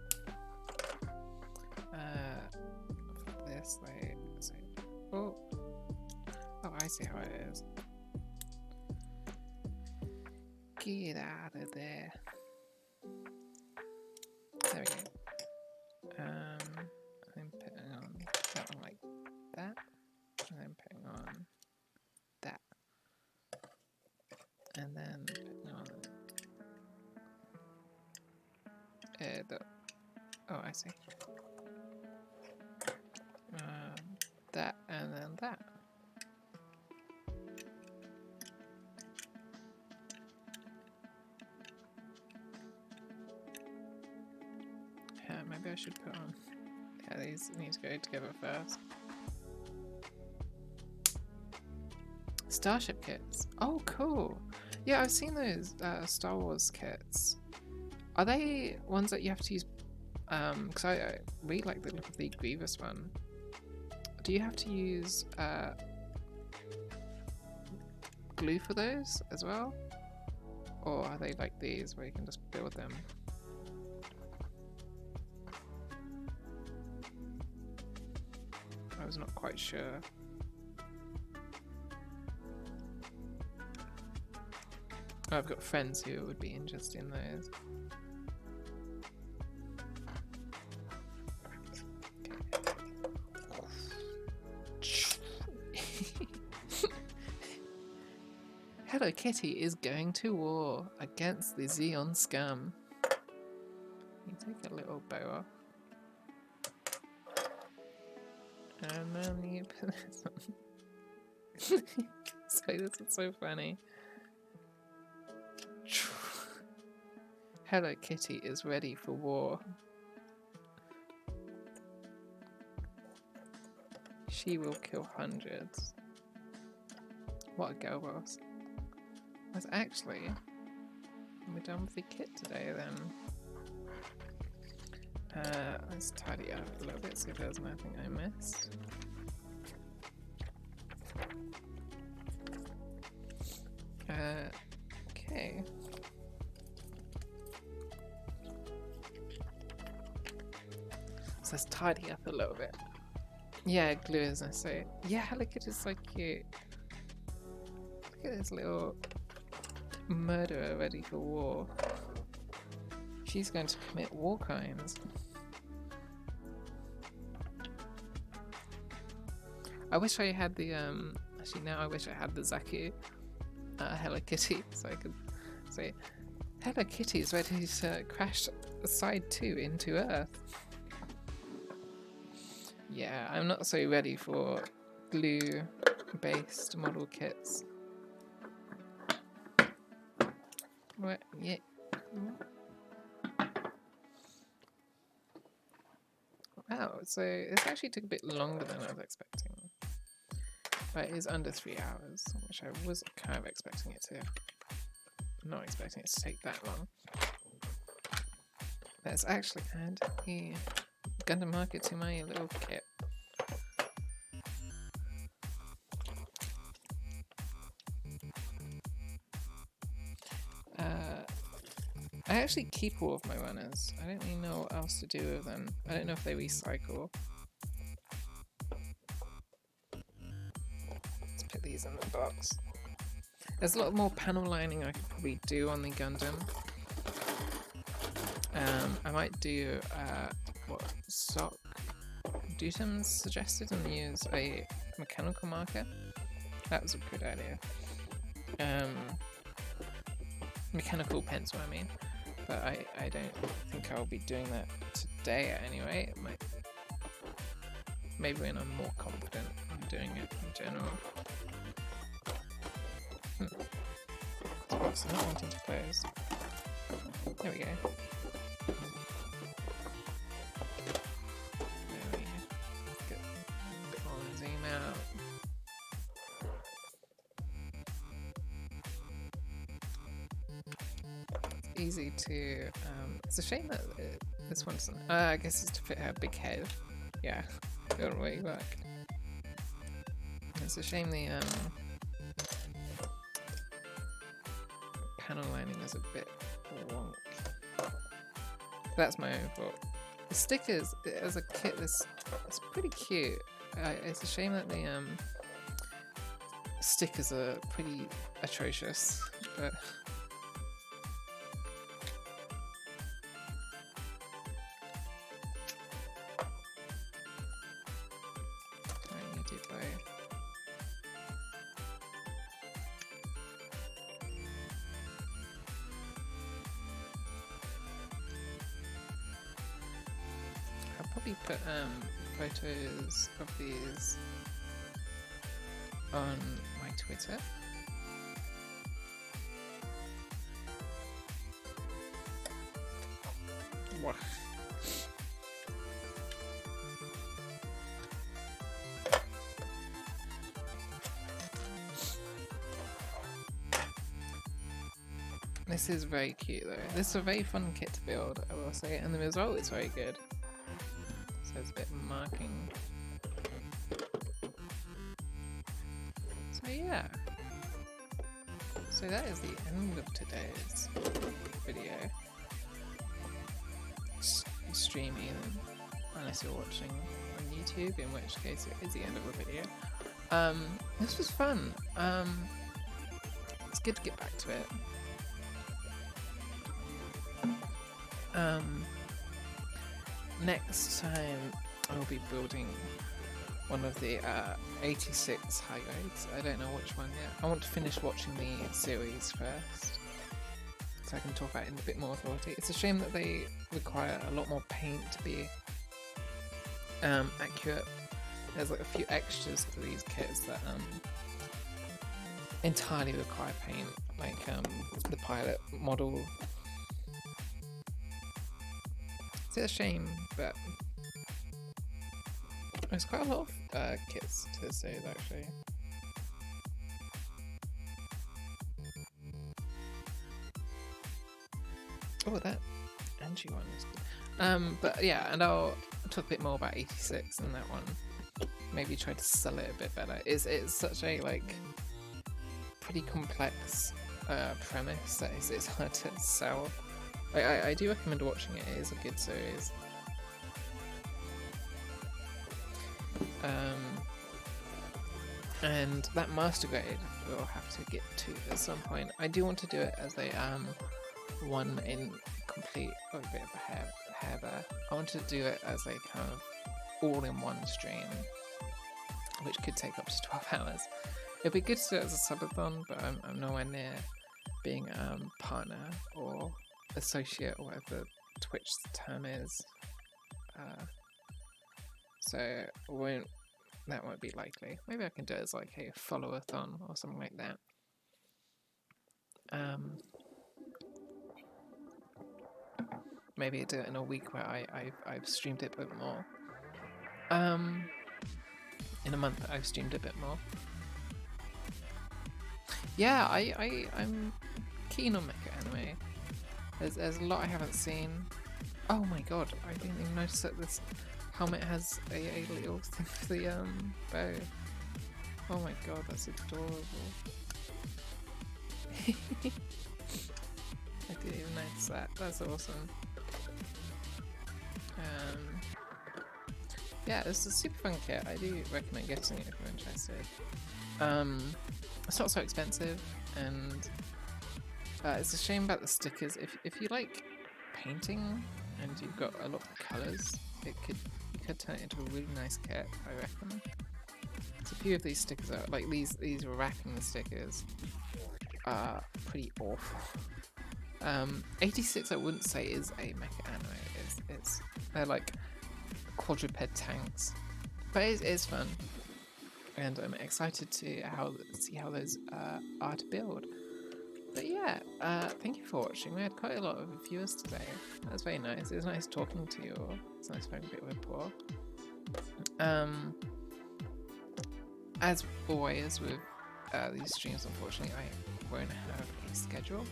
This way. So, oh, I see how it is. Get out of there. There we go. I'm putting on that one like that, and then putting on that, and then putting on oh, I see. That and then that. Maybe I should put on. Yeah, these need to go together first. Starship kits. Oh, cool. Yeah, I've seen those Star Wars kits. Are they ones that you have to use? Because I really like the look of the Grievous one. Do you have to use glue for those as well? Or are they like these where you can just build them? I was not quite sure. I've got friends who would be interested in those. Hello Kitty is going to war against the Xeon scum. You take a little bow off. And then you put this on. Sorry, this is so funny. Hello Kitty is ready for war. She will kill hundreds. What a girl boss. That's actually, we're done with the kit today then. Let's tidy up a little bit, see if there's nothing I missed. Okay. So let's tidy up a little bit. Yeah, glue is necessary. Yeah, look at it, so cute. Look at this little murderer ready for war. She's going to commit war crimes. I wish I had the actually now I wish I had the Zaku Hello Kitty, so I could say Hello Kitty is ready to crash side 2 into Earth. Yeah, I'm not so ready for glue based model kits. What? Yeah. Wow, so this actually took a bit longer than I was expecting. But it is under 3 hours, which I was kind of expecting it to. Not expecting it to take that long. Let's actually add the Gundam marker to my little kit. I actually keep all of my runners. I don't really know what else to do with them. I don't know if they recycle. Let's put these in the box. There's a lot more panel lining I could probably do on the Gundam. I might do what Sock Dutum suggested and use a mechanical marker. That was a good idea. Mechanical pencil, I mean. But I don't think I'll be doing that today anyway. It might, maybe when I'm more confident in doing it in general. Oh, so not wanting to close. There we go. There we go. Get a bit more zoom out. Easy to, it's a shame that This one's, I guess it's to fit her big head. Yeah, it wouldn't really work. It's a shame the panel lining is a bit wonk. That's my own fault. The stickers as a kit, it's pretty cute. It's a shame that the stickers are pretty atrocious, but I need it both. I'll probably put photos of these on my Twitter. What? This is very cute though. This is a very fun kit to build, I will say, and the result is very good. So there's a bit of marking. So yeah. So that is the end of today's video. Stream even, unless you're watching on YouTube, in which case it is the end of the video. This was fun. It's good to get back to it. Next time I'll be building one of the 86 high grades. I don't know which one yet. I want to finish watching the series first, so I can talk about it in a bit more authority. It's a shame that they require a lot more paint to be accurate. There's like a few extras to these kits that entirely require paint, like the pilot model. It's a shame, but there's quite a lot of kits to save actually. Oh, that Angie one is good. But yeah, and I'll talk a bit more about 86 and that one. Maybe try to sell it a bit better. It's such a like pretty complex premise that it's hard to sell. I do recommend watching it. It is a good series. And that master grade we'll have to get to at some point. I do want to do it as a one in complete. Oh, a bit of a hair there. I want to do it as a kind of all-in-one stream, which could take up to 12 hours. It'd be good to do it as a subathon, but I'm nowhere near being partner or associate or whatever Twitch term is. So that won't be likely. Maybe I can do it as like a follow-a-thon or something like that. Maybe do it in a week where I've streamed it a bit more. In a month I've streamed a bit more. Yeah, I'm keen on mecha anime. There's a lot I haven't seen. Oh my god, I didn't even notice that this helmet has a little thing for the bow. Oh my god, that's adorable. I didn't even notice that. That's awesome. Yeah, this is a super fun kit. I do recommend getting it if you're interested. It's not so expensive, and it's a shame about the stickers. If you like painting and you've got a lot of colours, you could turn it into a really nice kit, I reckon. So a few of these stickers are like these wrapping stickers are pretty awful. 86 I wouldn't say is a mecha anime. They're like quadruped tanks, but it is fun, and I'm excited to see how those are to build. But yeah, thank you for watching. We had quite a lot of viewers today. That was very nice. It was nice talking to you all. It's nice having a bit of rapport. As always with these streams, unfortunately, I won't have a schedule.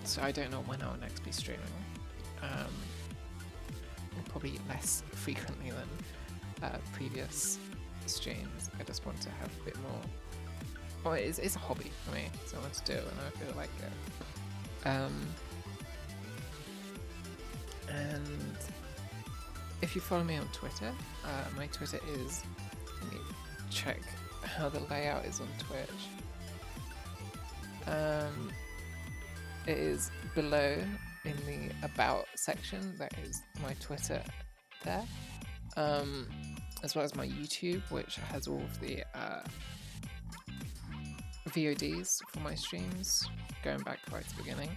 So I don't know when I'll next be streaming. Probably less frequently than previous streams. I just want to have a bit more. Well, it's a hobby for me, so I want to do it when I feel like it. And if you follow me on Twitter, my Twitter is. Let me check how the layout is on Twitch. It is below in the About section. That is my Twitter there, as well as my YouTube, which has all of the VODs for my streams, going back right to the beginning,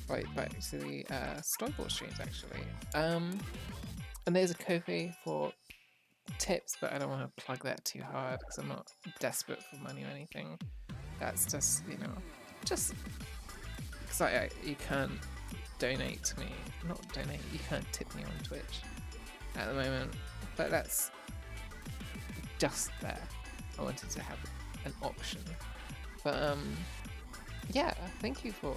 right back to the storyboard streams actually. And there's a Ko-fi for tips, but I don't want to plug that too hard because I'm not desperate for money or anything. That's just, you know, just because you can't donate to me, not donate, you can't tip me on Twitch at the moment, but that's just there. I wanted to have an option. But yeah, thank you for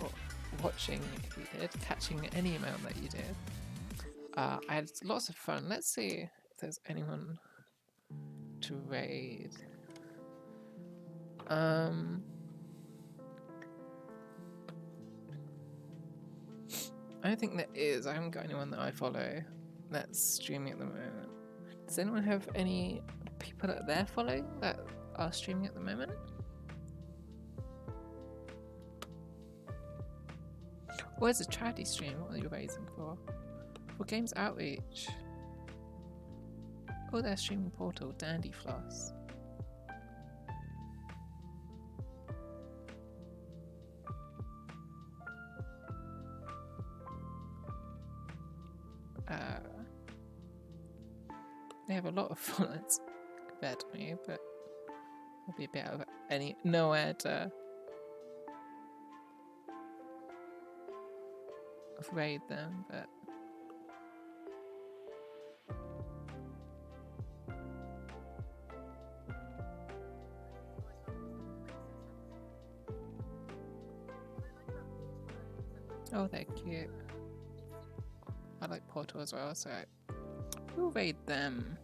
watching if you did, catching any amount that you did. I had lots of fun. Let's see if there's anyone to raid. I don't think there is. I haven't got anyone that I follow that's streaming at the moment. Does anyone have any people that they're following that are streaming at the moment? Where's a charity stream? What are you raising for? For Games Outreach. Oh, they're streaming Portal, Dandy Floss. They have a lot of followers compared to me, but I'll be a bit of nowhere to raid them, but oh, they're cute. I like Portal as well, so we'll raid them.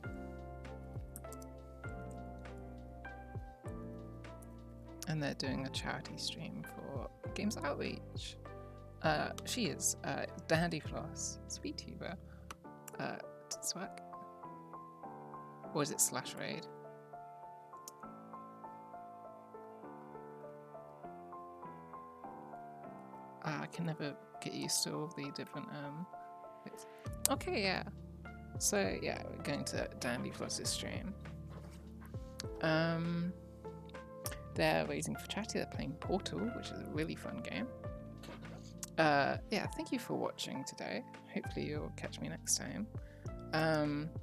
And they're doing a charity stream for Games Outreach. She is Dandy Floss, sweet tuber. Swag. Or is it /raid? I can never get used to all the different bits. Okay, yeah. So yeah, we're going to Dandy Floss's stream. They're raising for charity. They're playing Portal, which is a really fun game. Yeah, thank you for watching today. Hopefully you'll catch me next time.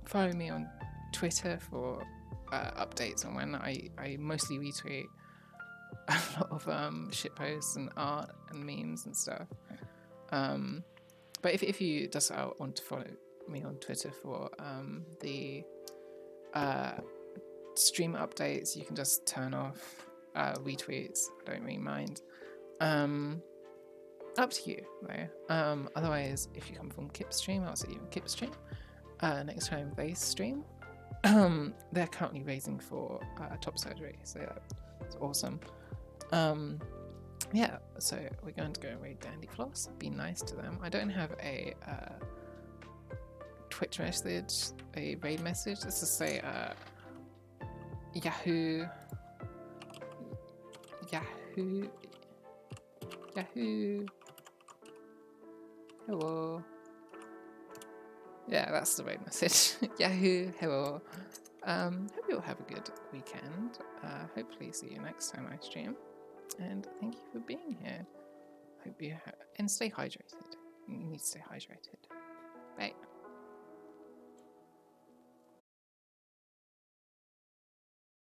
Follow me on Twitter for updates on when I mostly retweet a lot of shitposts and art and memes and stuff. But if you just want to follow me on Twitter for the stream updates, you can just turn off retweets. I don't really mind. Up to you, though. Otherwise, if you come from Kip's stream, I'll see you on Kip's stream. Next time they stream. They're currently raising for top surgery, so yeah, it's awesome. Yeah, so we're going to go and raid Dandy Floss. Be nice to them. I don't have a Twitch message, a raid message. Let's just say Yahoo. Hello. Yeah, that's the raid message. Yahoo. Hello. Hope you'll have a good weekend. Hopefully see you next time I stream. And thank you for being here. Hope you and stay hydrated. You need to stay hydrated. Bye.